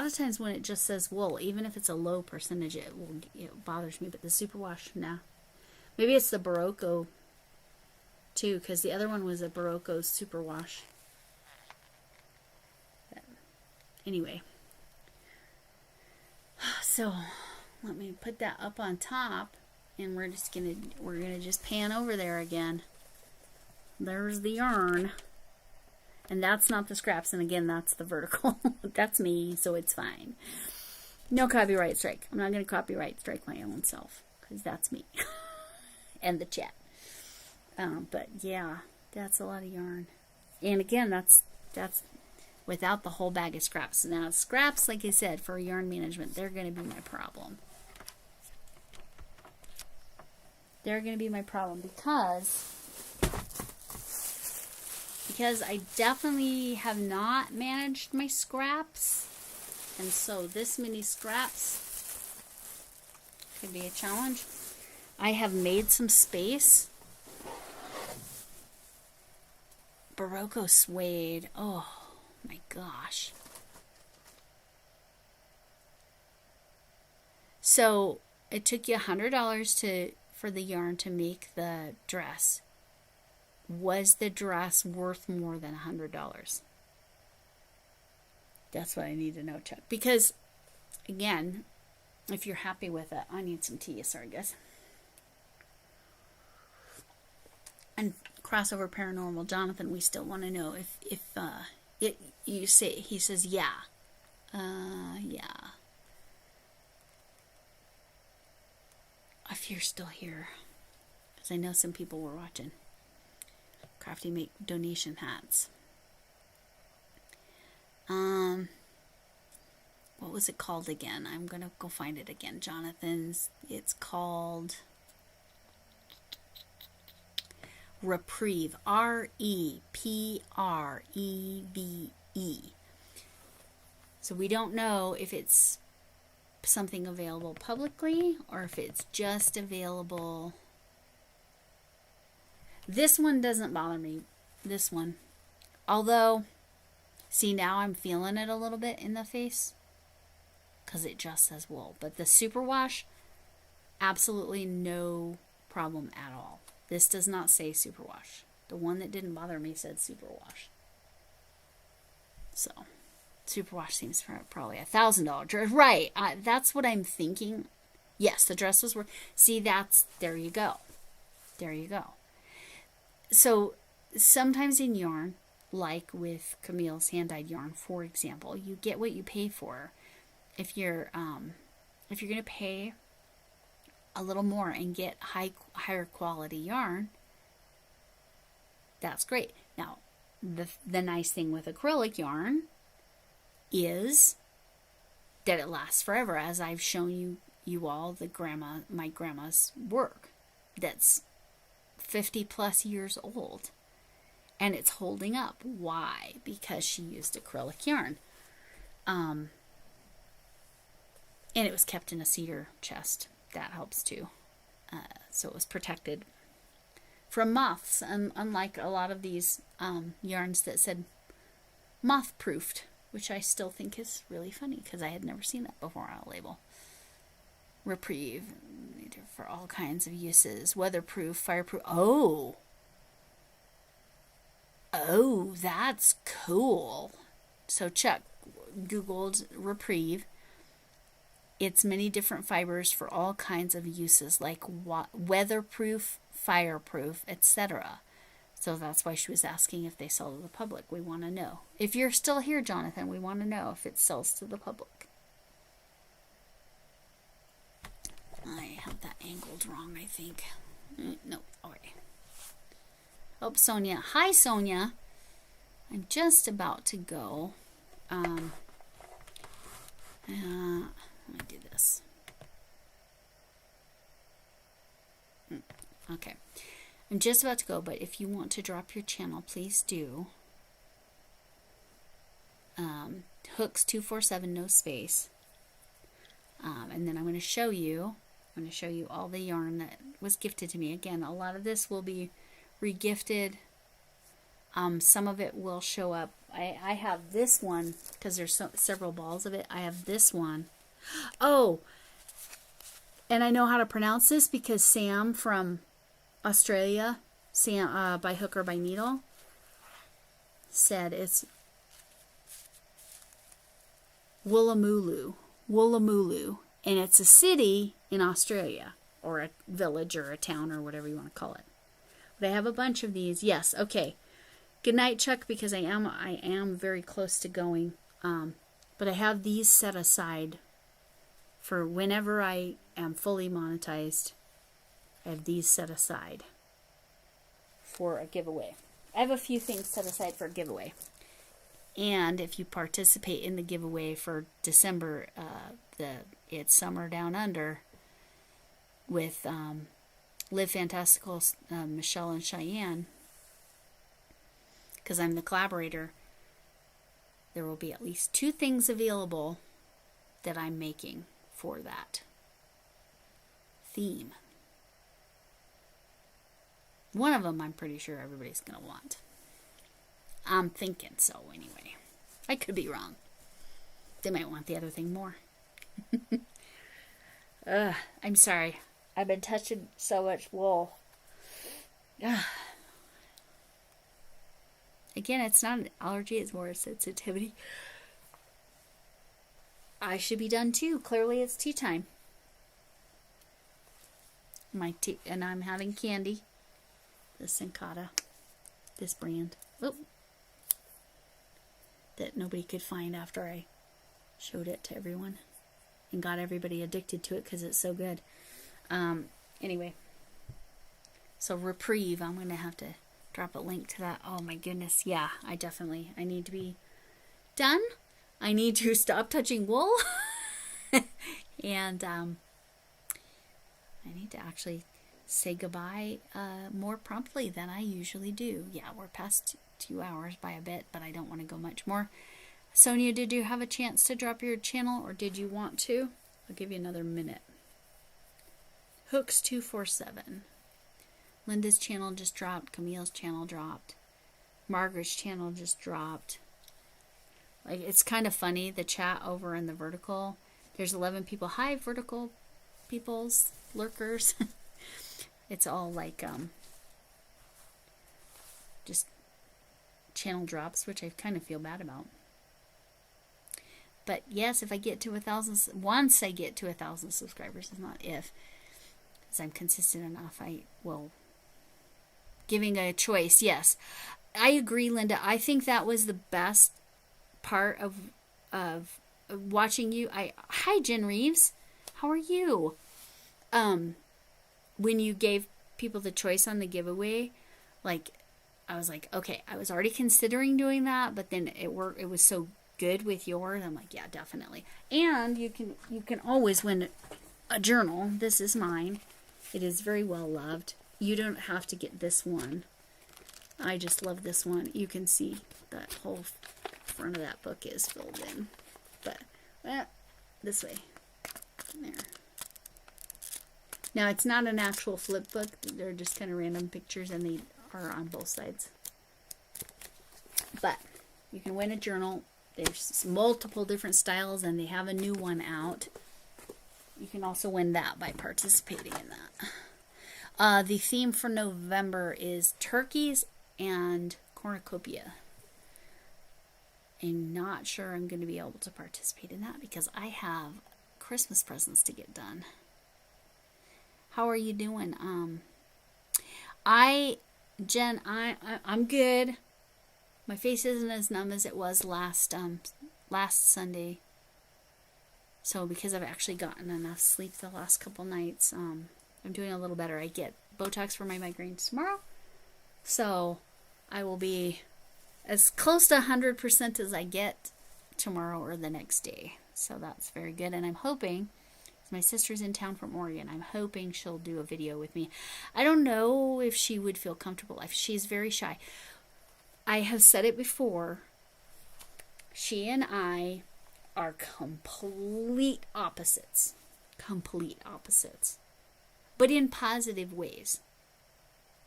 of times when it just says wool, even if it's a low percentage, it bothers me. But the superwash, nah. Maybe it's the Barocco too, because the other one was a Barocco superwash. But anyway, so let me put that up on top, and we're gonna just pan over there again. There's the yarn. And that's not the scraps, and again, that's the vertical. That's me, so it's fine. No copyright strike. I'm not going to copyright strike my own self, because that's me. And the chat. But yeah, that's a lot of yarn. And again, that's without the whole bag of scraps. Now, scraps, like I said, for yarn management, they're going to be my problem. They're going to be my problem because I definitely have not managed my scraps, and so this many scraps could be a challenge. I have made some space. Barocco suede, oh my gosh. So it took you $100 for the yarn to make the dress. Was the dress worth more than $100? That's what I need to know, Chuck. Because, again, if you're happy with it, I need some tea. Sorry, guys. And crossover paranormal, Jonathan, we still want to know if you say, he says, yeah. Yeah. If you're still here, because I know some people were watching. Crafty make donation hats. What was it called again? I'm gonna go find it again. Jonathan's. It's called Reprieve. REPREVE. So we don't know if it's something available publicly or if it's just available. This one doesn't bother me. This one. Although, see, now I'm feeling it a little bit in the face. Because it just says wool. But the superwash, absolutely no problem at all. This does not say superwash. The one that didn't bother me said superwash. So, superwash seems probably $1,000. Right. That's what I'm thinking. Yes, the dress was worth. See, there you go. There you go. So sometimes in yarn, like with Camille's hand-dyed yarn, for example, you get what you pay for. If you're going to pay a little more and get higher quality yarn, that's great. Now, the nice thing with acrylic yarn is that it lasts forever, as I've shown you all my grandma's work. That's 50 plus years old, and it's holding up. Why? Because she used acrylic yarn, and it was kept in a cedar chest. That helps too. So it was protected from moths, unlike a lot of these yarns that said moth proofed, which I still think is really funny because I had never seen that before on a label. Reprieve for all kinds of uses. Weatherproof, fireproof. Oh, that's cool. So Chuck Googled Reprieve. It's many different fibers for all kinds of uses, like weatherproof, fireproof, etc. So that's why she was asking if they sell to the public. We want to know. If you're still here, Jonathan, we want to know if it sells to the public. I have that angled wrong, I think. No, okay. Oh, Sonia. Hi, Sonia. I'm just about to go. Let me do this. Okay. I'm just about to go, but if you want to drop your channel, please do. Hooks 247, no space. And then I'm going to show you all the yarn that was gifted to me. Again, a lot of this will be regifted. Some of it will show up. I have this one because there's several balls of it. I have this one. Oh, and I know how to pronounce this because Sam from Australia, Sam by hook or by needle, said it's Woolloomooloo, and it's a city in Australia, or a village or a town or whatever you want to call it. But I have a bunch of these. Yes, okay. Good night, Chuck, because I am very close to going. But I have these set aside for whenever I am fully monetized. I have these set aside for a giveaway. I have a few things set aside for a giveaway. And if you participate in the giveaway for December, it's Summer Down Under with Live Fantastical, Michelle and Cheyenne, because I'm the collaborator, there will be at least 2 things available that I'm making for that theme. One of them I'm pretty sure everybody's going to want. I'm thinking so anyway. I could be wrong. They might want the other thing more. I'm sorry. I've been touching so much wool. Again, it's not an allergy, it's more a sensitivity. I should be done too. Clearly it's tea time. My tea, and I'm having candy. The Sincata. This brand. Oh. That nobody could find after I showed it to everyone and got everybody addicted to it because it's so good. Anyway, so Reprieve, I'm going to have to drop a link to that. Oh my goodness, yeah, I need to be done. I need to stop touching wool. And I need to actually say goodbye more promptly than I usually do. Yeah, we're past 2 hours by a bit, but I don't want to go much more. Sonia, did you have a chance to drop your channel, or did you want to? I'll give you another minute. Hooks 247. Linda's channel just dropped. Camille's channel dropped. Margaret's channel just dropped. Like, it's kind of funny, the chat over in the vertical. There's 11 people. Hi, vertical peoples, lurkers. It's all like just channel drops, which I kind of feel bad about. But yes, if I get to 1,000, once I get to 1,000 subscribers, it's not if, because I'm consistent enough, I will. Giving a choice, yes, I agree, Linda. I think that was the best part of watching you. Hi, Jen Reeves, how are you? When you gave people the choice on the giveaway, like, I was like, okay, I was already considering doing that, but then it worked. It was so good with yours. I'm like, yeah, definitely. And you can always win a journal. This is mine. It is very well loved. You don't have to get this one. I just love this one. You can see that whole front of that book is filled in. But this way. There. Now, it's not an actual flip book. They're just kind of random pictures, and they are on both sides. But you can win a journal. There's multiple different styles, and they have a new one out. You can also win that by participating in that. The theme for November is turkeys and cornucopia. I'm not sure I'm going to be able to participate in that because I have Christmas presents to get done. How are you doing? Jen, I'm good. My face isn't as numb as it was last Sunday. So because I've actually gotten enough sleep the last couple nights, I'm doing a little better. I get Botox for my migraines tomorrow. So I will be as close to 100% as I get tomorrow or the next day. So that's very good. And I'm hoping, my sister's in town from Oregon, I'm hoping she'll do a video with me. I don't know if she would feel comfortable. She's very shy. I have said it before. She and I are complete opposites. Complete opposites. But in positive ways.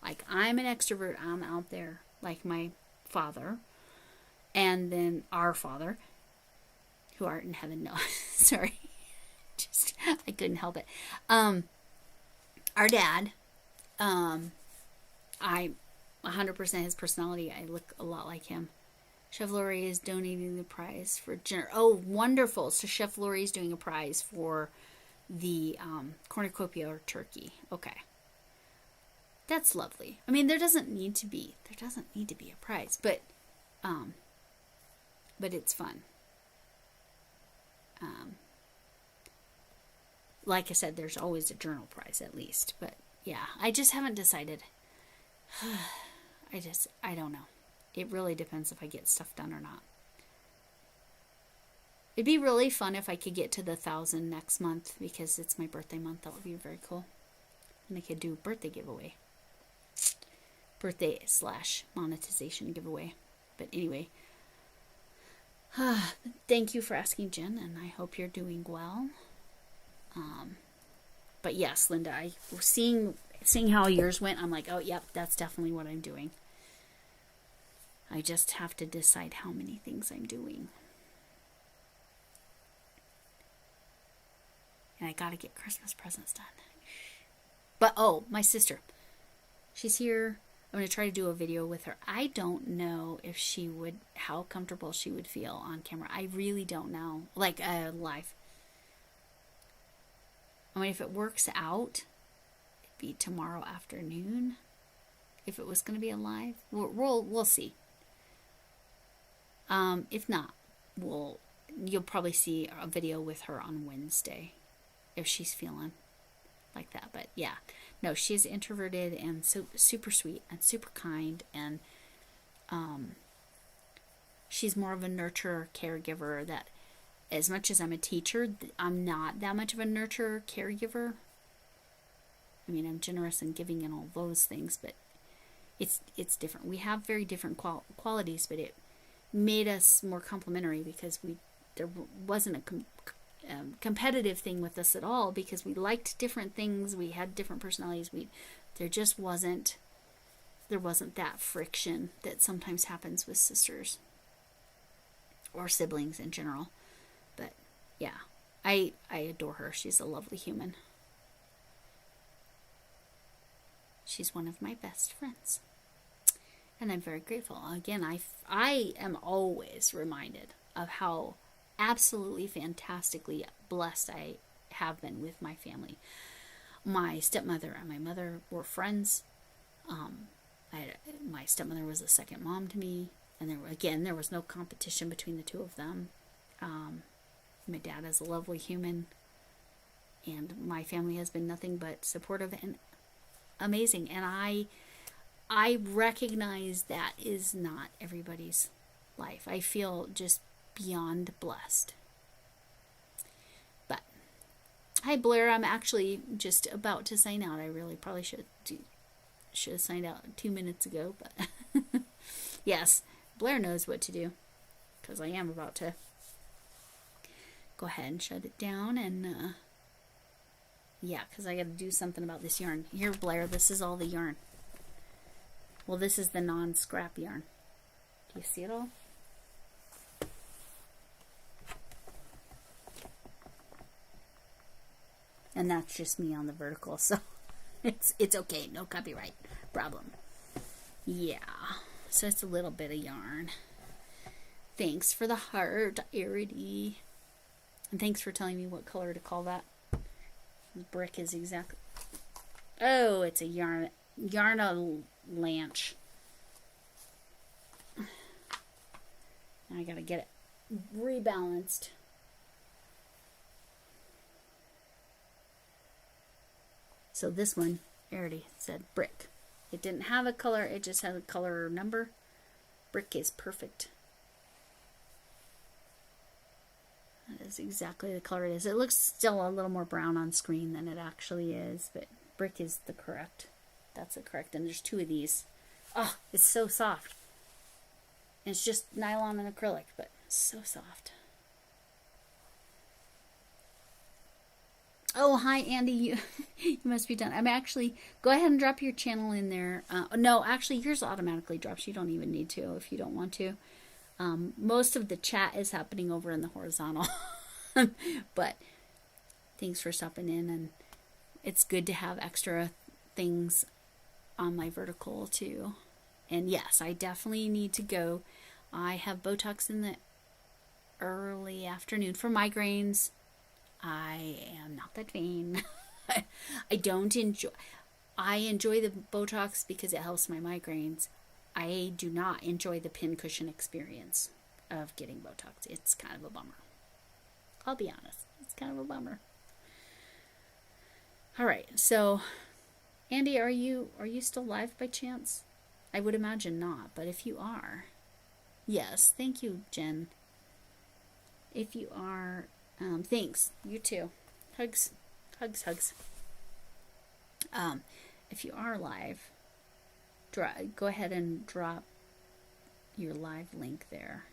Like, I'm an extrovert, I'm out there, like my father, and then our father, who art in heaven. No, sorry. Just, I couldn't help it. Our dad, I 100% his personality, I look a lot like him. Chef Lori is donating the prize for oh, wonderful. So Chef Lori is doing a prize for the cornucopia or turkey. Okay. That's lovely. I mean, there doesn't need to be a prize, but it's fun. Like I said, there's always a journal prize at least, but yeah, I just haven't decided. I don't know. It really depends if I get stuff done or not. It'd be really fun if I could get to the 1,000 next month, because it's my birthday month. That would be very cool. And I could do a birthday giveaway. Birthday / monetization giveaway. But anyway. Thank you for asking, Jen, and I hope you're doing well. But yes, Linda, seeing how yours went, I'm like, oh, yep, that's definitely what I'm doing. I just have to decide how many things I'm doing. And I gotta get Christmas presents done. But, oh, my sister. She's here. I'm going to try to do a video with her. I don't know if how comfortable she would feel on camera. I really don't know. Like, live. I mean, if it works out, it'd be tomorrow afternoon. If it was going to be a live, we'll see. If not, you'll probably see a video with her on Wednesday, if she's feeling like that. But yeah, no, she's introverted and so super sweet and super kind, and she's more of a nurturer, caregiver. That as much as I'm a teacher, I'm not that much of a nurturer, caregiver. I mean, I'm generous and giving and all those things, but it's different. We have very different qualities, but it made us more complementary, because there wasn't a competitive thing with us at all, because we liked different things. We had different personalities. There wasn't that friction that sometimes happens with sisters or siblings in general. But yeah, I adore her. She's a lovely human. She's one of my best friends. And I'm very grateful. Again, I am always reminded of how absolutely fantastically blessed I have been with my family. My stepmother and my mother were friends. My stepmother was a second mom to me, and there was no competition between the two of them. My dad is a lovely human, and my family has been nothing but supportive and amazing. And I recognize that is not everybody's life. I feel just beyond blessed. But hi, Blair. I'm actually just about to sign out. I really probably should have signed out 2 minutes ago, but yes, Blair knows what to do, because I am about to go ahead and shut it down. And yeah, because I got to do something about this yarn. Here, Blair, this is all the yarn. Well, this is the non-scrap yarn. Do you see it all? And that's just me on the vertical, so it's okay. No copyright problem. Yeah, so it's a little bit of yarn. Thanks for the heart, Arity. And thanks for telling me what color to call that. The brick is exactly... Oh, it's a Yarna Lanch. Now I gotta get it rebalanced. So this one, I already said brick. It didn't have a color, it just had a color number. Brick is perfect. That is exactly the color it is. It looks still a little more brown on screen than it actually is, but brick is the correct. That's the correct. And there's 2 of these. Oh, it's so soft. And it's just nylon and acrylic, but So soft. Oh, hi, Andy. You must be done. I'm actually, go ahead and drop your channel in there. No, actually, yours automatically drops. You don't even need to if you don't want to. Most of the chat is happening over in the horizontal. But thanks for stopping in. And it's good to have extra things on my vertical, too. And yes, I definitely need to go. I have Botox in the early afternoon for migraines. I am not that vain. I don't enjoy. I enjoy the Botox because it helps my migraines. I do not enjoy the pincushion experience of getting Botox. It's kind of a bummer. I'll be honest. It's kind of a bummer. All right. So, Andy, are you still live by chance? I would imagine not, but if you are, yes. Thank you, Jen. If you are, thanks. You too. Hugs, hugs, hugs. If you are live, go ahead and drop your live link there.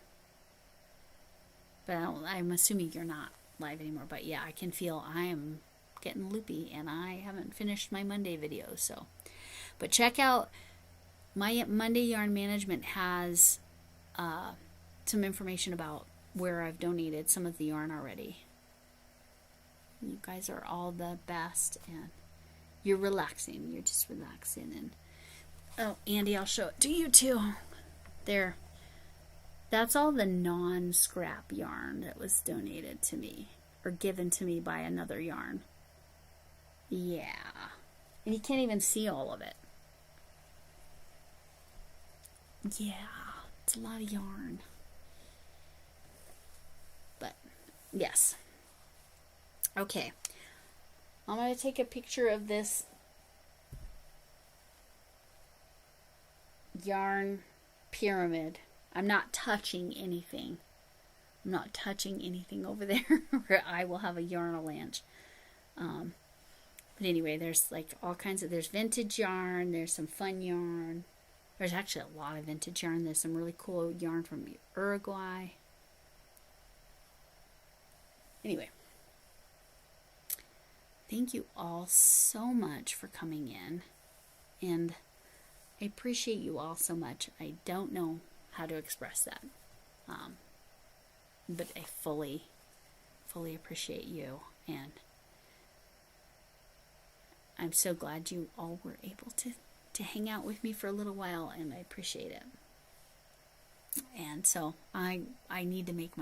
But I'm assuming you're not live anymore. But yeah, I can feel I am getting loopy, and I haven't finished my Monday video. So, but check out my Monday Yarn Management has some information about where I've donated some of the yarn already. You guys are all the best, and you're relaxing. You're just relaxing. And oh, Andy, I'll show it to you too. There. That's all the non-scrap yarn that was donated to me or given to me by another yarn. Yeah. And you can't even see all of it. Yeah. It's a lot of yarn. But, yes. Okay. I'm going to take a picture of this yarn pyramid. I'm not touching anything. I'm not touching anything over there where I will have a yarn avalanche. But anyway, there's like all kinds of, there's vintage yarn, there's some fun yarn. There's actually a lot of vintage yarn. There's some really cool yarn from Uruguay. Anyway. Thank you all so much for coming in. And I appreciate you all so much. I don't know how to express that. But I fully appreciate you. And I'm so glad you all were able to hang out with me for a little while, and I appreciate it. And so I need to make my